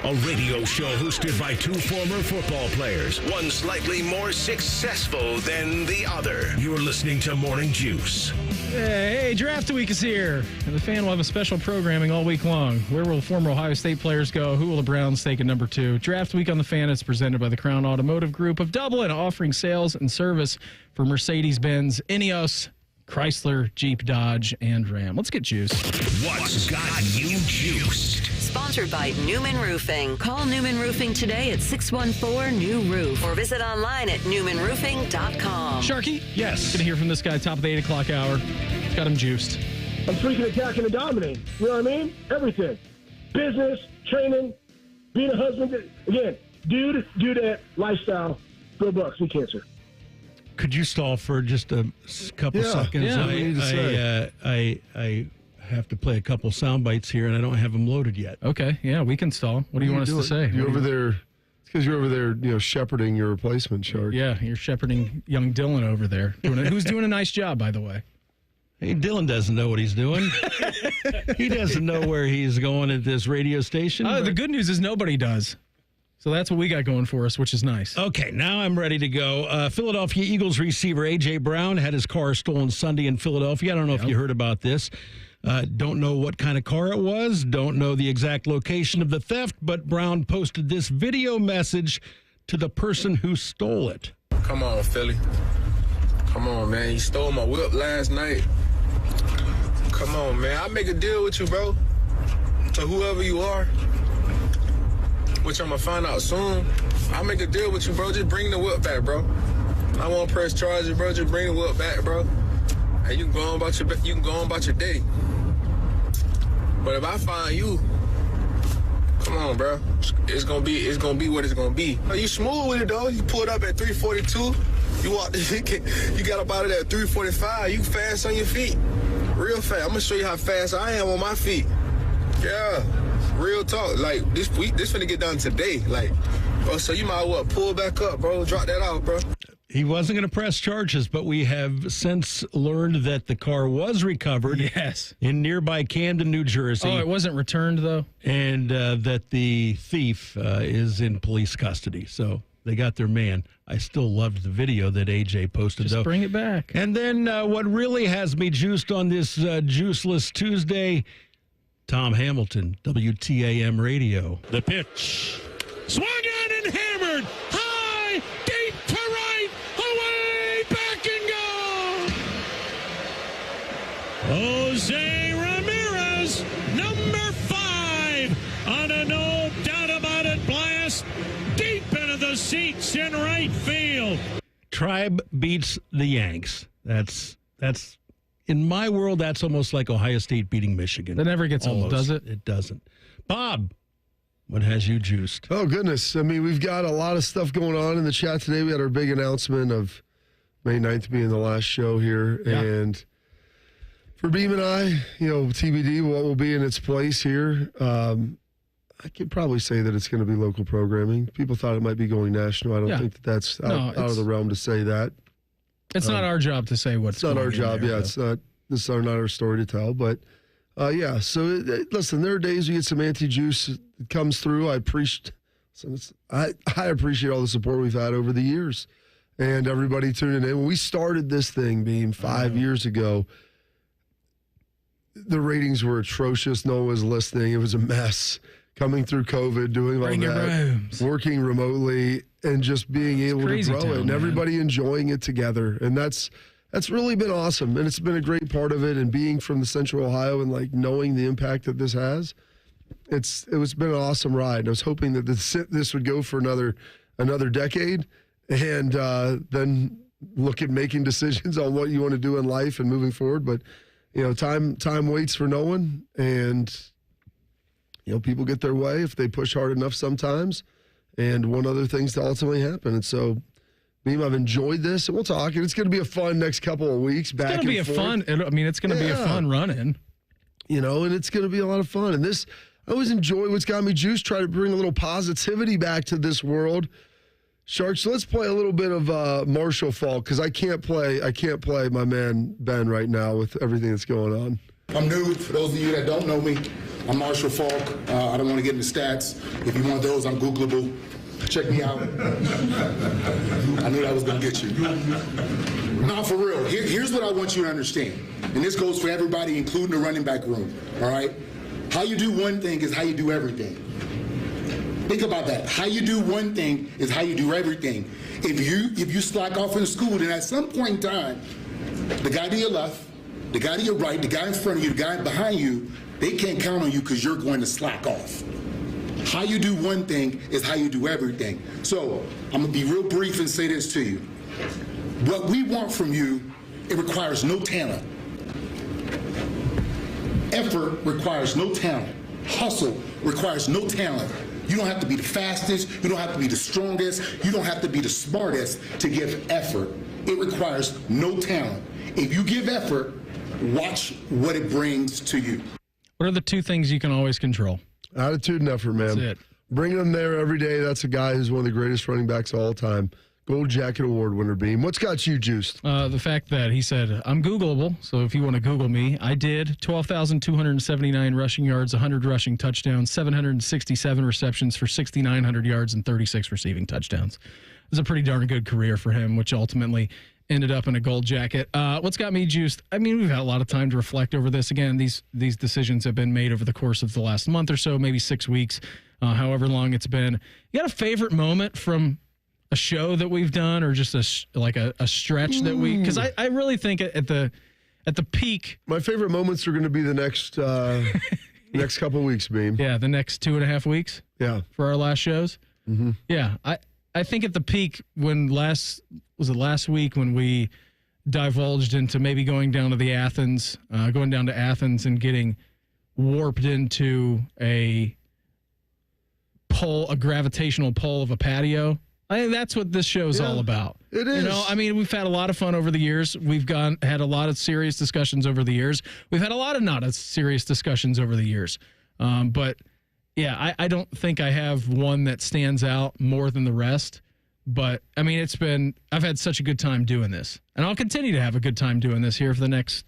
A radio show hosted by two former football players, one slightly more successful than the other. You're listening to Morning Juice. Hey, draft week is here, and the Fan will have a special programming all week long. Where will former Ohio State players go? Who will the Browns take at number 2? Draft week on the Fan is presented by the Crown Automotive Group of Dublin, offering sales and service for Mercedes-Benz, Ineos, Chrysler, Jeep, Dodge, and Ram. Let's get juiced. What's got you juiced? Sponsored by Newman Roofing. Call Newman Roofing today at 614-NEW-ROOF or visit online at newmanroofing.com. Sharky? Yes. Gonna hear from this guy top of the 8 o'clock hour. Got him juiced. I'm freaking attacking and dominating. You know what I mean? Everything. Business, training, being a husband. Again, dudette, lifestyle. Go Bucks, be cancer. Could you stall for just a couple seconds? Yeah, I have to play a couple sound bites here, and I don't have them loaded yet. Okay, yeah, we can stall. What do you want us to say? You're over there. It's because you're over there, shepherding your replacement, Shark. Yeah, you're shepherding young Dylan over there. Who's doing a nice job, by the way. Hey, Dylan doesn't know what he's doing. He doesn't know where he's going at this radio station. The good news is nobody does. So that's what we got going for us, which is nice. Okay, now I'm ready to go. Philadelphia Eagles receiver A.J. Brown had his car stolen Sunday in Philadelphia. I don't know if you heard about this. Don't know what kind of car it was. Don't know the exact location of the theft, but Brown posted this video message to the person who stole it. Come on, Philly. Come on, man. You stole my whip last night. Come on, man. I'll make a deal with you, bro. To whoever you are, which I'm going to find out soon. I'll make a deal with you, bro. Just bring the whip back, bro. I won't press charges, bro. Just bring the whip back, bro. And you can go on about your day. But if I find you, come on, bro. It's gonna be what it's gonna be. You smooth with it though. You pulled up at 342. You walked. You got up out of there at 345. You fast on your feet, real fast. I'm gonna show you how fast I am on my feet. Yeah, real talk. Like this finna get done today. Like, bro. So you might as well pull back up, bro. Drop that out, bro. He wasn't going to press charges, but we have since learned that the car was recovered in nearby Camden, New Jersey. Oh, it wasn't returned, though? And that the thief is in police custody. So they got their man. I still loved the video that AJ posted, Just bring it back. And then what really has me juiced on this Juiceless Tuesday, Tom Hamilton, WTAM Radio. The pitch. Swung on and hammered. High, deep to right. Away, back and go. Jose Ramirez, number 5, on a no doubt about it blast. Deep into the seats in right field. Tribe beats the Yanks. That's in my world, that's almost like Ohio State beating Michigan. That never gets old, does it? It doesn't. Bob, what has you juiced? Oh, goodness. I mean, we've got a lot of stuff going on in the chat today. We had our big announcement of May 9th being the last show here. Yeah. And for Beam and I, TBD, what will be in its place here. I could probably say that it's going to be local programming. People thought it might be going national. I don't think that's out of the realm to say that. It's not our job to say what's going on. It's not our job, there, It's not. This is not our story to tell. But, so, listen, there are days we get some anti-juice that comes through. I appreciate all the support we've had over the years and everybody tuning in. When we started this thing, Beam, 5 years ago, the ratings were atrocious. No one was listening. It was a mess. Coming through COVID, doing all that, working remotely, and just being able to grow it, and everybody enjoying it together. And that's really been awesome. And it's been a great part of it. And being from the Central Ohio and knowing the impact that this has, it's been an awesome ride. I was hoping that this would go for another decade, and then look at making decisions on what you want to do in life and moving forward. But time waits for no one, and people get their way if they push hard enough sometimes, and want other things to ultimately happen. And so, Beam, I've enjoyed this, and we'll talk. And it's going to be a fun next couple of weeks. It's going to be it's going to be a fun run-in. And it's going to be a lot of fun. And this, I always enjoy what's got me juiced, try to bring a little positivity back to this world. Sharks, so let's play a little bit of Marshall Faulk, because I can't play my man Ben right now with everything that's going on. I'm new. For those of you that don't know me, I'm Marshall Faulk. I don't want to get into stats. If you want those, I'm Googleable. Check me out. I knew that was going to get you. No, for real. Here's what I want you to understand. And this goes for everybody, including the running back room. All right? How you do one thing is how you do everything. Think about that. How you do one thing is how you do everything. If you slack off in school, then at some point in time, the guy to your left, the guy to your right, the guy in front of you, the guy behind you, they can't count on you because you're going to slack off. How you do one thing is how you do everything. So I'm going to be real brief and say this to you. What we want from you, it requires no talent. Effort requires no talent. Hustle requires no talent. You don't have to be the fastest. You don't have to be the strongest. You don't have to be the smartest to give effort. It requires no talent. If you give effort, watch what it brings to you. What are the two things you can always control? Attitude and effort, man. That's it. Bringing them there every day. That's a guy who's one of the greatest running backs of all time. Gold Jacket Award winner, Beam. What's got you juiced? The fact that he said, I'm Googleable, so if you want to Google me, I did. 12,279 rushing yards, 100 rushing touchdowns, 767 receptions for 6,900 yards and 36 receiving touchdowns. It was a pretty darn good career for him, which ultimately ended up in a gold jacket. What's got me juiced? I mean, we've had a lot of time to reflect over this. Again, these decisions have been made over the course of the last month or so, maybe 6 weeks, however long it's been. You got a favorite moment from a show that we've done, or just a stretch that we? Because I really think at the peak, my favorite moments are going to be the next next couple weeks, Beam. Yeah, the next 2.5 weeks. Yeah, for our last shows. Mm-hmm. Yeah, I think at the peak when last week when we divulged into maybe going down to Athens and getting warped into a gravitational pull of a patio. I think that's what this show is all about. It is. I mean, we've had a lot of fun over the years. We've had a lot of serious discussions over the years. We've had a lot of not as serious discussions over the years. But yeah, I don't think I have one that stands out more than the rest. But I mean, I've had such a good time doing this, and I'll continue to have a good time doing this here for the next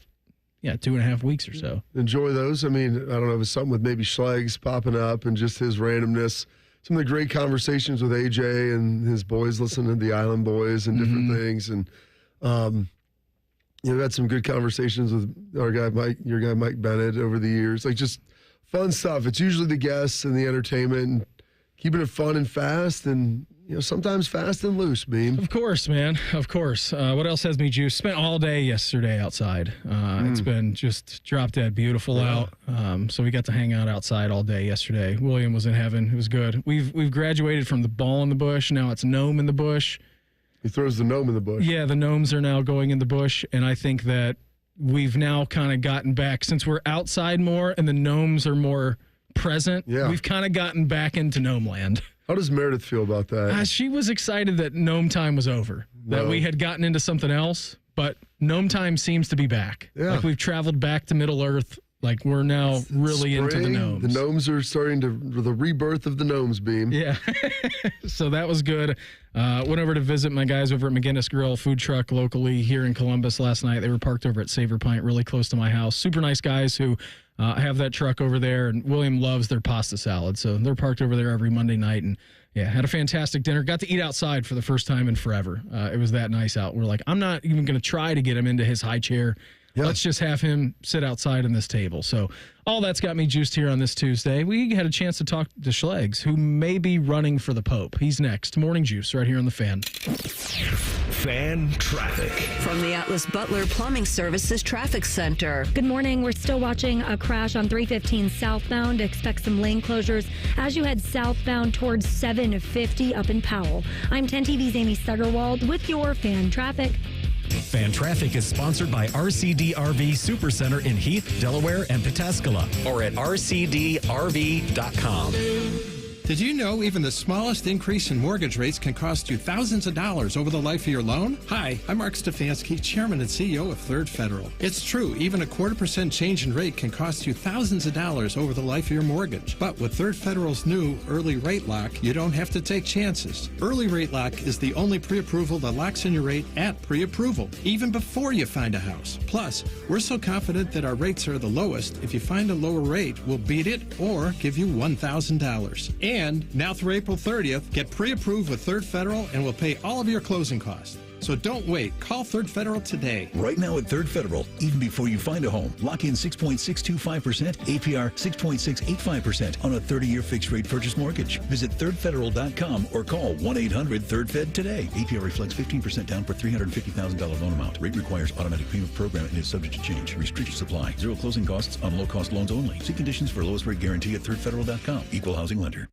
2.5 weeks or so. Enjoy those. I mean, I don't know if it's something with maybe Schlegel popping up and just his randomness. Some of the great conversations with AJ and his boys, listening to the Island Boys and different things. And, we've had some good conversations with your guy Mike Bennett over the years. Like, just fun stuff. It's usually the guests and the entertainment and keeping it fun and fast and, sometimes fast and loose, Beam. Of course, man. Of course. What else has me juiced? Spent all day yesterday outside. It's been just drop dead beautiful out. So we got to hang out outside all day yesterday. William was in heaven. It was good. We've graduated from the ball in the bush. Now it's gnome in the bush. He throws the gnome in the bush. Yeah, the gnomes are now going in the bush. And I think that we've now kind of gotten back, since we're outside more and the gnomes are more present, we've kind of gotten back into gnome land. How does Meredith feel about that? She was excited that gnome time was over, that we had gotten into something else, but gnome time seems to be back. Yeah. Like we've traveled back to Middle Earth. Like we're now really into the gnomes. The gnomes are starting the rebirth of the gnomes, Beam. Yeah. So that was good. Went over to visit my guys over at McGinnis Grill food truck locally here in Columbus last night. They were parked over at Savor Pint, really close to my house. Super nice guys who have that truck over there, and William loves their pasta salad. So they're parked over there every Monday night, and had a fantastic dinner. Got to eat outside for the first time in forever. It was that nice out. We're like, I'm not even going to try to get him into his high chair. Yeah. Let's just have him sit outside on this table. So all that's got me juiced here on this Tuesday. We had a chance to talk to Schlegel, who may be running for the Pope. He's next. Morning Juice right here on The Fan. Fan Traffic. From the Atlas Butler Plumbing Services Traffic Center. Good morning. We're still watching a crash on 315 southbound. Expect some lane closures as you head southbound towards 750 up in Powell. I'm 10 TV's Amy Stuggerwald with your Fan Traffic. Fan Traffic is sponsored by RCD RV Supercenter in Heath, Delaware, and Pataskala, or at rcdrv.com. Did you know even the smallest increase in mortgage rates can cost you thousands of dollars over the life of your loan? Hi, I'm Mark Stefanski, Chairman and CEO of Third Federal. It's true, even a 0.25% change in rate can cost you thousands of dollars over the life of your mortgage. But with Third Federal's new Early Rate Lock, you don't have to take chances. Early Rate Lock is the only pre-approval that locks in your rate at pre-approval, even before you find a house. Plus, we're so confident that our rates are the lowest, if you find a lower rate, we'll beat it or give you $1,000. And now through April 30th, get pre-approved with Third Federal and we'll pay all of your closing costs. So don't wait. Call Third Federal today. Right now at Third Federal, even before you find a home, lock in 6.625%, APR 6.685% on a 30-year fixed-rate purchase mortgage. Visit thirdfederal.com or call 1-800-THIRD-FED today. APR reflects 15% down for $350,000 loan amount. Rate requires automatic payment program and is subject to change. Restrictions apply. Zero closing costs on low-cost loans only. See conditions for lowest rate guarantee at thirdfederal.com. Equal housing lender.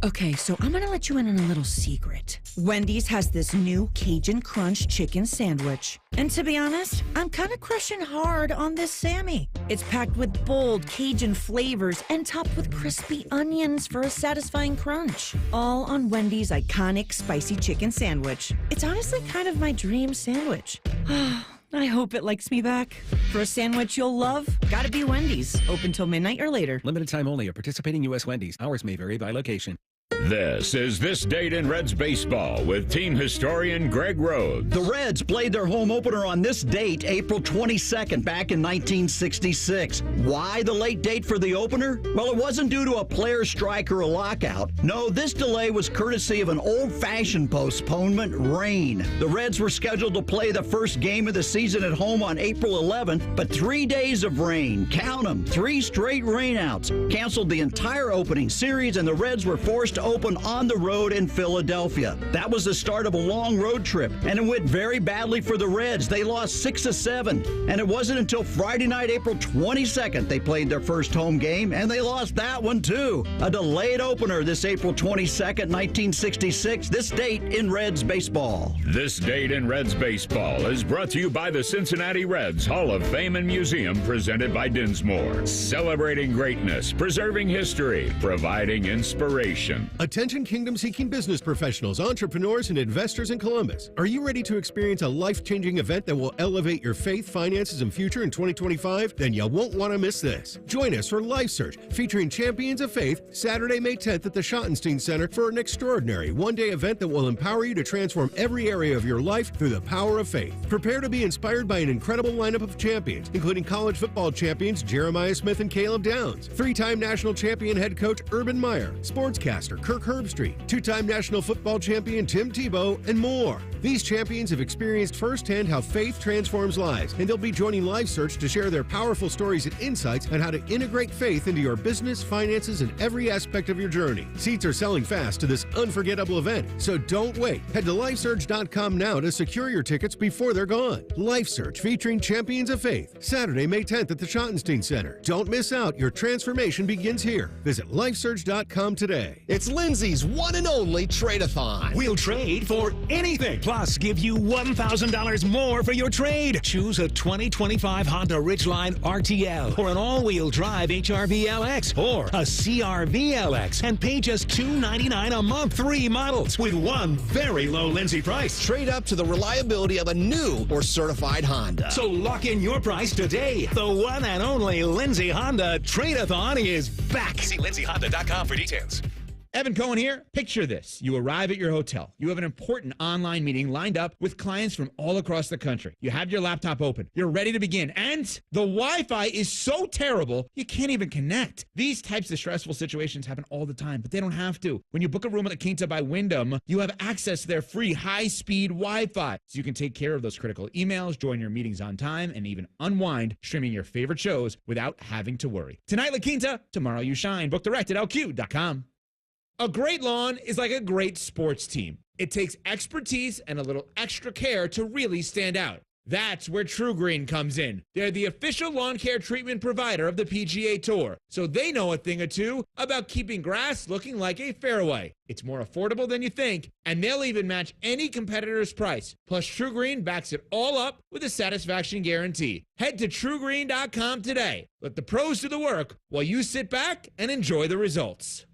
Okay, so I'm gonna let you in on a little secret. Wendy's has this new Cajun Crunch chicken sandwich. And to be honest, I'm kind of crushing hard on this Sammy. It's packed with bold Cajun flavors and topped with crispy onions for a satisfying crunch. All on Wendy's iconic spicy chicken sandwich. It's honestly kind of my dream sandwich. I hope it likes me back. For a sandwich you'll love, gotta be Wendy's. Open till midnight or later. Limited time only at participating U.S. Wendy's. Hours may vary by location. This is This Date in Reds Baseball with team historian Greg Rhodes. The Reds played their home opener on this date, April 22nd, back in 1966. Why the late date for the opener? Well, it wasn't due to a player strike or a lockout. No, this delay was courtesy of an old-fashioned postponement, rain. The Reds were scheduled to play the first game of the season at home on April 11th, but 3 days of rain, count them, 3 straight rainouts, canceled the entire opening series, and the Reds were forced to open on the road in Philadelphia. That was the start of a long road trip, and it went very badly for the Reds. They lost 6-7, and it wasn't until Friday night, April 22nd, they played their first home game, and they lost that one too. A delayed opener this April 22nd, 1966, this date in Reds baseball. This Date in Reds Baseball is brought to you by the Cincinnati Reds Hall of Fame and Museum, presented by Dinsmore. Celebrating greatness, preserving history, providing inspiration. Attention kingdom-seeking business professionals, entrepreneurs, and investors in Columbus. Are you ready to experience a life-changing event that will elevate your faith, finances, and future in 2025? Then you won't want to miss this. Join us for Life Search, featuring Champions of Faith, Saturday, May 10th at the Schottenstein Center for an extraordinary one-day event that will empower you to transform every area of your life through the power of faith. Prepare to be inspired by an incredible lineup of champions, including college football champions Jeremiah Smith and Caleb Downs, 3-time national champion head coach Urban Meyer, sportscaster Kirk Herbstreit, 2-time national football champion Tim Tebow, and more. These champions have experienced firsthand how faith transforms lives, and they'll be joining Life Search to share their powerful stories and insights on how to integrate faith into your business, finances, and every aspect of your journey. Seats are selling fast to this unforgettable event, so don't wait. Head to lifesearch.com now to secure your tickets before they're gone. Life Search featuring Champions of Faith, Saturday, May 10th at the Schottenstein Center. Don't miss out. Your transformation begins here. Visit lifesearch.com today. It's Lindsay's one and only trade-a-thon. We'll trade for anything, plus give you $1,000 more for your trade. Choose a 2025 Honda Ridgeline RTL or an all-wheel drive HRV LX or a CRV LX and pay just $299 a month. 3 models with one very low Lindsay price. Trade up to the reliability of a new or certified Honda. So lock in your price today. The one and only Lindsay Honda Trade-a-thon is back. See lindsayhonda.com for details. Evan Cohen here. Picture this. You arrive at your hotel. You have an important online meeting lined up with clients from all across the country. You have your laptop open. You're ready to begin. And the Wi-Fi is so terrible, you can't even connect. These types of stressful situations happen all the time, but they don't have to. When you book a room at La Quinta by Wyndham, you have access to their free high-speed Wi-Fi, so you can take care of those critical emails, join your meetings on time, and even unwind streaming your favorite shows without having to worry. Tonight, La Quinta. Tomorrow, you shine. Book direct at LQ.com. A great lawn is like a great sports team. It takes expertise and a little extra care to really stand out. That's where True Green comes in. They're the official lawn care treatment provider of the PGA Tour, so they know a thing or two about keeping grass looking like a fairway. It's more affordable than you think, and they'll even match any competitor's price. Plus, True Green backs it all up with a satisfaction guarantee. Head to TrueGreen.com today. Let the pros do the work while you sit back and enjoy the results.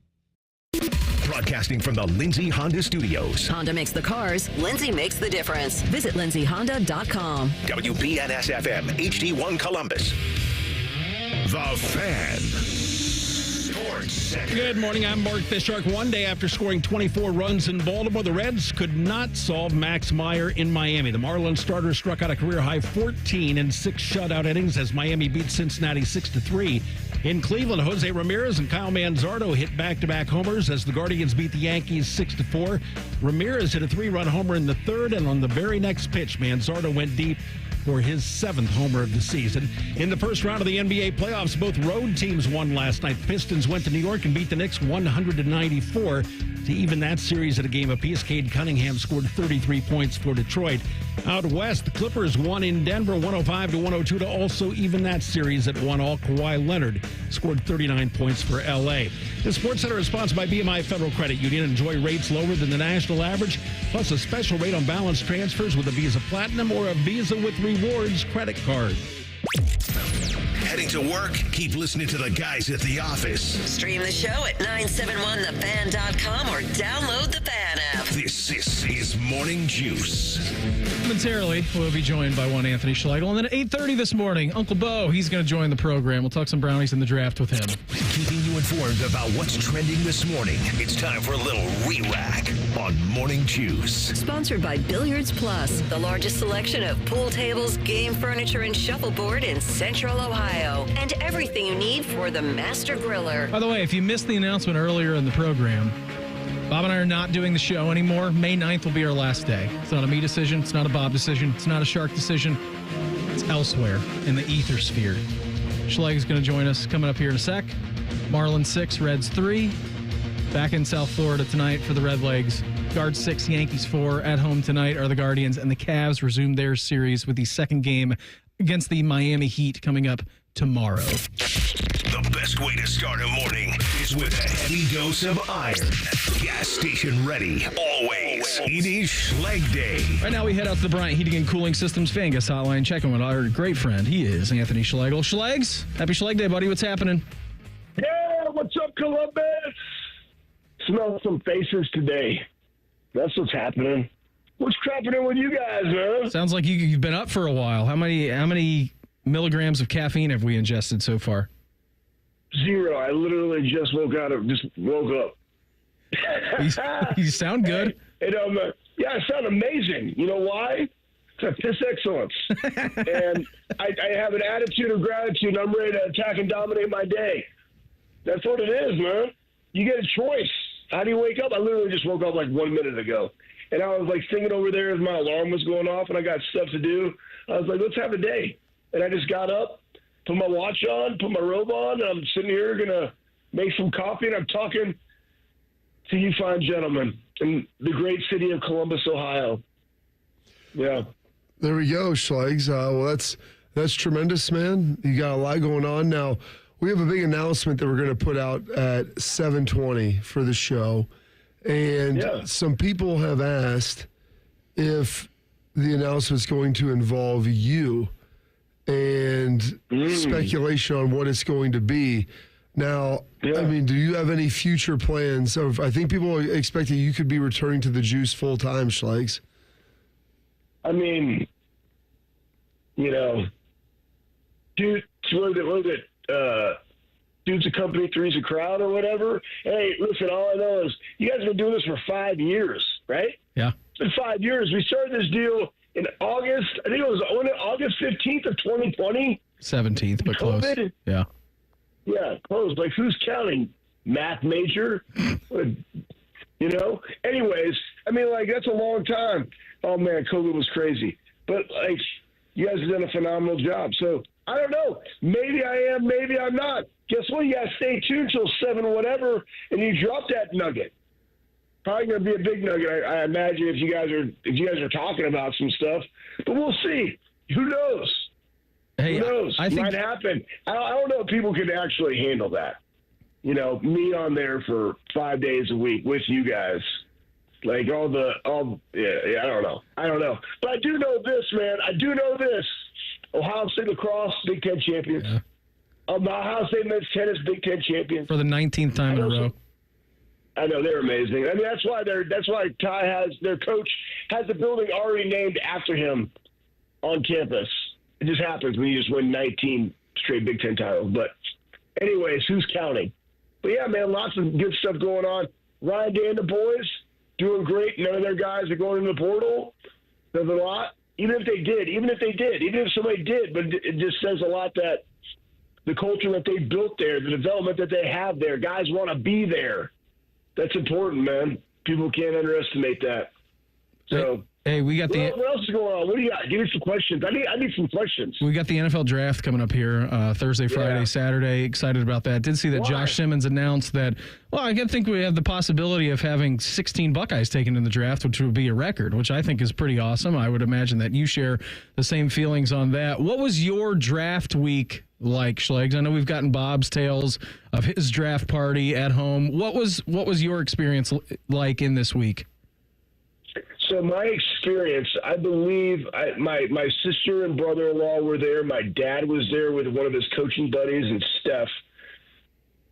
Broadcasting from the Lindsay Honda Studios. Honda makes the cars. Lindsay makes the difference. Visit lindsayhonda.com. WBNS-FM, HD1 Columbus. The Fan. Sports Center. Good morning. I'm Mark Fishark. One day after scoring 24 runs in Baltimore, the Reds could not solve Max Meyer in Miami. The Marlins starter struck out a career-high 14 in 6 shutout innings as Miami beat Cincinnati 6-3. In Cleveland, Jose Ramirez and Kyle Manzardo hit back-to-back homers as the Guardians beat the Yankees 6-4. Ramirez hit a 3-run homer in the third, and on the very next pitch, Manzardo went deep for his 7th homer of the season. In the first round of the NBA playoffs, both road teams won last night. The Pistons went to New York and beat the Knicks 100-94 to even that series at a game apiece. Cade Cunningham scored 33 points for Detroit. Out west, the Clippers won in Denver 105-102 to also even that series at 1-all. Kawhi Leonard scored 39 points for L.A. The Sports Center is sponsored by BMI Federal Credit Union. Enjoy rates lower than the national average, plus a special rate on balance transfers with a Visa Platinum or a Visa with Rewards credit card. Heading to work? Keep listening to the guys at the office. Stream the show at 971thefan.com or download the Fan app. This is Morning Juice. Momentarily, we'll be joined by one Anthony Schlegel. And then at 8:30 this morning, Uncle Beau, he's going to join the program. We'll talk some brownies in the draft with him. Keeping you informed about what's trending this morning. It's time for a little re-rack on Morning Juice. Sponsored by Billiards Plus, the largest selection of pool tables, game furniture, and shuffleboard in Central Ohio. And everything you need for the Master Griller. By the way, if you missed the announcement earlier in the program, Bob and I are not doing the show anymore. May 9th will be our last day. It's not a me decision. It's not a Bob decision. It's not a Shark decision. It's elsewhere in the ether sphere. Schleg is going to join us coming up here in a sec. Marlins 6, Reds 3. Back in South Florida tonight for the Redlegs. Guards 6, Yankees 4. At home tonight are the Guardians, and the Cavs resume their series with the second game against the Miami Heat coming up tomorrow. The best way to start a morning is with a heavy dose of iron. Gas station ready, always. It is Schleg Day. Right now we head out to the Bryant Heating and Cooling Systems fan guest hotline, checking with our great friend. He is Anthony Schlegel. Schlegs, happy Schleg Day, buddy. What's happening? Yeah, what's up, Columbus? Smell some faces today. That's what's happening. What's happening with you guys, man? Sounds like you've been up for a while. How many milligrams of caffeine have we ingested so far? 0. I literally just woke up. You sound good. Yeah, I sound amazing. You know why? It's piss excellence. And I have an attitude of gratitude. I'm ready to attack and dominate my day. That's what it is, man. You get a choice. How do you wake up? I literally just woke up like 1 minute ago. And I was like singing over there as my alarm was going off and I got stuff to do. I was like, let's have a day. And I just got up, put my watch on, put my robe on, and I'm sitting here going to make some coffee, and I'm talking to you fine gentlemen in the great city of Columbus, Ohio. Yeah. There we go, Schlegs. Well, that's tremendous, man. You got a lot going on. Now, we have a big announcement that we're going to put out at 7:20 for the show. And some people have asked if the announcement's going to involve you and speculation on what it's going to be. Now, I mean, do you have any future plans? I think people are expecting you could be returning to the Juice full time, Schlegs. I mean, you know, dude, what is it? Dude's a company, three's a crowd, or whatever. Hey, listen, all I know is you guys have been doing this for 5 years, right? Yeah. It's been 5 years. We started this deal in August. I think it was August 15th of 2020. 17th, but close. COVID. Yeah. Yeah, close. Like, who's counting? Math major? You know? Anyways, I mean, like, that's a long time. Oh, man, COVID was crazy. But, like, you guys have done a phenomenal job. So, I don't know. Maybe I am, maybe I'm not. Guess what? You got to stay tuned till 7 whatever, and you drop that nugget. Probably going to be a big nugget, I imagine, if you guys are talking about some stuff. But we'll see. Who knows? Hey, Who knows? I think Might happen. I don't know if people can actually handle that. You know, me on there for 5 days a week with you guys. Like I don't know. But I do know this, man. Ohio State lacrosse, Big Ten champions. Yeah. Ohio State men's tennis, Big Ten champions. For the 19th time in a row. I know, they're amazing. I mean, that's why Ty has their coach has the building already named after him on campus. It just happens when you just win 19 straight Big Ten titles. But anyways, who's counting? But yeah, man, lots of good stuff going on. Ryan Day and the boys doing great. None of their guys are going in the portal. Does a lot. Even if somebody did, but it just says a lot that the culture that they built there, the development that they have there, guys want to be there. That's important, man. People can't underestimate that. So, hey, we got what else is going on? What do you got? Give me some questions. I need some questions. We got the NFL draft coming up here Thursday, Friday, Saturday. Excited about that. Did see that Josh Simmons announced that, well, I think we have the possibility of having 16 Buckeyes taken in the draft, which would be a record, which I think is pretty awesome. I would imagine that you share the same feelings on that. What was your draft week like, Schlegel? I know we've gotten Bob's tales of his draft party at home. What was your experience like in this week? So my experience, I believe my sister and brother-in-law were there. My dad was there with one of his coaching buddies and Steph.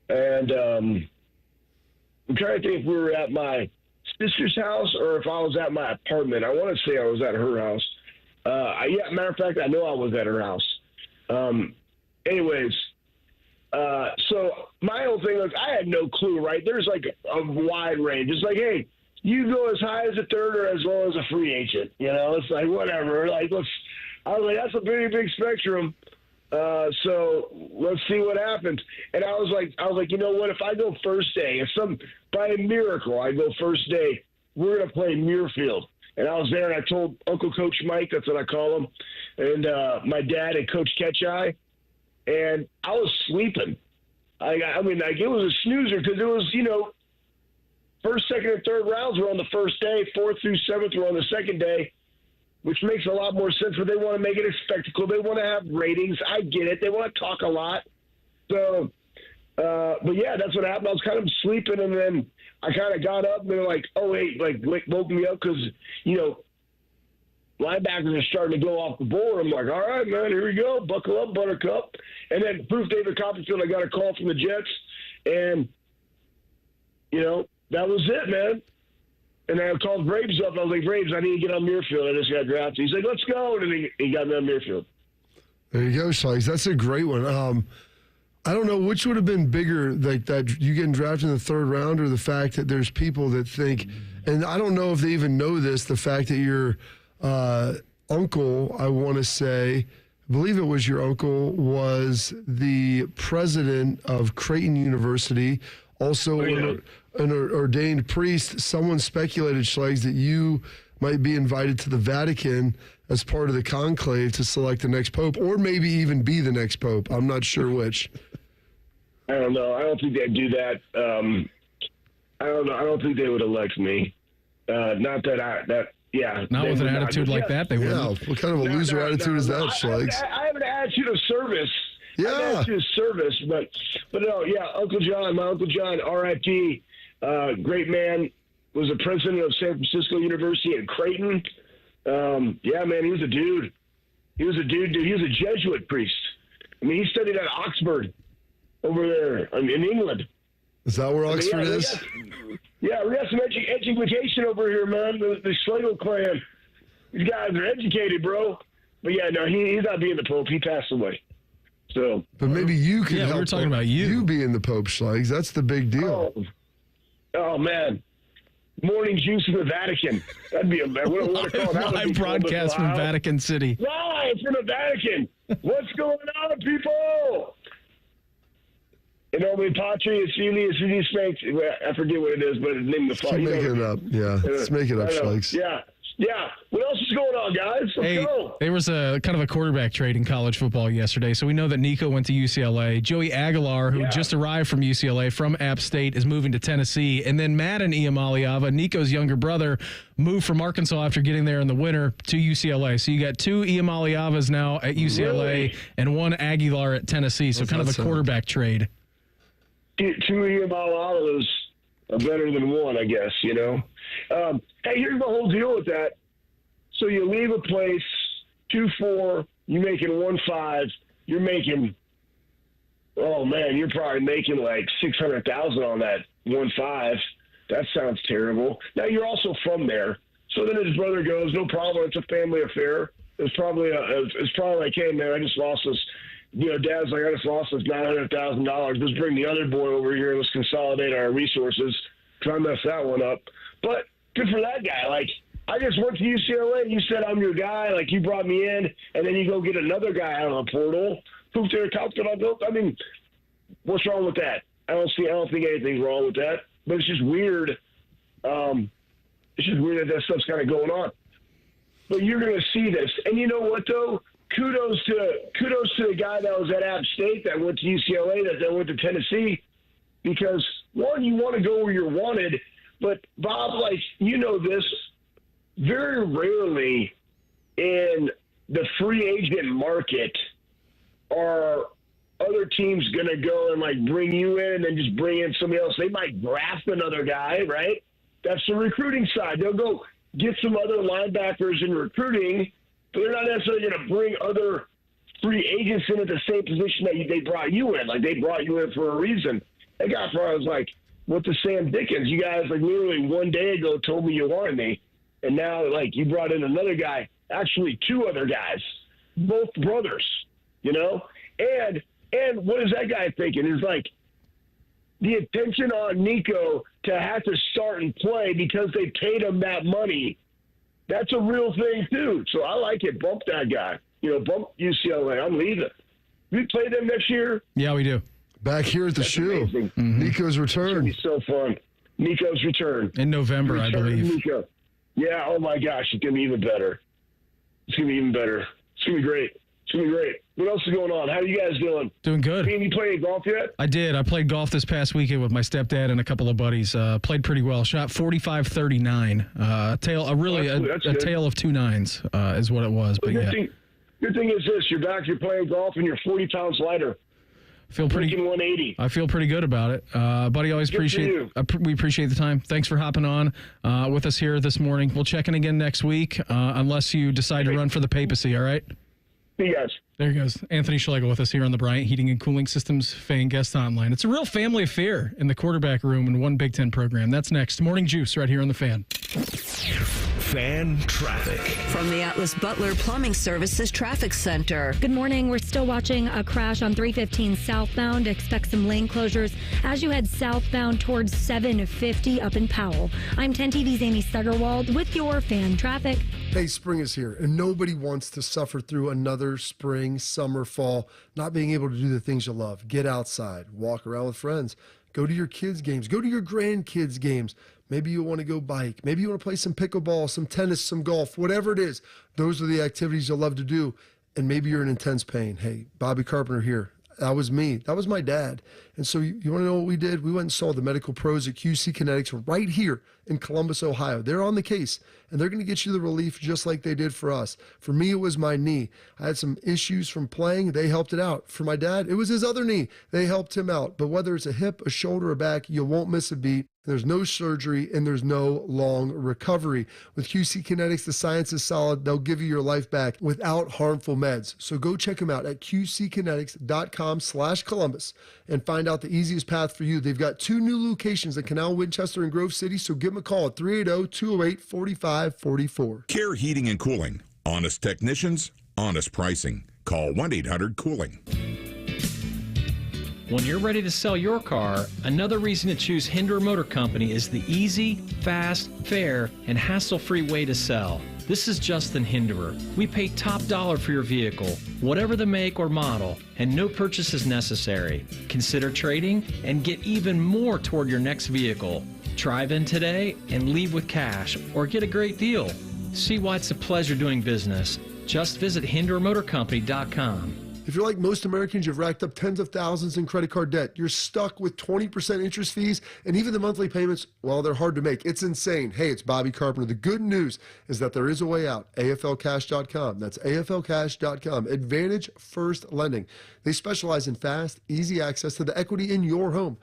And I'm trying to think if we were at my sister's house or if I was at my apartment. I want to say I was at her house. Matter of fact, I know I was at her house. Anyways, so my whole thing was I had no clue, right? There's like a wide range. It's like, hey, you go as high as a third or as low as a free agent. You know, it's like whatever. I was like, that's a pretty big spectrum. So let's see what happens. And I was like, you know what? If I go first day, by a miracle I go first day, we're gonna play Muirfield. And I was there, and I told Uncle Coach Mike, that's what I call him, and my dad and Coach Ketcheye, and I was sleeping. I mean, it was a snoozer because it was, you know, first, second, and third rounds were on the first day. 4th through 7th were on the second day, which makes a lot more sense. But they want to make it a spectacle. They want to have ratings. I get it. They want to talk a lot. So, but yeah, that's what happened. I was kind of sleeping, and then I kind of got up, and they're like, "Oh wait," woke me up because, you know, linebackers are starting to go off the board. I'm like, "All right, man, here we go. Buckle up, Buttercup." And then proof David Copperfield, I got a call from the Jets, and you know. That was it, man. And I called Braves up. I was like, Braves, I need to get on Muirfield. I just got drafted. He's like, let's go. And then he got me on Muirfield. There you go, Schlegel. That's a great one. I don't know which would have been bigger, like that you getting drafted in the third round or the fact that there's people that think, and I don't know if they even know this, the fact that your uncle, I want to say, I believe it was your uncle, was the president of Creighton University, also an ordained priest. Someone speculated, Schlegel, that you might be invited to the Vatican as part of the conclave to select the next pope, or maybe even be the next pope. I'm not sure which. I don't know. I don't think they'd do that. I don't know. I don't think they would elect me. Not with an attitude like that, they wouldn't. What kind of a loser attitude is that, Schlegel? I have an attitude of service. Yeah. Attitude of service, but no, yeah, my Uncle John, R.I.P., great man, was the president of San Francisco University at Creighton. Yeah, man, he was a dude. He was a Jesuit priest. I mean, he studied at Oxford over there in England. Is that where Oxford is? Yeah, we got some education over here, man. The Schlegel clan. These guys are educated, bro. But yeah, no, he's not being the Pope. He passed away. So, but maybe you could help. We were talking about you being the Pope, Schlegel. That's the big deal. Oh man, morning juice in the Vatican. That'd be a live broadcast from Vatican City. Live from the Vatican. What's going on, people? You know, me Patri is Spanked. I forget what it is, but it's named the Let's make it up. Yeah, let's make it up, Schlegel. Yeah. Yeah. What else is going on, guys? Let's go. There was a kind of a quarterback trade in college football yesterday. So we know that Nico went to UCLA. Joey Aguilar, who just arrived from UCLA from App State, is moving to Tennessee. And then Madden Iamaleava, Nico's younger brother, moved from Arkansas after getting there in the winter to UCLA. So you got 2 Iamaleavas now at UCLA and 1 Aguilar at Tennessee. So kind of a quarterback trade. 2 Iamaleavas are better than 1, I guess, you know. Hey, here's the whole deal with that. So you leave a place 2-4, you're making 1-5, you're making, oh man, you're probably making like $600,000 on that 1-5. That sounds terrible. Now you're also from there, so then his brother goes, no problem, it's a family affair. It's probably like, hey man, I just lost this. You know, Dad's like, I just lost this $900,000. Let's bring the other boy over here. Let's consolidate our resources. Try to mess that one up. But good for that guy. Like, I just went to UCLA. You said I'm your guy. Like, you brought me in, and then you go get another guy out of the portal. Who's their top that I built? I mean, what's wrong with that? I don't think anything's wrong with that. But it's just weird. It's just weird that stuff's kind of going on. But you're going to see this. And you know what, though? Kudos to the guy that was at App State that went to UCLA, that then went to Tennessee, because, one, you want to go where you're wanted, but, Bob, like, you know this, very rarely in the free agent market are other teams going to go and, like, bring you in and then just bring in somebody else. They might draft another guy, right? That's the recruiting side. They'll go get some other linebackers in recruiting, but they're not necessarily going to bring other free agents in at the same position that they brought you in. Like, they brought you in for a reason. That guy probably was like, what the Sam Dickens? You guys, like, literally one day ago told me you wanted me, and now, like, you brought in another guy, actually 2 other guys, both brothers, you know? And what is that guy thinking? Is like the attention on Nico to have to start and play because they paid him that money. That's a real thing, too. So I like it. Bump that guy. You know, bump UCLA. I'm leaving. We play them next year? Yeah, we do. Back here at the shoe. Mm-hmm. Nico's return. It's going to be so fun. Nico's return. In November, I believe. Nico. Yeah, oh my gosh, it's going to be even better. It's going to be even better. It's going to be great. It's going to be great. What else is going on? How are you guys doing? Doing good. You playing golf yet? I did. I played golf this past weekend with my stepdad and a couple of buddies. Played pretty well. Shot 45-39. A tale of 2 nines is what it was. But good thing is this: you're back. You're playing golf, and you're 40 pounds lighter. Breaking 180. I feel pretty good about it, buddy. Always we appreciate the time. Thanks for hopping on with us here this morning. We'll check in again next week, unless you decide to run for the papacy. All right. See you guys. There he goes. Anthony Schlegel with us here on the Bryant Heating and Cooling Systems Fan Guest Hotline. It's a real family affair in the quarterback room in one Big Ten program. That's next. Morning Juice right here on the Fan. Fan traffic. From the Atlas Butler Plumbing Services Traffic Center. Good morning. We're still watching a crash on 315 southbound. Expect some lane closures as you head southbound towards 750 up in Powell. I'm 10 TV's Amy Stuggerwald with your fan traffic. Hey, spring is here, and nobody wants to suffer through another spring, summer, fall, not being able to do the things you love. Get outside, walk around with friends, go to your kids' games, go to your grandkids' games. Maybe you want to go bike. Maybe you want to play some pickleball, some tennis, some golf, whatever it is. Those are the activities you'll love to do. And maybe you're in intense pain. Hey, Bobby Carpenter here. That was me. That was my dad. And so you want to know what we did? We went and saw the medical pros at QC Kinetics right here in Columbus, Ohio. They're on the case, and they're going to get you the relief just like they did for us. For me, it was my knee. I had some issues from playing. They helped it out. For my dad, it was his other knee. They helped him out. But whether it's a hip, a shoulder, or back, you won't miss a beat. There's no surgery, and there's no long recovery. With QC Kinetics, the science is solid. They'll give you your life back without harmful meds. So go check them out at qckinetics.com/Columbus and find out the easiest path for you. They've got 2 new locations in Canal, Winchester, and Grove City, so give them a call at 380-208-4544. Care Heating and Cooling. Honest technicians, honest pricing. Call 1-800-COOLING. When you're ready to sell your car, another reason to choose Hinderer Motor Company is the easy, fast, fair, and hassle-free way to sell. This is Justin Hinderer. We pay top dollar for your vehicle, whatever the make or model, and no purchase is necessary. Consider trading and get even more toward your next vehicle. Drive in today and leave with cash or get a great deal. See why it's a pleasure doing business. Just visit HinderMotorCompany.com. If you're like most Americans, you've racked up tens of thousands in credit card debt. You're stuck with 20% interest fees, and even the monthly payments, well, they're hard to make. It's insane. Hey, it's Bobby Carpenter. The good news is that there is a way out. AFLcash.com. That's AFLcash.com. Advantage First Lending. They specialize in fast, easy access to the equity in your home.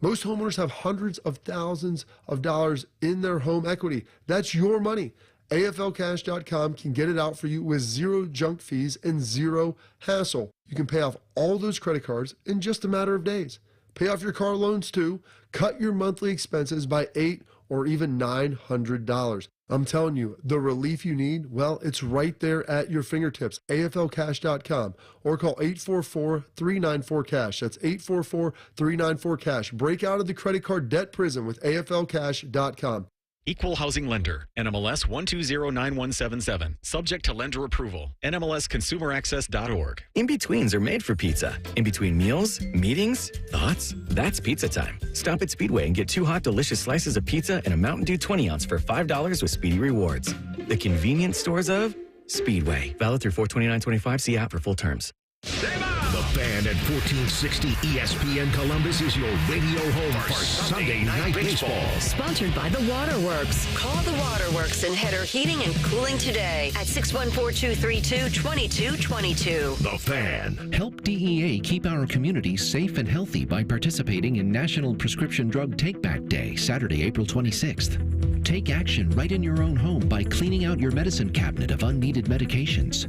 Most homeowners have hundreds of thousands of dollars in their home equity. That's your money. AFLcash.com can get it out for you with zero junk fees and zero hassle. You can pay off all those credit cards in just a matter of days. Pay off your car loans too. Cut your monthly expenses by $800 or even $900. I'm telling you, the relief you need, well, it's right there at your fingertips. AFLcash.com or call 844-394-CASH. That's 844-394-CASH. Break out of the credit card debt prison with AFLcash.com. Equal Housing Lender, NMLS 1209177. Subject to lender approval. NMLSConsumerAccess.org. In-betweens are made for pizza. In between meals, meetings, thoughts, that's pizza time. Stop at Speedway and get 2 hot, delicious slices of pizza and a Mountain Dew 20-ounce for $5 with Speedy Rewards. The convenience stores of Speedway. Valid through 4/29/25. See app for full terms. The Fan at 1460 ESPN Columbus is your radio home for Sunday Night Baseball. Sponsored by The Waterworks. Call The Waterworks and Header Heating and Cooling today at 614-232-2222. The Fan. Help DEA keep our community safe and healthy by participating in National Prescription Drug Take-Back Day, Saturday, April 26th. Take action right in your own home by cleaning out your medicine cabinet of unneeded medications.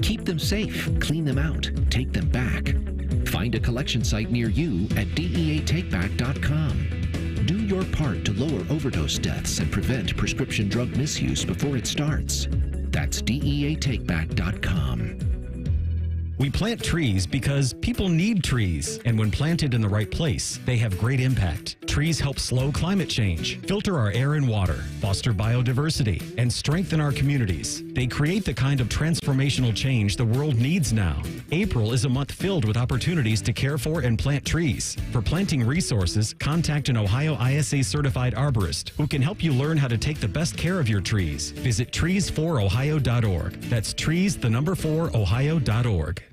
Keep them safe, clean them out, take them back. Find a collection site near you at DEATakeback.com. Do your part to lower overdose deaths and prevent prescription drug misuse before it starts. That's DEATakeback.com. We plant trees because people need trees, and when planted in the right place, they have great impact. Trees help slow climate change, filter our air and water, foster biodiversity, and strengthen our communities. They create the kind of transformational change the world needs now. April is a month filled with opportunities to care for and plant trees. For planting resources, contact an Ohio ISA certified arborist who can help you learn how to take the best care of your trees. Visit trees4ohio.org. That's trees4ohio.org.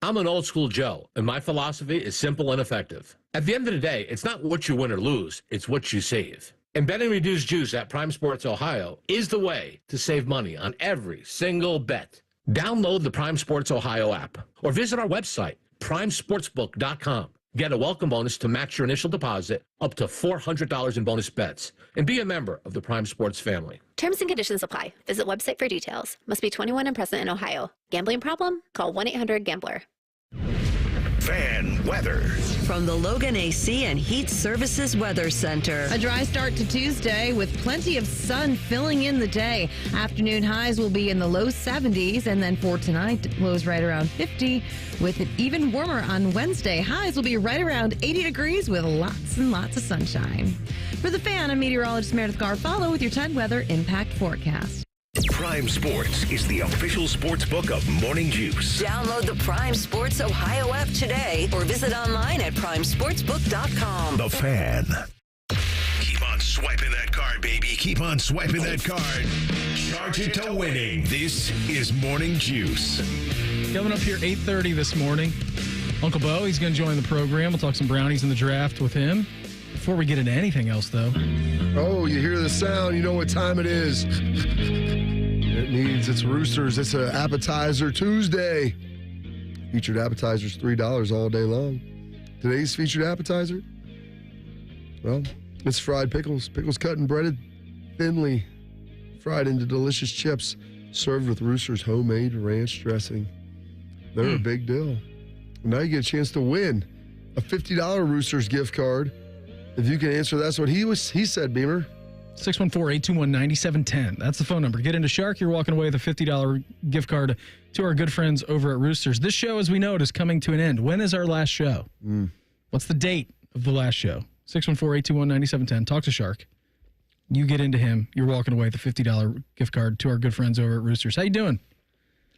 I'm an old school Joe, and my philosophy is simple and effective. At the end of the day, it's not what you win or lose, it's what you save. And betting reduced juice at Prime Sports Ohio is the way to save money on every single bet. Download the Prime Sports Ohio app or visit our website, primesportsbook.com. Get a welcome bonus to match your initial deposit up to $400 in bonus bets. And be a member of the Prime Sports family. Terms and conditions apply. Visit website for details. Must be 21 and present in Ohio. Gambling problem? Call 1-800-GAMBLER. Fan weather. From the Logan AC and Heat Services Weather Center. A dry start to Tuesday with plenty of sun filling in the day. Afternoon highs will be in the low 70s, and then for tonight, lows right around 50, with it even warmer on Wednesday. Highs will be right around 80 degrees with lots and lots of sunshine. For the Fan, I'm meteorologist Meredith Garfalo with your 10 weather impact forecast. Prime Sports is the official sports book of Morning Juice. Download the Prime Sports Ohio app today or visit online at primesportsbook.com. The Fan. Keep on swiping that card, baby. Keep on swiping that card. Charge it to winning. This is Morning Juice. Coming up here 8:30 this morning, Uncle Beau, he's going to join the program. We'll talk some brownies in the draft with him. Before we get into anything else, though. Oh, you hear the sound. You know what time it is. It means it's Roosters. It's an appetizer Tuesday. Featured appetizers, $3 all day long. Today's featured appetizer, well, it's fried pickles. Pickles cut and breaded thinly, fried into delicious chips, served with Roosters homemade ranch dressing. They're a big deal. Now you get a chance to win a $50 Roosters gift card. If you can answer, that's what he said, Beamer. 614-821-9710. That's the phone number. Get into Shark. You're walking away with a $50 gift card to our good friends over at Roosters. This show, as we know it, is coming to an end. When is our last show? What's the date of the last show? 614-821-9710. Talk to Shark. You get into him. You're walking away with a $50 gift card to our good friends over at Roosters. How you doing?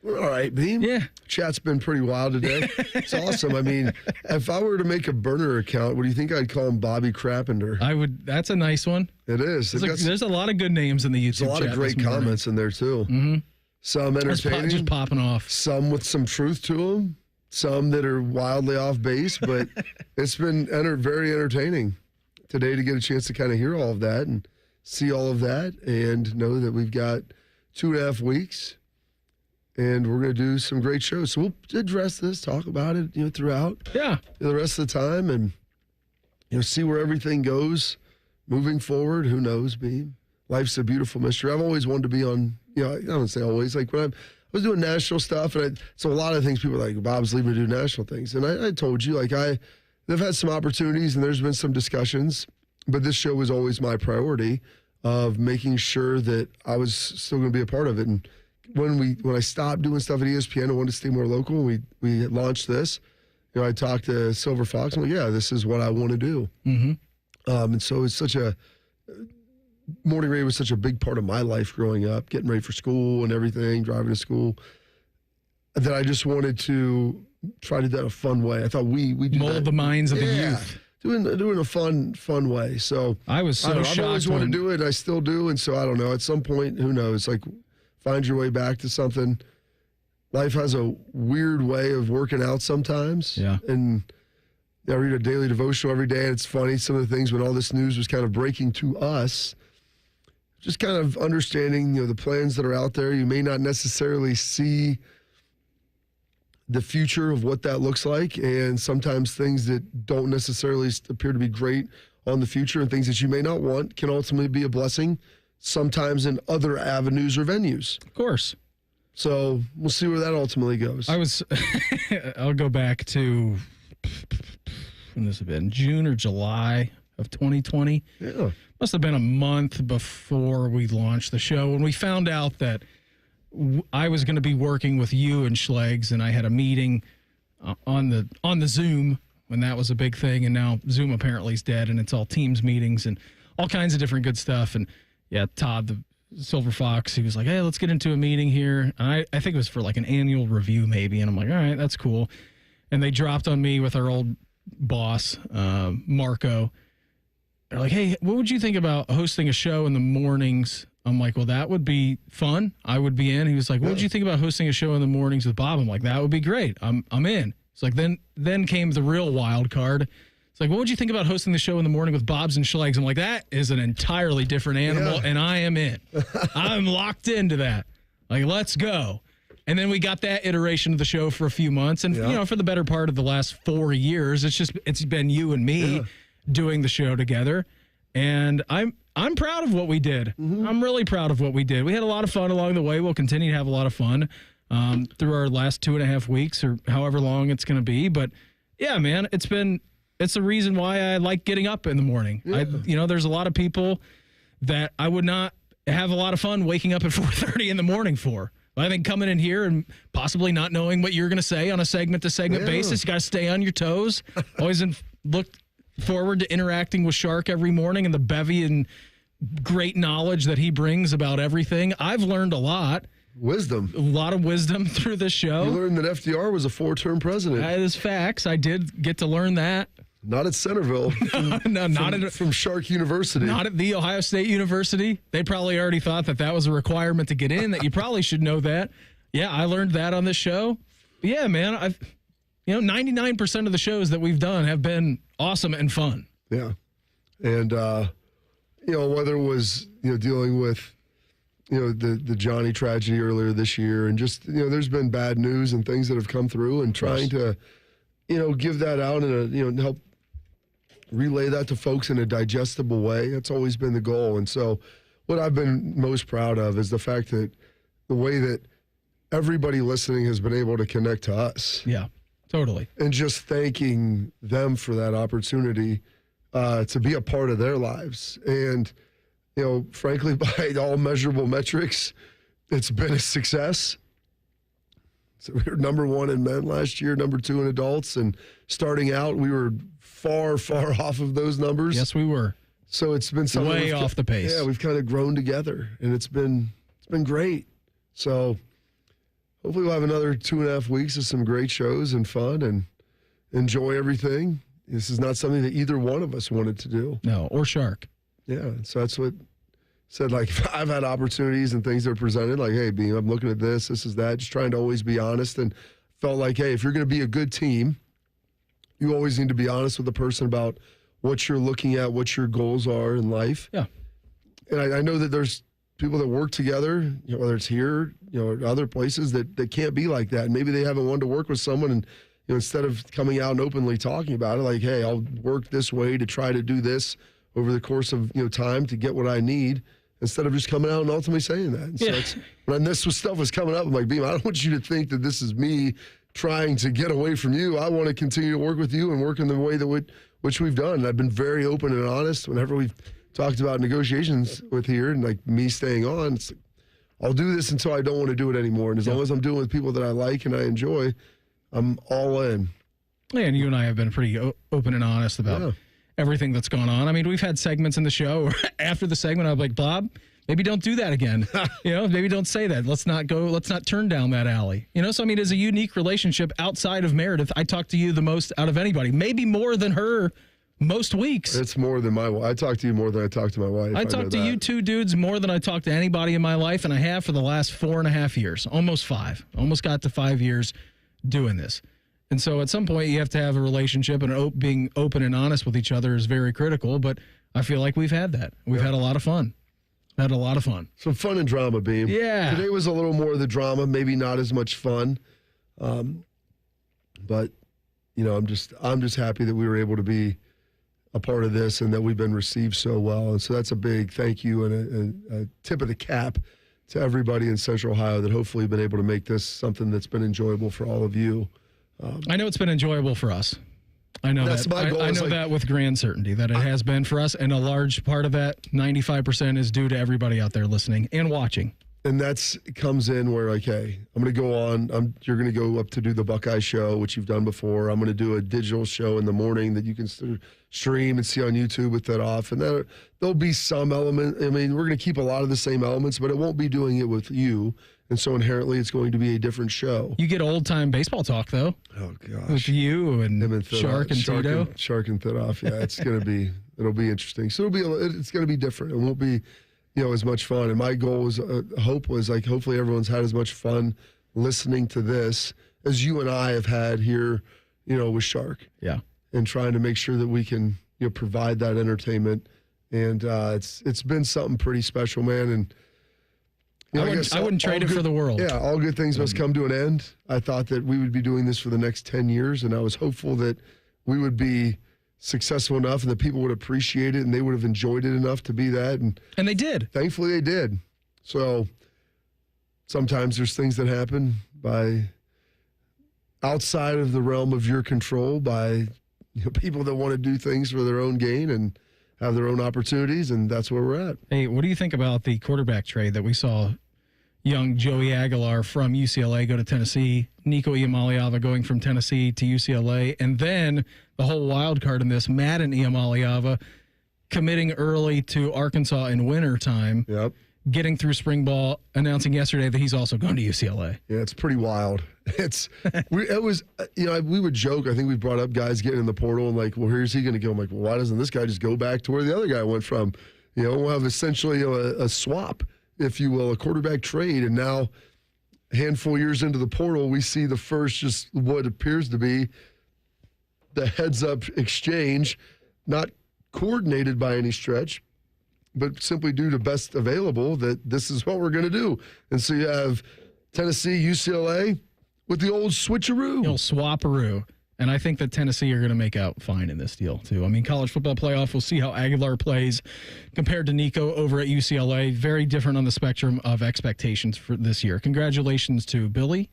We're all right, Beam. Yeah. Chat's been pretty wild today. It's awesome. I mean, if I were to make a burner account, what do you think I'd call him? Bobby Crappender. I would. That's a nice one. It is. There's a lot of good names in the YouTube chat. There's a lot of great comments in there, too. Mm-hmm. Some entertaining. Just popping off. Some with some truth to them. Some that are wildly off base. But it's been very entertaining today to get a chance to kind of hear all of that and see all of that and know that we've got 2.5 weeks. And we're going to do some great shows. So we'll address this, talk about it, throughout the rest of the time and, see where everything goes moving forward. Who knows, Beam? Life's a beautiful mystery. I've always wanted to be on, I don't say always, like when I was doing national stuff. And so a lot of things people are like, Bob's leaving to do national things. And I told you, like I've had some opportunities and there's been some discussions, but this show was always my priority of making sure that I was still going to be a part of it. And when I stopped doing stuff at ESPN, I wanted to stay more local. We launched this. I talked to Silver Fox. I'm like, yeah, this is what I want to do. Mm-hmm. And so it's morning radio was such a big part of my life growing up, getting ready for school and everything, driving to school, that I just wanted to try to do that in a fun way. I thought we mold the minds of the youth. Doing a fun way. So I was so shocked. I've always wanted to do it. I still do. And so I don't know. At some point, who knows? Like, find your way back to something. Life has a weird way of working out sometimes. Yeah. And I read a daily devotional every day, and it's funny. Some of the things when all this news was kind of breaking to us, just kind of understanding, the plans that are out there. You may not necessarily see the future of what that looks like, and sometimes things that don't necessarily appear to be great on the future and things that you may not want can ultimately be a blessing. Sometimes in other avenues or venues. Of course. So we'll see where that ultimately goes. I'll go back to, when this have been, June or July of 2020. Yeah. Must have been a month before we launched the show. When we found out that I was going to be working with you and Schlegs, and I had a meeting on the Zoom when that was a big thing. And now Zoom apparently is dead and it's all Teams meetings and all kinds of different good stuff. And yeah, Todd, the Silver Fox, he was like, hey, let's get into a meeting here. And I think it was for like an annual review maybe. And I'm like, all right, that's cool. And they dropped on me with our old boss, Marco. They're like, hey, what would you think about hosting a show in the mornings? I'm like, well, that would be fun. I would be in. He was like, what would you think about hosting a show in the mornings with Bob? I'm like, that would be great. I'm in. It's like, then came the real wild card. It's like, what would you think about hosting the show in the morning with Bob's and Schlegs? I'm like, that is an entirely different animal, and I am in. I'm locked into that. Like, let's go. And then we got that iteration of the show for a few months. And, for the better part of the last 4 years, it's been you and me doing the show together. And I'm proud of what we did. Mm-hmm. I'm really proud of what we did. We had a lot of fun along the way. We'll continue to have a lot of fun through our last 2.5 weeks or however long it's going to be. But, yeah, man, it's the reason why I like getting up in the morning. Yeah. There's a lot of people that I would not have a lot of fun waking up at 4:30 in the morning for. I think coming in here and possibly not knowing what you're going to say on a segment-to-segment basis, you got to stay on your toes. Always look forward to interacting with Shark every morning and the bevy and great knowledge that he brings about everything. I've learned a lot. Wisdom. A lot of wisdom through this show. You learned that FDR was a 4-term president. That is facts. I did get to learn that. Not at Centerville. From Shark University. Not at the Ohio State University. They probably already thought that was a requirement to get in, that you probably should know that. Yeah, I learned that on this show. But yeah, man, 99% of the shows that we've done have been awesome and fun. Yeah. And, whether it was, dealing with, the Johnny tragedy earlier this year and just, there's been bad news and things that have come through and trying to, give that out and help relay that to folks in a digestible way. That's always been the goal. And so what I've been most proud of is the fact that the way that everybody listening has been able to connect to us. Yeah, totally. And just thanking them for that opportunity to be a part of their lives. And, frankly, by all measurable metrics, it's been a success. So we were number 1 in men last year, number 2 in adults. And starting out, we were far, far off of those numbers. Yes, we were. So it's been something way off the pace. Yeah, we've kind of grown together, and it's been great. So hopefully we'll have another 2.5 weeks of some great shows and fun and enjoy everything. This is not something that either one of us wanted to do. No, or Shark. Yeah, so that's what said, like, I've had opportunities and things that are presented, like, hey, Beam, I'm looking at this is that, just trying to always be honest, and felt like, hey, if you're going to be a good team, you always need to be honest with the person about what you're looking at, what your goals are in life. Yeah. And I know that there's people that work together, whether it's here, or other places that can't be like that. And maybe they haven't wanted to work with someone, and instead of coming out and openly talking about it, like, hey, I'll work this way to try to do this over the course of time to get what I need, instead of just coming out and ultimately saying that. And so when this stuff was coming up, I'm like, Beam, I don't want you to think that this is me trying to get away from you. I want to continue to work with you and work in the way that which we've done. And I've been very open and honest whenever we've talked about negotiations with here and like me staying on. It's like, I'll do this until I don't want to do it anymore. And as long as I'm doing it with people that I like and I enjoy, I'm all in. Yeah, and you and I have been pretty open and honest about everything that's gone on. I mean, we've had segments in the show where after the segment, I'm like, Bob, maybe don't do that again. Maybe don't say that. Let's not turn down that alley. So, I mean, it's a unique relationship outside of Meredith. I talk to you the most out of anybody, maybe more than her most weeks. It's more than my wife. I talk to you more than I talk to my wife. I talk to you two dudes more than I talk to anybody in my life, and I have for the last 4.5 years, almost 5. Almost got to 5 years doing this. And so at some point you have to have a relationship, and being open and honest with each other is very critical, but I feel like we've had that. We've had a lot of fun. Some fun and drama, Beam. Yeah. Today was a little more of the drama, maybe not as much fun. But I'm just happy that we were able to be a part of this and that we've been received so well. And so that's a big thank you and a tip of the cap to everybody in Central Ohio that hopefully have been able to make this something that's been enjoyable for all of you. I know it's been enjoyable for us. I know that's that. My goal. I know that with grand certainty that it has been for us, and a large part of that, 95%, is due to everybody out there listening and watching. And comes in where, like, hey, I'm going to go on. You're going to go up to do the Buckeye show, which you've done before. I'm going to do a digital show in the morning that you can stream and see on YouTube with that off. And there'll be some element. I mean, we're going to keep a lot of the same elements, but it won't be doing it with you. And so inherently, it's going to be a different show. You get old-time baseball talk, though. Oh, gosh. With you and Shark and Tito. Shark and Thidoff, yeah. It's going to be, it'll be interesting. So it's going to be different. It won't be, as much fun. And my goal was, hope was, like, hopefully everyone's had as much fun listening to this as you and I have had here, with Shark. Yeah. And trying to make sure that we can, provide that entertainment. And it's been something pretty special, man. And I wouldn't trade it for the world. Yeah, all good things must come to an end. I thought that we would be doing this for the next 10 years, and I was hopeful that we would be successful enough and that people would appreciate it and they would have enjoyed it enough to be that. And they did. Thankfully, they did. So sometimes there's things that happen by outside of the realm of your control by people that want to do things for their own gain and have their own opportunities, and that's where we're at. Hey, what do you think about the quarterback trade that we saw young Joey Aguilar from UCLA go to Tennessee, Nico Iamaleava going from Tennessee to UCLA, and then the whole wild card in this, Madden Iamaleava committing early to Arkansas in winter time, getting through spring ball, announcing yesterday that he's also going to UCLA. Yeah, it's pretty wild. We would joke. I think we brought up guys getting in the portal and like, well, here's he going to go? I'm like, well, why doesn't this guy just go back to where the other guy went from? We'll have essentially a swap, if you will, a quarterback trade. And now, a handful of years into the portal, we see the first, just what appears to be the heads-up exchange, not coordinated by any stretch, but simply due to best available, that this is what we're going to do. And so you have Tennessee, UCLA with the old switcheroo. The old swapperoo. And I think that Tennessee are going to make out fine in this deal, too. I mean, college football playoff, we'll see how Aguilar plays compared to Nico over at UCLA. Very different on the spectrum of expectations for this year. Congratulations to Billy.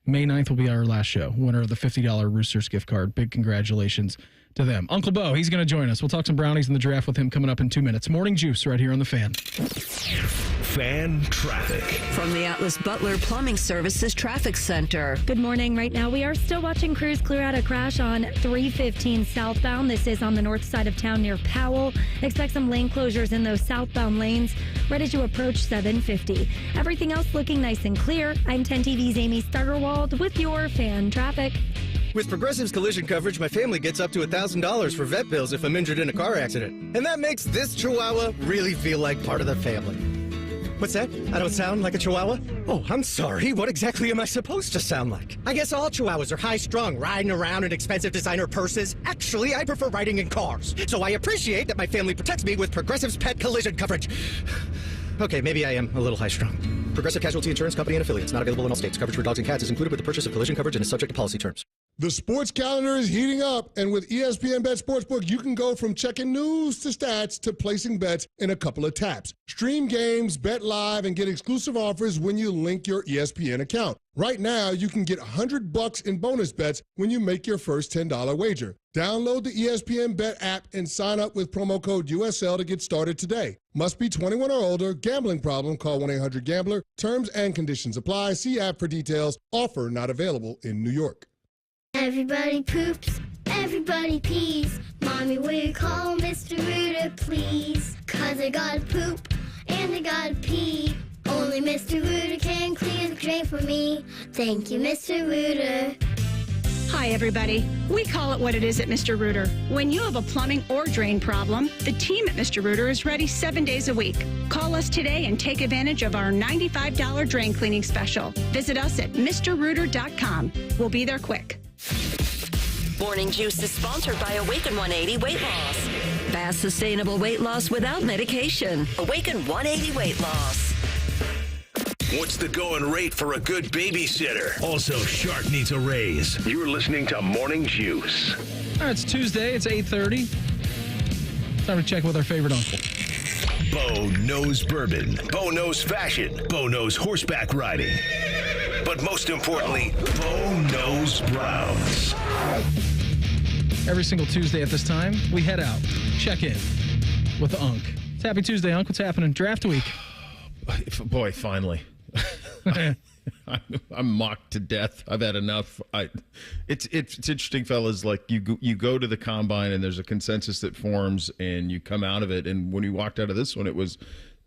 May 9th will be our last show. Winner of the $50 Roosters gift card. Big congratulations to them. Uncle Beau, he's going to join us. We'll talk some brownies in the draft with him coming up in 2 minutes. Morning Juice right here on The Fan. Fan Traffic. From the Atlas Butler Plumbing Services Traffic Center. Good morning. Right now, we are still watching crews clear out a crash on 315 southbound. This is on the north side of town near Powell. Expect some lane closures in those southbound lanes, ready to approach 750. Everything else looking nice and clear. I'm 10 TV's Amy Steigerwald with your Fan Traffic. With Progressive's collision coverage, my family gets up to $1,000 for vet bills if I'm injured in a car accident. And that makes this Chihuahua really feel like part of the family. What's that? I don't sound like a Chihuahua? Oh, I'm sorry. What exactly am I supposed to sound like? I guess all Chihuahuas are high-strung, riding around in expensive designer purses. Actually, I prefer riding in cars. So I appreciate that my family protects me with Progressive's pet collision coverage. Okay, maybe I am a little high-strung. Progressive Casualty Insurance Company and affiliates. Not available in all states. Coverage for dogs and cats is included with the purchase of collision coverage and is subject to policy terms. The sports calendar is heating up, and with ESPN Bet Sportsbook, you can go from checking news to stats to placing bets in a couple of taps. Stream games, bet live, and get exclusive offers when you link your ESPN account. Right now, you can get $100 in bonus bets when you make your first $10 wager. Download the ESPN Bet app and sign up with promo code USL to get started today. Must be 21 or older. Gambling problem? Call 1-800-GAMBLER. Terms and conditions apply. See app for details. Offer not available in New York. Everybody poops, everybody pees. Mommy, will you call Mr. Rooter, please? 'Cause I gotta poop and I gotta pee. Only Mr. Rooter can clear the drain for me. Thank you, Mr. Rooter. Hi, everybody. We call it what it is at Mr. Rooter. When you have a plumbing or drain problem, the team at Mr. Rooter is ready 7 days a week. Call us today and take advantage of our $95 drain cleaning special. Visit us at MrRooter.com. We'll be there quick. Morning Juice is sponsored by Awaken 180 Weight Loss. Fast, sustainable weight loss without medication. Awaken 180 Weight Loss. What's the going rate for a good babysitter? Also, Shark needs a raise. You're listening to Morning Juice. All right, it's Tuesday. It's 8:30. Time to check with our favorite uncle. Beau knows bourbon. Beau knows fashion. Beau knows horseback riding. But most importantly, Beau knows Browns. Every single Tuesday at this time, we head out, check in with the Unc. It's Happy Tuesday, Unc. What's happening? Draft week. Boy, finally. I'm mocked to death. I've had enough. It's interesting, fellas. Like you go to the combine and there's a consensus that forms, and you come out of it. And when we walked out of this one, it was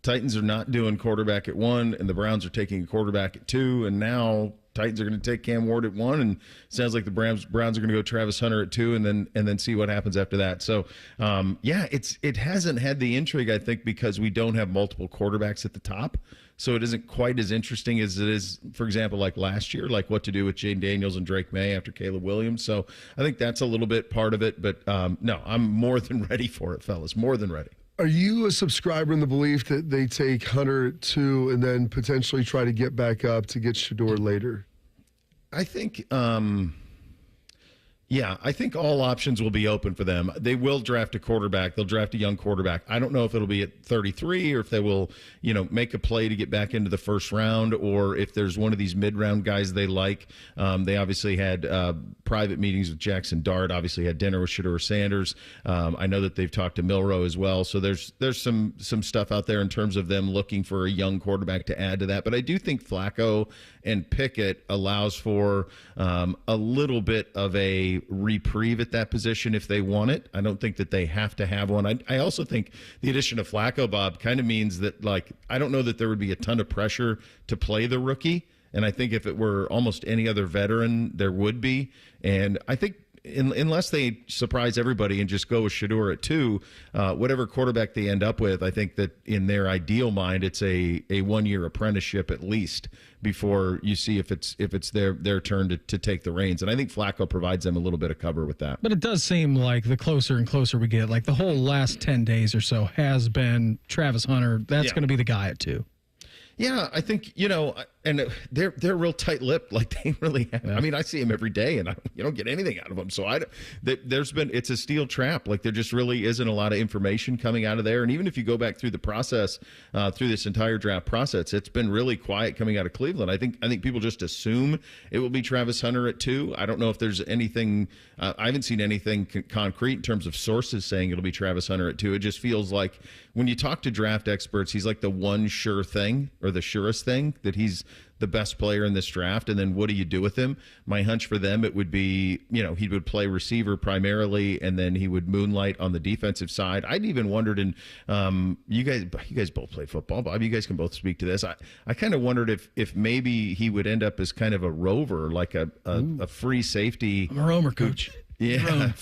Titans are not doing quarterback at 1, and the Browns are taking a quarterback at 2, and now Titans are going to take Cam Ward at 1, and it sounds like the Browns are going to go Travis Hunter at 2, and then see what happens after that. So, it hasn't had the intrigue, I think, because we don't have multiple quarterbacks at the top. So it isn't quite as interesting as it is, for example, like last year, like what to do with Jane Daniels and Drake May after Caleb Williams. So I think that's a little bit part of it. But no, I'm more than ready for it, fellas. More than ready. Are you a subscriber in the belief that they take Hunter at 2 and then potentially try to get back up to get Shedeur later? I think, I think all options will be open for them. They will draft a quarterback. They'll draft a young quarterback. I don't know if it'll be at 33 or if they will, make a play to get back into the first round, or if there's one of these mid-round guys they like. They obviously had private meetings with Jackson Dart, obviously had dinner with Shedeur Sanders. I know that they've talked to Milroe as well. So there's some stuff out there in terms of them looking for a young quarterback to add to that. But I do think Flacco and Pickett allows for a little bit of a reprieve at that position if they want it. I don't think that they have to have one. I also think the addition of Flacco, Bob, kind of means that, I don't know that there would be a ton of pressure to play the rookie. And I think if it were almost any other veteran, there would be. And I think unless they surprise everybody and just go with Shedeur at 2, whatever quarterback they end up with, I think that in their ideal mind, it's a 1-year apprenticeship at least before you see if it's their turn to take the reins. And I think Flacco provides them a little bit of cover with that. But it does seem like the closer and closer we get, like the whole last 10 days or so has been Travis Hunter. That's going to be the guy at 2. Yeah, I think, And they're real tight-lipped, like they really have. I mean, I see them every day, and you don't get anything out of them. So it's a steel trap. Like there just really isn't a lot of information coming out of there. And even if you go back through the process, through this entire draft process, it's been really quiet coming out of Cleveland. I think people just assume it will be Travis Hunter at 2. I don't know if there's anything. I haven't seen anything concrete in terms of sources saying it'll be Travis Hunter at 2. It just feels like when you talk to draft experts, he's like the one sure thing or the surest thing that he's the best player in this draft. And then what do you do with him? My hunch for them, it would be, he would play receiver primarily, and then he would moonlight on the defensive side. I'd even wondered, and you guys both play football, Bob, you guys can both speak to this. I kind of wondered if maybe he would end up as kind of a rover, like a free safety. I'm a roamer, coach. Yeah,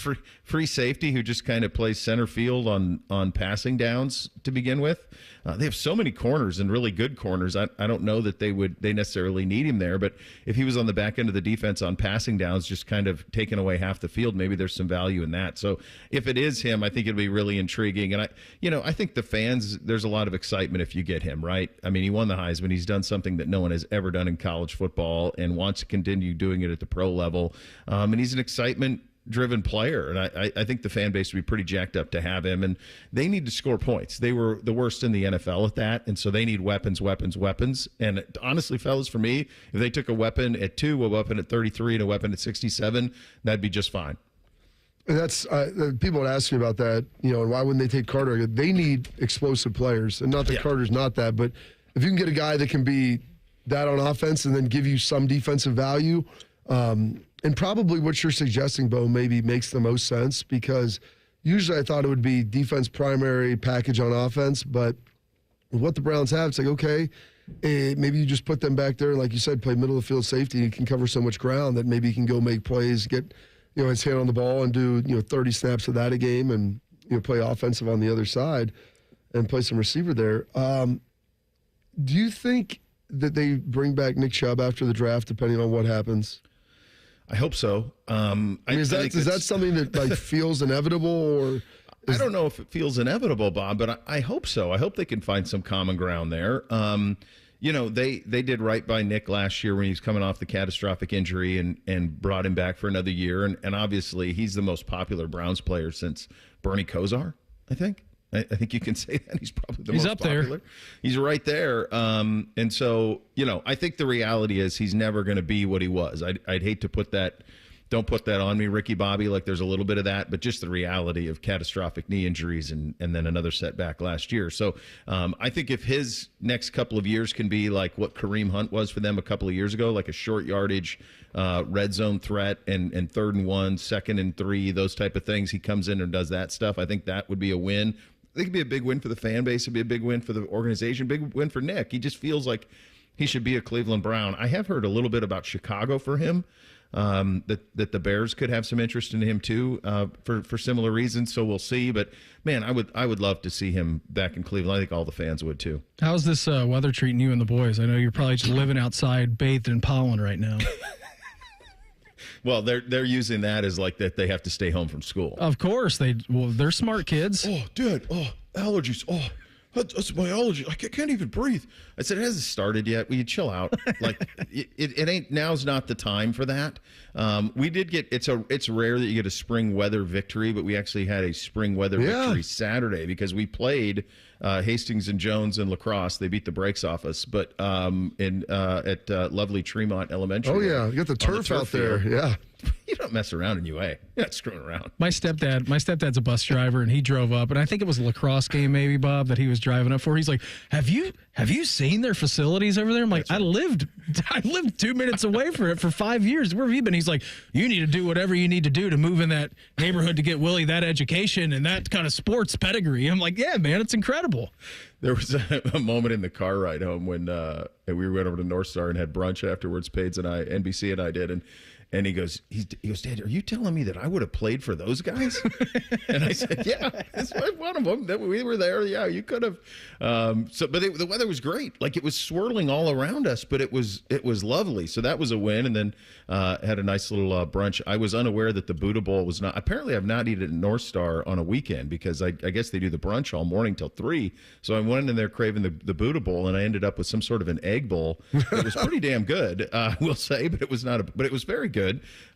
free safety who just kind of plays center field on passing downs to begin with. They have so many corners and really good corners. I don't know that they necessarily need him there, but if he was on the back end of the defense on passing downs, just kind of taking away half the field, maybe there's some value in that. So if it is him, I think it'll be really intriguing. And I think the fans, there's a lot of excitement if you get him, right? I mean, he won the Heisman. He's done something that no one has ever done in college football and wants to continue doing it at the pro level. And he's an excitement-driven player, and I think the fan base would be pretty jacked up to have him, and they need to score points. They were the worst in the NFL at that, and so they need weapons. And honestly, fellas, for me, if they took a weapon at 2, a weapon at 33, and a weapon at 67, that'd be just fine. And that's people would ask me about that, and why wouldn't they take Carter? They need explosive players, and not that Carter's not that, but if you can get a guy that can be that on offense and then give you some defensive value, and probably what you're suggesting, Beau, maybe makes the most sense, because usually I thought it would be defense primary, package on offense, but with what the Browns have, it's like, okay, maybe you just put them back there and, like you said, play middle of the field safety. You can cover so much ground that maybe he can go make plays, get his hand on the ball and do 30 snaps of that a game, and play offensive on the other side and play some receiver there. Do you think that they bring back Nick Chubb after the draft, depending on what happens? I hope so. Is that something that feels inevitable, or? I don't know if it feels inevitable, Bob, but I hope so. I hope they can find some common ground there. They did right by Nick last year when he was coming off the catastrophic injury and brought him back for another year. And obviously he's the most popular Browns player since Bernie Kosar, I think. I think you can say that. He's probably the most popular. There. He's right there. And so, I think the reality is he's never going to be what he was. I'd hate to put that. Don't put that on me, Ricky Bobby. Like there's a little bit of that, but just the reality of catastrophic knee injuries and then another setback last year. So I think if his next couple of years can be like what Kareem Hunt was for them a couple of years ago, like a short yardage red zone threat and 3rd and 1, 2nd and 3, those type of things, he comes in and does that stuff. I think that would be a win. I think it'd be a big win for the fan base. It'd be a big win for the organization, big win for Nick. He just feels like he should be a Cleveland Brown. I have heard a little bit about Chicago for him, that the Bears could have some interest in him too, for similar reasons. So we'll see. But man, I would love to see him back in Cleveland. I think all the fans would too. How's this weather treating you and the boys? I know you're probably just living outside, bathed in pollen right now. Well, they're using that as like that they have to stay home from school. Of course they're smart kids. Oh, Dad, allergies. Oh, that's my allergy. I can't even breathe. I said, it hasn't started yet. Will you chill out? Like it ain't. Now's not the time for that. We did get. It's rare that you get a spring weather victory, but we actually had a spring weather victory Saturday because we played Hastings and Jones in lacrosse. They beat the brakes off us, but at lovely Tremont Elementary. Oh yeah, you got the turf out there. Yeah. You don't mess around in UA. You're not screwing around. My stepdad's a bus driver, and he drove up, and I think it was a lacrosse game, maybe, Bob, that he was driving up for. He's like, "Have you seen their facilities over there?" I'm like, "I lived 2 minutes away from it for 5 years. Where have you been?" He's like, "You need to do whatever you need to do to move in that neighborhood to get Willie that education and that kind of sports pedigree." I'm like, "Yeah, man, it's incredible." There was a moment in the car ride home when we went over to North Star and had brunch afterwards. Paige and I, NBC and I did, And he goes, Dad, are you telling me that I would have played for those guys? And I said, yeah, that's one of them. That we were there. Yeah, you could have. But the weather was great. Like, it was swirling all around us, but it was lovely. So that was a win. And then had a nice little brunch. I was unaware that the Buddha Bowl was not. Apparently, I've not eaten at North Star on a weekend because I guess they do the brunch all morning till 3. So I went in there craving the Buddha Bowl, and I ended up with some sort of an egg bowl. It was pretty damn good, we'll say, but it was not. But it was very good.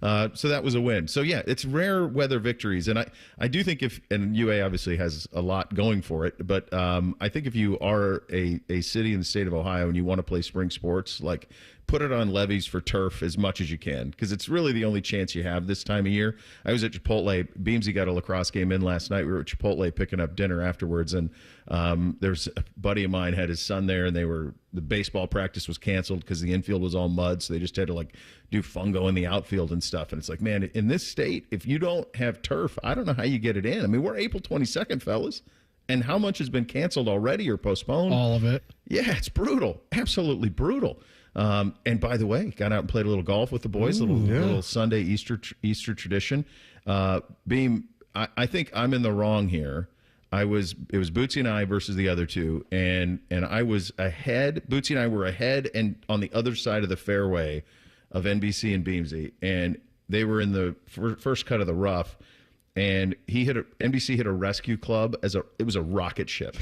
So that was a win. So yeah, it's rare weather victories, and I do think and UA obviously has a lot going for it, but I think if you are a city in the state of Ohio and you want to play spring sports, like, put it on levies for turf as much as you can, because it's really the only chance you have this time of year. I was at Chipotle. Beamsy got a lacrosse game in last night. We were at Chipotle picking up dinner afterwards, and there's a buddy of mine had his son there, and the baseball practice was canceled because the infield was all mud, so they just had to do fungo in the outfield and stuff. And it's like, man, in this state, if you don't have turf, I don't know how you get it in. I mean, we're April 22nd, fellas. And how much has been canceled already or postponed? All of it. Yeah, it's brutal. Absolutely brutal. And by the way, got out and played a little golf with the boys, little Sunday Easter tradition. Beam, I think I'm in the wrong here. It was Bootsy and I versus the other two, and I was ahead. Bootsy and I were ahead and on the other side of the fairway of NBC and Beamsy, and they were in the first cut of the rough, and NBC hit a rescue club it was a rocket ship,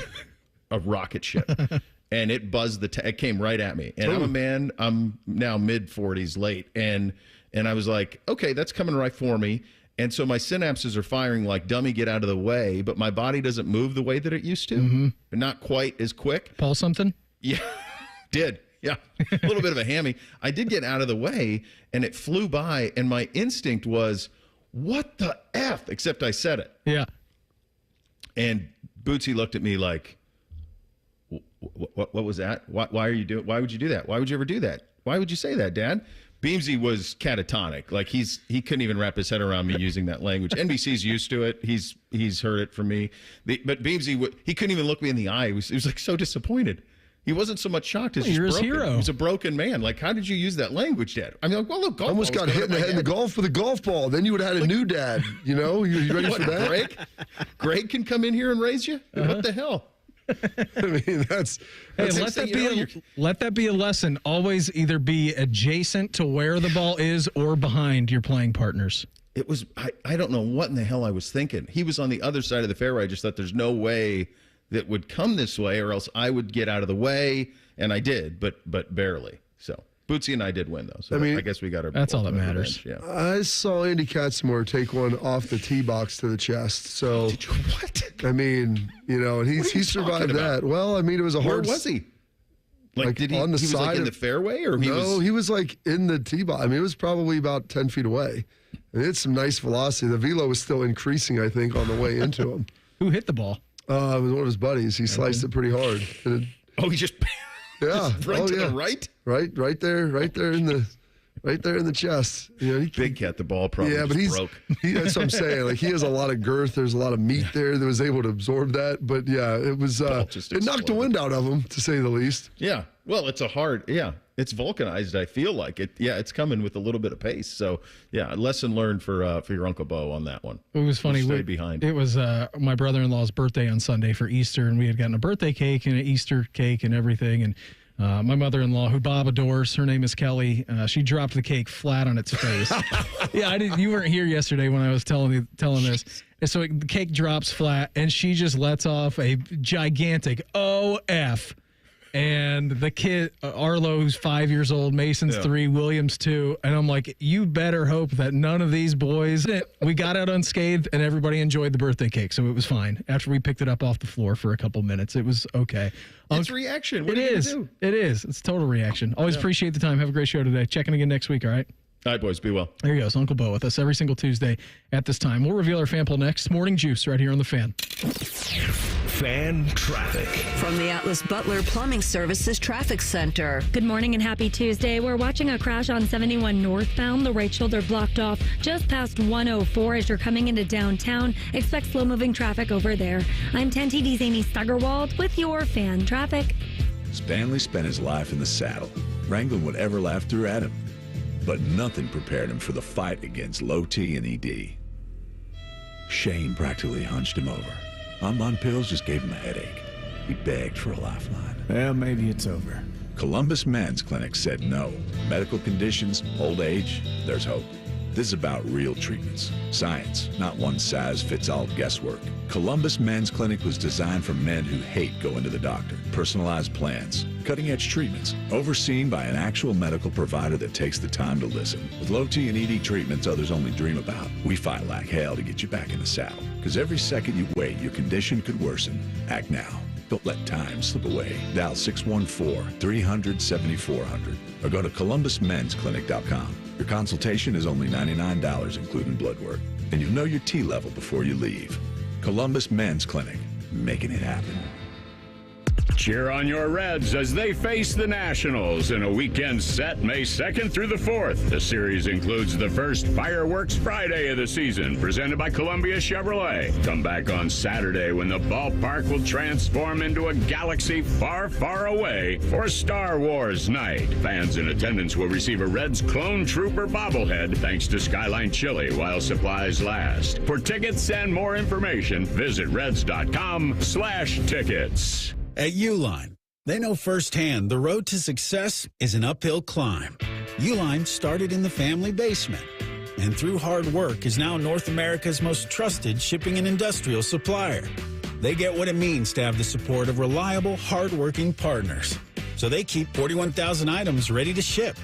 and it buzzed it came right at me. And I'm a man, I'm now mid-40s late, and I was like, okay, that's coming right for me. And so my synapses are firing like, dummy, get out of the way, but my body doesn't move the way that it used to. Mm-hmm. Not quite as quick. Pull something? Yeah, did. Yeah, a little bit of a hammy. I did get out of the way, and it flew by, and my instinct was, what the F? Except I said it. Yeah. And Bootsy looked at me like, what was that? Why would you do that? Why would you ever do that? Why would you say that, Dad? Beamsy was catatonic. Like, he couldn't even wrap his head around me using that language. NBC's used to it. He's heard it from me. But Beamsy, he couldn't even look me in the eye. He was like so disappointed. He wasn't so much shocked as you're his broken. hero. He was a broken man. Like, how did you use that language, Dad? I mean, like, well, look, golf almost got hit in the head in the golf with a golf ball. Then you would have had a new dad. You know, you ready for that? Greg can come in here and raise you. What the hell? I mean, let that be a lesson. Always either be adjacent to where the ball is or behind your playing partners. It was, I don't know what in the hell I was thinking. He was on the other side of the fairway. I just thought there's no way that would come this way, or else I would get out of the way, and I did, but barely. So Bootsy and I did win, though. So I guess we got our. That's all that matters. Yeah. I saw Andy Katzenmoyer take one off the tee box to the chest. So did you, what? I mean, and he survived that. Well, I mean, it was a hard. Where was he? Like did he? On the he side was like in the fairway, or he was like in the tee box. I mean, it was probably about 10 feet away. And it's some nice velocity. The velo was still increasing, I think, on the way into him. Who hit the ball? It was one of his buddies. He sliced it pretty hard. He just right to the right? Right there in the chest. Big Cat, the ball probably broke. That's what I'm saying. Like, he has a lot of girth. There's a lot of meat there that was able to absorb that. But yeah, it was it knocked the wind out of him, to say the least. Yeah. Well, it's vulcanized, I feel like. It's coming with a little bit of pace. So, yeah, lesson learned for your Uncle Beau on that one. It was funny. Stay behind. It was my brother-in-law's birthday on Sunday for Easter, and we had gotten a birthday cake and an Easter cake and everything. And my mother-in-law, who Bob adores, her name is Kelly, she dropped the cake flat on its face. Yeah, you weren't here yesterday when I was telling this. And so the cake drops flat, and she just lets off a gigantic OF. And the kid, Arlo, who's 5 years old, Mason's 3, William's 2. And I'm like, you better hope that none of these boys. We got out unscathed, and everybody enjoyed the birthday cake, so it was fine. After we picked it up off the floor for a couple minutes, it was okay. It's reaction. What are you gonna do? It is. It's total reaction. Always appreciate the time. Have a great show today. Checking again next week, all right? All right, boys. Be well. There he goes. Uncle Beau with us every single Tuesday at this time. We'll reveal our fan poll next. Morning Juice right here on The Fan. Fan traffic. From the Atlas Butler Plumbing Services Traffic Center. Good morning and happy Tuesday. We're watching a crash on 71 northbound. The right shoulder blocked off just past 104 as you're coming into downtown. Expect slow-moving traffic over there. I'm 10 TV's Amy Stuggerwald with your fan traffic. Stanley spent his life in the saddle, wrangling whatever life threw at him. but nothing prepared him for the fight against low T and ED. Shane practically hunched him over. On pills just gave him a headache. He begged for a lifeline. Well, maybe it's over. Columbus Men's Clinic said no. Medical conditions, old age, there's hope. This is about real treatments. Science, not one-size-fits-all guesswork. Columbus Men's Clinic was designed for men who hate going to the doctor. Personalized plans, cutting-edge treatments, overseen by an actual medical provider that takes the time to listen. With low T and ED treatments others only dream about, we fight like hell to get you back in the saddle. Because every second you wait, your condition could worsen. Act now. Don't let time slip away. Dial 614-300-7400 or go to columbusmensclinic.com. Your consultation is only $99, including blood work. And you'll know your T level before you leave. Columbus Men's Clinic, making it happen. Cheer on your Reds as they face the Nationals in a weekend set May 2nd through the 4th. The series includes the first Fireworks Friday of the season, presented by Columbia Chevrolet. Come back on Saturday when the ballpark will transform into a galaxy far, far away for Star Wars night. Fans in attendance will receive a Reds Clone Trooper bobblehead thanks to Skyline Chili while supplies last. For tickets and more information, visit reds.com/tickets. At Uline, they know firsthand the road to success is an uphill climb. Uline started in the family basement and through hard work is now North America's most trusted shipping and industrial supplier. They get what it means to have the support of reliable, hard-working partners. So they keep 41,000 items ready to ship.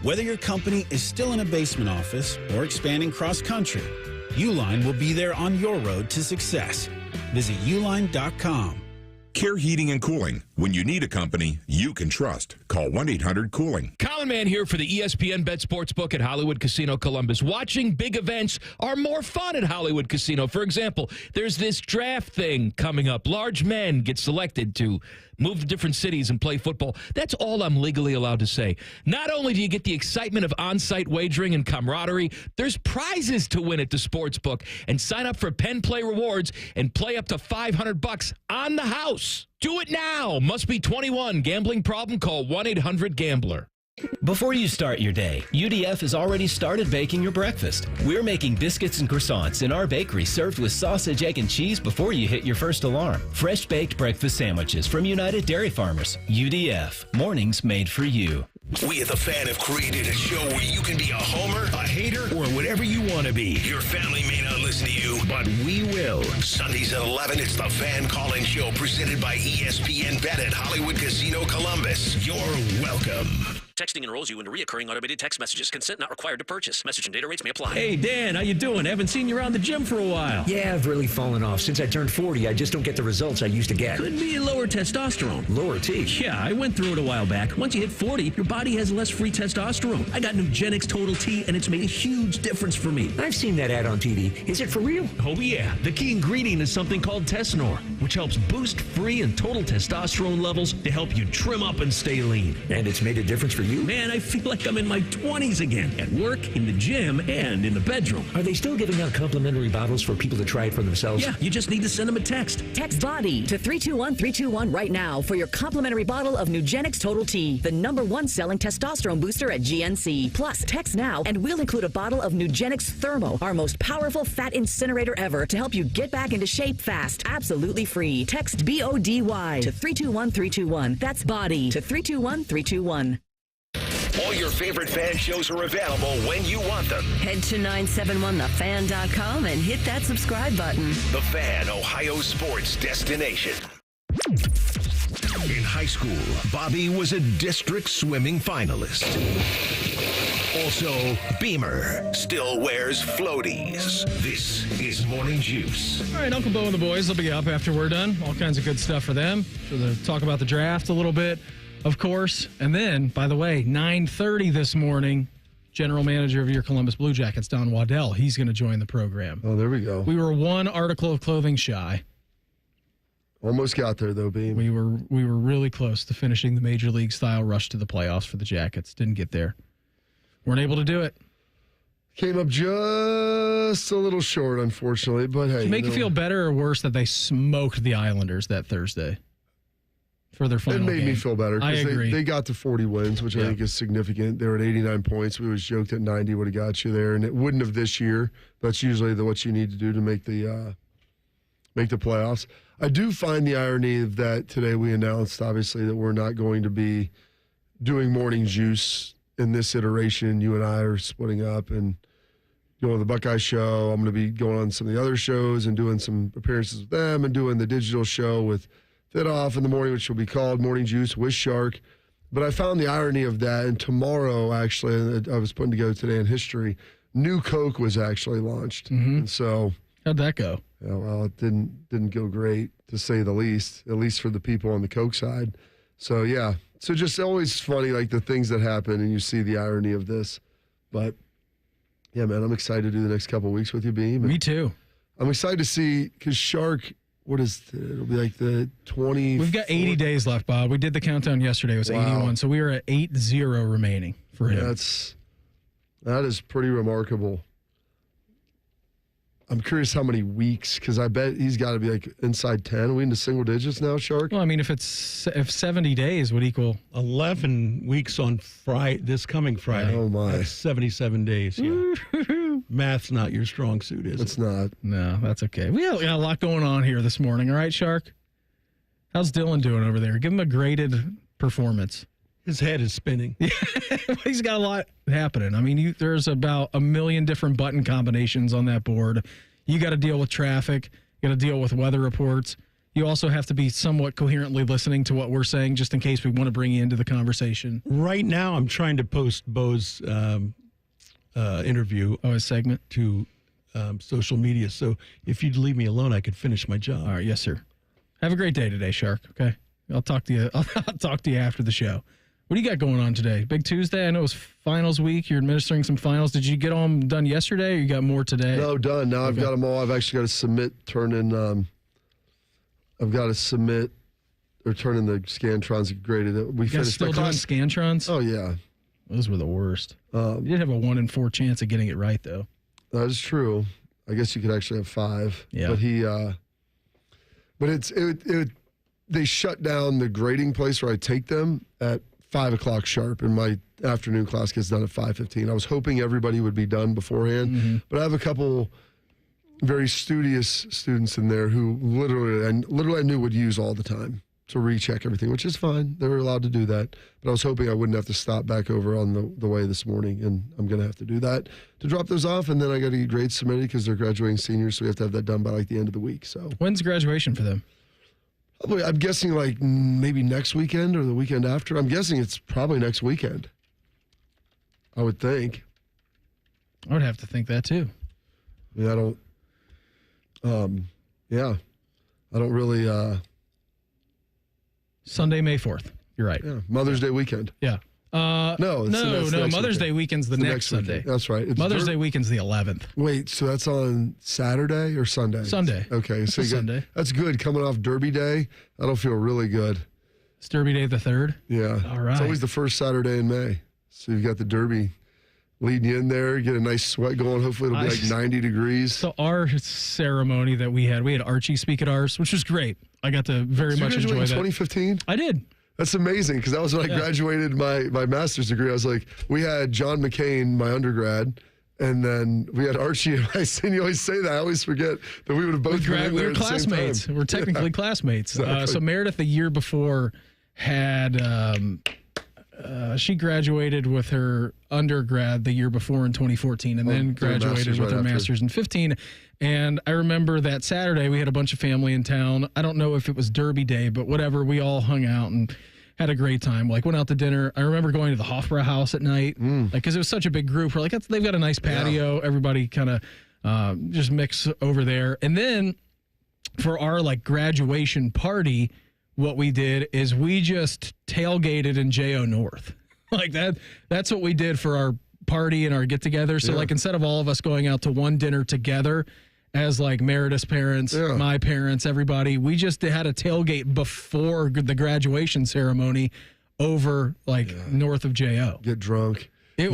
Whether your company is still in a basement office or expanding cross-country, Uline will be there on your road to success. Visit uline.com. Care Heating and Cooling. When you need a company you can trust, call 1-800-COOLING. Colin Mann here for the ESPN Bet Sportsbook at Hollywood Casino Columbus. Watching big events are more fun at Hollywood Casino. For example, there's this draft thing coming up. Large men get selected to move to different cities and play football. That's all I'm legally allowed to say. Not only do you get the excitement of on-site wagering and camaraderie, there's prizes to win at the Sportsbook. And sign up for Penn Play Rewards and play up to $500 on the house. Do it now. Must be 21. Gambling problem? Call 1-800-GAMBLER. Before you start your day, UDF has already started baking your breakfast. We're making biscuits and croissants in our bakery served with sausage, egg, and cheese before you hit your first alarm. Fresh baked breakfast sandwiches from United Dairy Farmers. UDF. Mornings made for you. We at The Fan have created a show where you can be a homer, a hater, or whatever you want to be. Your family may not listen to you, but we will. Sundays at 11, it's The Fan Call-In Show presented by ESPN Bet at Hollywood Casino Columbus. You're welcome. Texting enrolls you into reoccurring automated text messages. Consent not required to purchase. Message and data rates may apply. Hey, Dan, how you doing? Haven't seen you around the gym for a while. Yeah, I've really fallen off. Since I turned 40, I just don't get the results I used to get. Could be lower testosterone. Lower T? Yeah, I went through it a while back. Once you hit 40, your body has less free testosterone. I got Nugenix Total T, and it's made a huge difference for me. I've seen that ad on TV. Is it for real? Oh, yeah. The key ingredient is something called Tesnor, which helps boost free and total testosterone levels to help you trim up and stay lean. And it's made a difference for you? Man, I feel like I'm in my 20s again, at work, in the gym, and in the bedroom. Are they still giving out complimentary bottles for people to try it for themselves? Yeah, you just need to send them a text. Text BODY to 321-321 right now for your complimentary bottle of Nugenix Total T, the #1 selling testosterone booster at GNC. Plus, text now and we'll include a bottle of Nugenix Thermo, our most powerful fat incinerator ever, to help you get back into shape fast. Absolutely free. Text BODY to 321-321. That's BODY to 321-321. All your favorite fan shows are available when you want them. Head to 971thefan.com and hit that subscribe button. The Fan, Ohio sports destination. In high school, Bobby was a district swimming finalist. Also, Beamer still wears floaties. This is Morning Juice. All right, Uncle Bo and the boys will be up after we're done. All kinds of good stuff for them. So they'll talk about the draft a little bit, of course. And then, by the way, 9:30 this morning, general manager of your Columbus Blue Jackets, Don Waddell, he's going to join the program. Oh, there we go. We were one article of clothing shy. Almost got there, though, Beam. We were really close to finishing the Major League style rush to the playoffs for the Jackets. Didn't get there. Weren't able to do it. Came up just a little short, unfortunately. But hey, Does it make you feel better or worse that they smoked the Islanders that Thursday? for their final It made game. me feel better. I agree. They got to 40 wins, which I think is significant. They were at 89 points. We always joked at 90 would have got you there, and it wouldn't have this year. That's usually what you need to do to make the playoffs. I do find the irony of that today we announced, obviously, that we're not going to be doing morning juice in this iteration. You and I are splitting up and going to the Buckeye show. I'm going to be going on some of the other shows and doing some appearances with them and doing the digital show with Fit Off in the morning, which will be called Morning Juice with Shark. But I found the irony of that. And tomorrow, actually, I was putting together today in history, new Coke was actually launched. And so... How'd that go? Yeah, well, it didn't go great, to say the least, at least for the people on the Coke side. So, yeah. So just always funny, like the things that happen, and you see the irony of this. But, yeah, man, I'm excited to do the next couple of weeks with you, Beam. Me too. I'm excited to see, because Shark, it'll be like the 20. We've got 80 days left, Bob. We did the countdown yesterday. It was 81. So we are at 8-0 remaining for him. That is pretty remarkable. I'm curious how many weeks, because I bet he's got to be like inside 10. Are we into single digits now, Shark? Well, I mean, if 70 days would equal 11 weeks on this coming Friday. Oh my, that's 77 days. Yeah. Math's not your strong suit, is it? It's not. No, that's okay. We got a lot going on here this morning. All right, Shark. How's Dylan doing over there? Give him a graded performance. His head is spinning. Yeah, he's got a lot happening. I mean, there's about a million different button combinations on that board. You got to deal with traffic. You got to deal with weather reports. You also have to be somewhat coherently listening to what we're saying, just in case we want to bring you into the conversation. Right now, I'm trying to post Beau's interview. His segment? To social media. So if you'd leave me alone, I could finish my job. All right. Yes, sir. Have a great day today, Shark. Okay. I'll talk to you. I'll talk to you after the show. What do you got going on today? Big Tuesday? I know it was finals week. You're administering some finals. Did you get all them done yesterday, or you got more today? No, done. Now I've got them all. I've actually got to submit, turn in the Scantrons graded. We finished still doing Scantrons? Oh, yeah. Those were the worst. You did have a 1 in 4 chance of getting it right, though. That is true. I guess you could actually have 5. Yeah. But they shut down the grading place where I take them at 5 o'clock sharp, and my afternoon class gets done at 5:15. I was hoping everybody would be done beforehand, but I have a couple very studious students in there who literally I knew would use all the time to recheck everything, which is fine. They were allowed to do that, but I was hoping I wouldn't have to stop back over on the way this morning, and I'm going to have to do that to drop those off, and then I got to get grades submitted because they're graduating seniors, so we have to have that done by like the end of the week. So when's graduation for them? I'm guessing like maybe next weekend or the weekend after. I'm guessing it's probably next weekend. I would think. I would have to think that too. Yeah, I don't. I don't really. Sunday, May 4th. You're right. Yeah, Mother's Day weekend. Yeah. No. Mother's Day weekend's the next Sunday. Weekend. That's right. Mother's Day weekend's the 11th. Wait, so that's on Saturday or Sunday? Sunday. Okay, so Sunday. That's good. Coming off Derby Day, that'll feel really good. It's Derby Day the 3rd? Yeah. All right. It's always the first Saturday in May. So you've got the Derby leading you in there, get a nice sweat going. Hopefully it'll be like 90 degrees. So our ceremony that we had Archie speak at ours, which was great. I got to very much enjoy that. 2015? I did. That's amazing, because that was when I graduated my master's degree. I was like, we had John McCain, my undergrad, and then we had Archie. And you always say that. I always forget that we would have both been in there we were at the same classmates. time. We're technically classmates. Exactly. So Meredith, the year before, had she graduated with her undergrad the year before in 2014, and then graduated with her master's in 15. And I remember that Saturday we had a bunch of family in town. I don't know if it was Derby Day, but whatever. We all hung out and had a great time. Like, went out to dinner. I remember going to the Hofbräu house at night, because it was such a big group. We're like, they've got a nice patio. Yeah. Everybody kind of just mix over there. And then for our graduation party, what we did is we just tailgated in JO North. That's what we did for our party and our get together. So instead of all of us going out to one dinner together as Meredith's parents, my parents, everybody, we just had a tailgate before the graduation ceremony over north of JO. Get drunk. It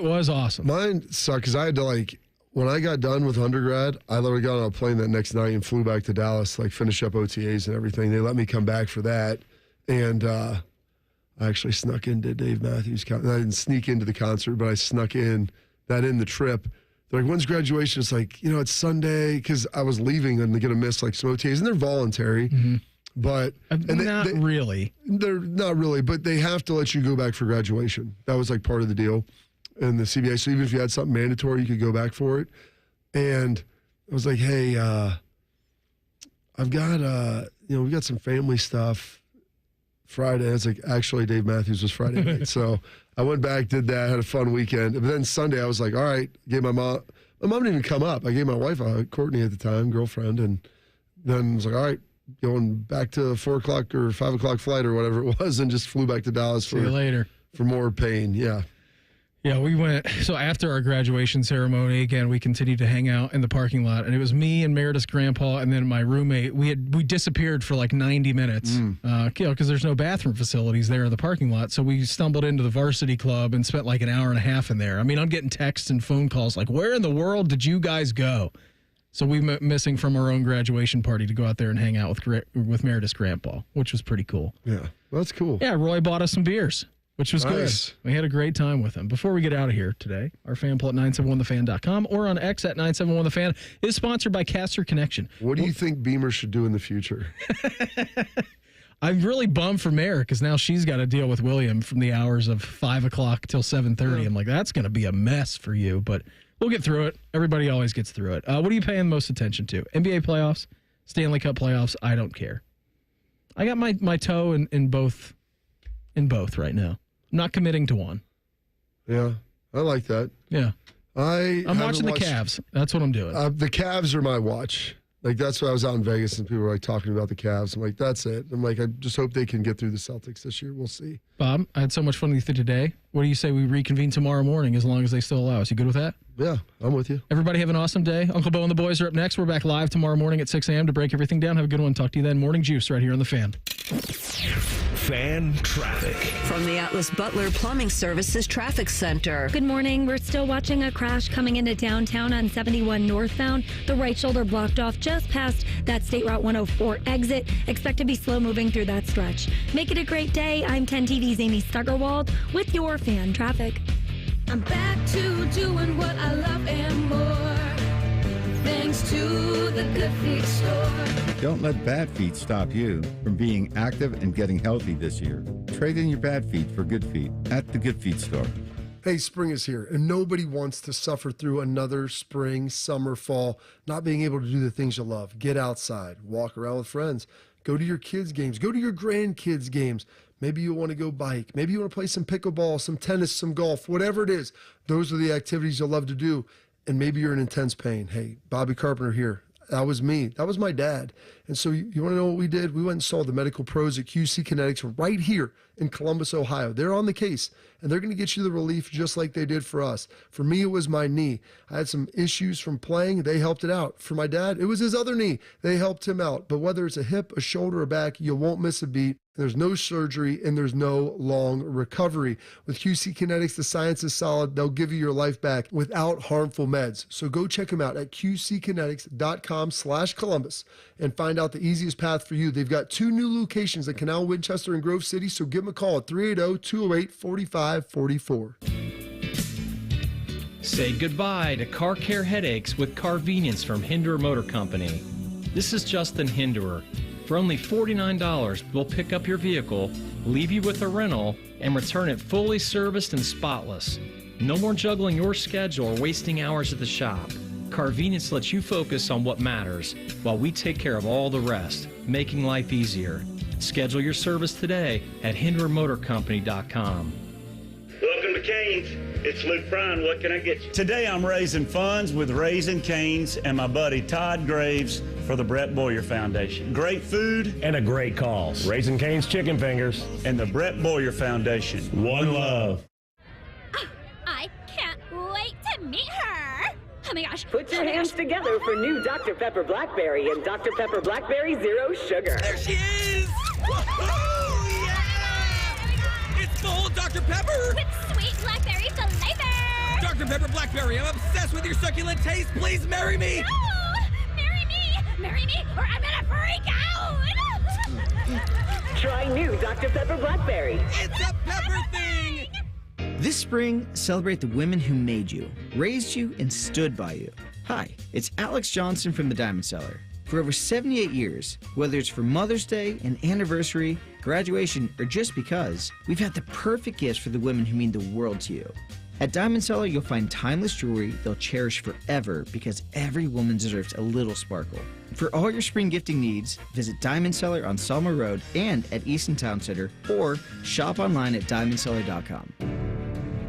was awesome. Mine sucked because I had to when I got done with undergrad, I literally got on a plane that next night and flew back to Dallas, finish up OTAs and everything. They let me come back for that. And I actually snuck into Dave Matthews' concert. I didn't sneak into the concert, but I snuck in the trip. They're like, when's graduation? It's like, it's Sunday, because I was leaving and they're going to miss like some OTAs, and they're voluntary. Mm-hmm. But really. They're not really, but they have to let you go back for graduation. That was like part of the deal in the CBA. So even if you had something mandatory, you could go back for it. And I was like, hey, I've got, we've got some family stuff Friday. It's like, actually, Dave Matthews was Friday night. So I went back, did that, had a fun weekend. But then Sunday, I was like, all right, gave my mom didn't even come up. I gave my wife, Courtney at the time, girlfriend, and then I was like, all right, going back to 4 o'clock or 5 o'clock flight or whatever it was, and just flew back to Dallas See you later. For more pain. Yeah. Yeah, we went. So after our graduation ceremony, again, we continued to hang out in the parking lot, and it was me and Meredith's grandpa, and then my roommate. We disappeared for like 90 minutes, because there's no bathroom facilities there in the parking lot. So we stumbled into the varsity club and spent like an hour and a half in there. I mean, I'm getting texts and phone calls like, "Where in the world did you guys go?" So we went missing from our own graduation party to go out there and hang out with Meredith's grandpa, which was pretty cool. Yeah, well, that's cool. Yeah, Roy bought us some beers, which was nice. Good. We had a great time with him. Before we get out of here today, our fan poll at 971thefan.com or on X at 971thefan is sponsored by Caster Connection. What do you think Beamer should do in the future? I'm really bummed for Mare because now she's got to deal with William from the hours of 5 o'clock till 7:30. I'm like, that's going to be a mess for you, but we'll get through it. Everybody always gets through it. What are you paying most attention to? NBA playoffs, Stanley Cup playoffs? I don't care. I got my toe in both right now. I'm not committing to one. Yeah, I like that. Yeah. I'm watching the watched, Cavs. That's what I'm doing. The Cavs are my watch. Like, that's why I was out in Vegas and people were like talking about the Cavs. I'm like, that's it. I'm like, I just hope they can get through the Celtics this year. We'll see. Bob, I had so much fun with you today. What do you say we reconvene tomorrow morning as long as they still allow us? You good with that? Yeah, I'm with you. Everybody have an awesome day. Uncle Beau and the boys are up next. We're back live tomorrow morning at 6 a.m. to break everything down. Have a good one. Talk to you then. Morning Juice right here on The Fan. Fan traffic. From the Atlas Butler Plumbing Services Traffic Center. Good morning. We're still watching a crash coming into downtown on 71 northbound. The right shoulder blocked off just past that State Route 104 exit. Expect to be slow moving through that stretch. Make it a great day. I'm 10 TV's Amy Stuggerwald with your fan traffic. I'm back to doing what I love and more, thanks to the Good Feet store. Don't let bad feet stop you from being active and getting healthy this year. Trade in your bad feet for good feet at the Good Feet store. Hey, spring is here, and nobody wants to suffer through another spring, summer, fall, not being able to do the things you love. Get outside, walk around with friends, go to your kids' games, go to your grandkids' games. Maybe you want to go bike. Maybe you want to play some pickleball, some tennis, some golf, whatever it is. Those are the activities you'll love to do. And maybe you're in intense pain. Hey, Bobby Carpenter here. That was me. That was my dad. And so you want to know what we did? We went and saw the medical pros at QC Kinetics right here in Columbus, Ohio. They're on the case, and they're going to get you the relief just like they did for us. For me, it was my knee. I had some issues from playing. They helped it out. For my dad, it was his other knee. They helped him out. But whether it's a hip, a shoulder, or back, you won't miss a beat. There's no surgery, and there's no long recovery. With QC Kinetics, the science is solid. They'll give you your life back without harmful meds. So go check them out at qckinetics.com/Columbus and find out the easiest path for you. They've got 2 new locations in Canal, Winchester, and Grove City, so give them a call at 380-208-4544. Say goodbye to car care headaches with Carvenience from Hinderer Motor Company. This is Justin Hinderer. For only $49, we'll pick up your vehicle, leave you with a rental, and return it fully serviced and spotless. No more juggling your schedule or wasting hours at the shop. Carvenience lets you focus on what matters, while we take care of all the rest, making life easier. Schedule your service today at HindererMotorCompany.com. Welcome to Cane's. It's Luke Bryan. What can I get you? Today I'm raising funds with Raising Cane's and my buddy Todd Graves for the Brett Boyer Foundation. Great food and a great cause. Raising Cane's Chicken Fingers and the Brett Boyer Foundation. One love. I can't wait to meet her. Oh my gosh. Put your hands together for new Dr. Pepper Blackberry and Dr. Pepper Blackberry Zero Sugar. There she is! Woohoo! Yeah! It's full Dr. Pepper! With sweet blackberry flavor! Dr. Pepper Blackberry, I'm obsessed with your succulent taste. Please marry me! No! Marry me! Marry me, or I'm gonna freak out! Try new Dr. Pepper Blackberry. It's a pepper thing! This spring, celebrate the women who made you, raised you, and stood by you. Hi, it's Alex Johnson from the Diamond Cellar. For over 78 years, whether it's for Mother's Day, an anniversary, graduation, or just because, we've had the perfect gifts for the women who mean the world to you. At Diamond Cellar, you'll find timeless jewelry they'll cherish forever because every woman deserves a little sparkle. For all your spring gifting needs, visit Diamond Cellar on Selma Road and at Easton Town Center, or shop online at diamondcellar.com.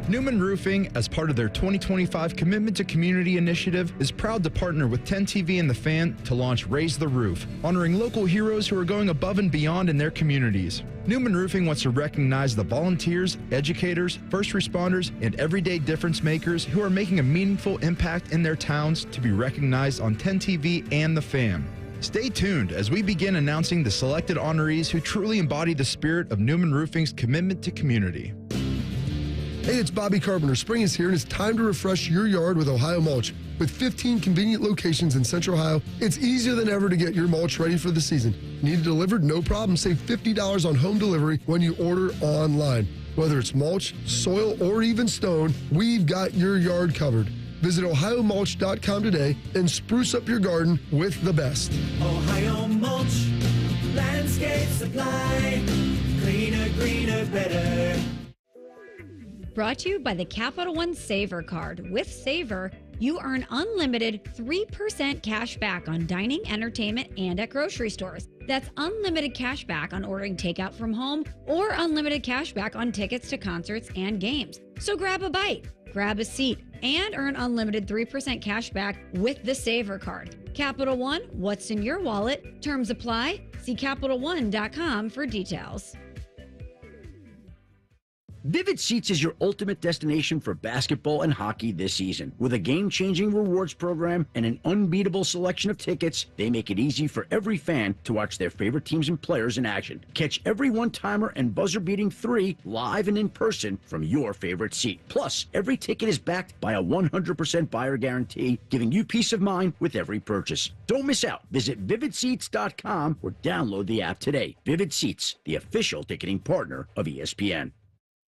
Newman Roofing, as part of their 2025 Commitment to Community initiative, is proud to partner with 10 TV and The Fan to launch Raise the Roof, honoring local heroes who are going above and beyond in their communities. Newman Roofing wants to recognize the volunteers, educators, first responders, and everyday difference makers who are making a meaningful impact in their towns to be recognized on 10 TV and The Fan. Stay tuned as we begin announcing the selected honorees who truly embody the spirit of Newman Roofing's commitment to community. Hey, it's Bobby Carpenter. Spring is here, and it's time to refresh your yard with Ohio Mulch. With 15 convenient locations in Central Ohio, it's easier than ever to get your mulch ready for the season. Need it delivered? No problem. Save $50 on home delivery when you order online. Whether it's mulch, soil, or even stone, we've got your yard covered. Visit OhioMulch.com today and spruce up your garden with the best. Ohio Mulch, landscape supply, cleaner, greener, better. Brought to you by the Capital One Saver Card. With Saver, you earn unlimited 3% cash back on dining, entertainment, and at grocery stores. That's unlimited cash back on ordering takeout from home or unlimited cash back on tickets to concerts and games. So grab a bite, grab a seat, and earn unlimited 3% cash back with the Saver Card. Capital One, what's in your wallet? Terms apply. See CapitalOne.com for details. Vivid Seats is your ultimate destination for basketball and hockey this season. With a game-changing rewards program and an unbeatable selection of tickets, they make it easy for every fan to watch their favorite teams and players in action. Catch every one-timer and buzzer-beating 3 live and in person from your favorite seat. Plus, every ticket is backed by a 100% buyer guarantee, giving you peace of mind with every purchase. Don't miss out. Visit VividSeats.com or download the app today. Vivid Seats, the official ticketing partner of ESPN.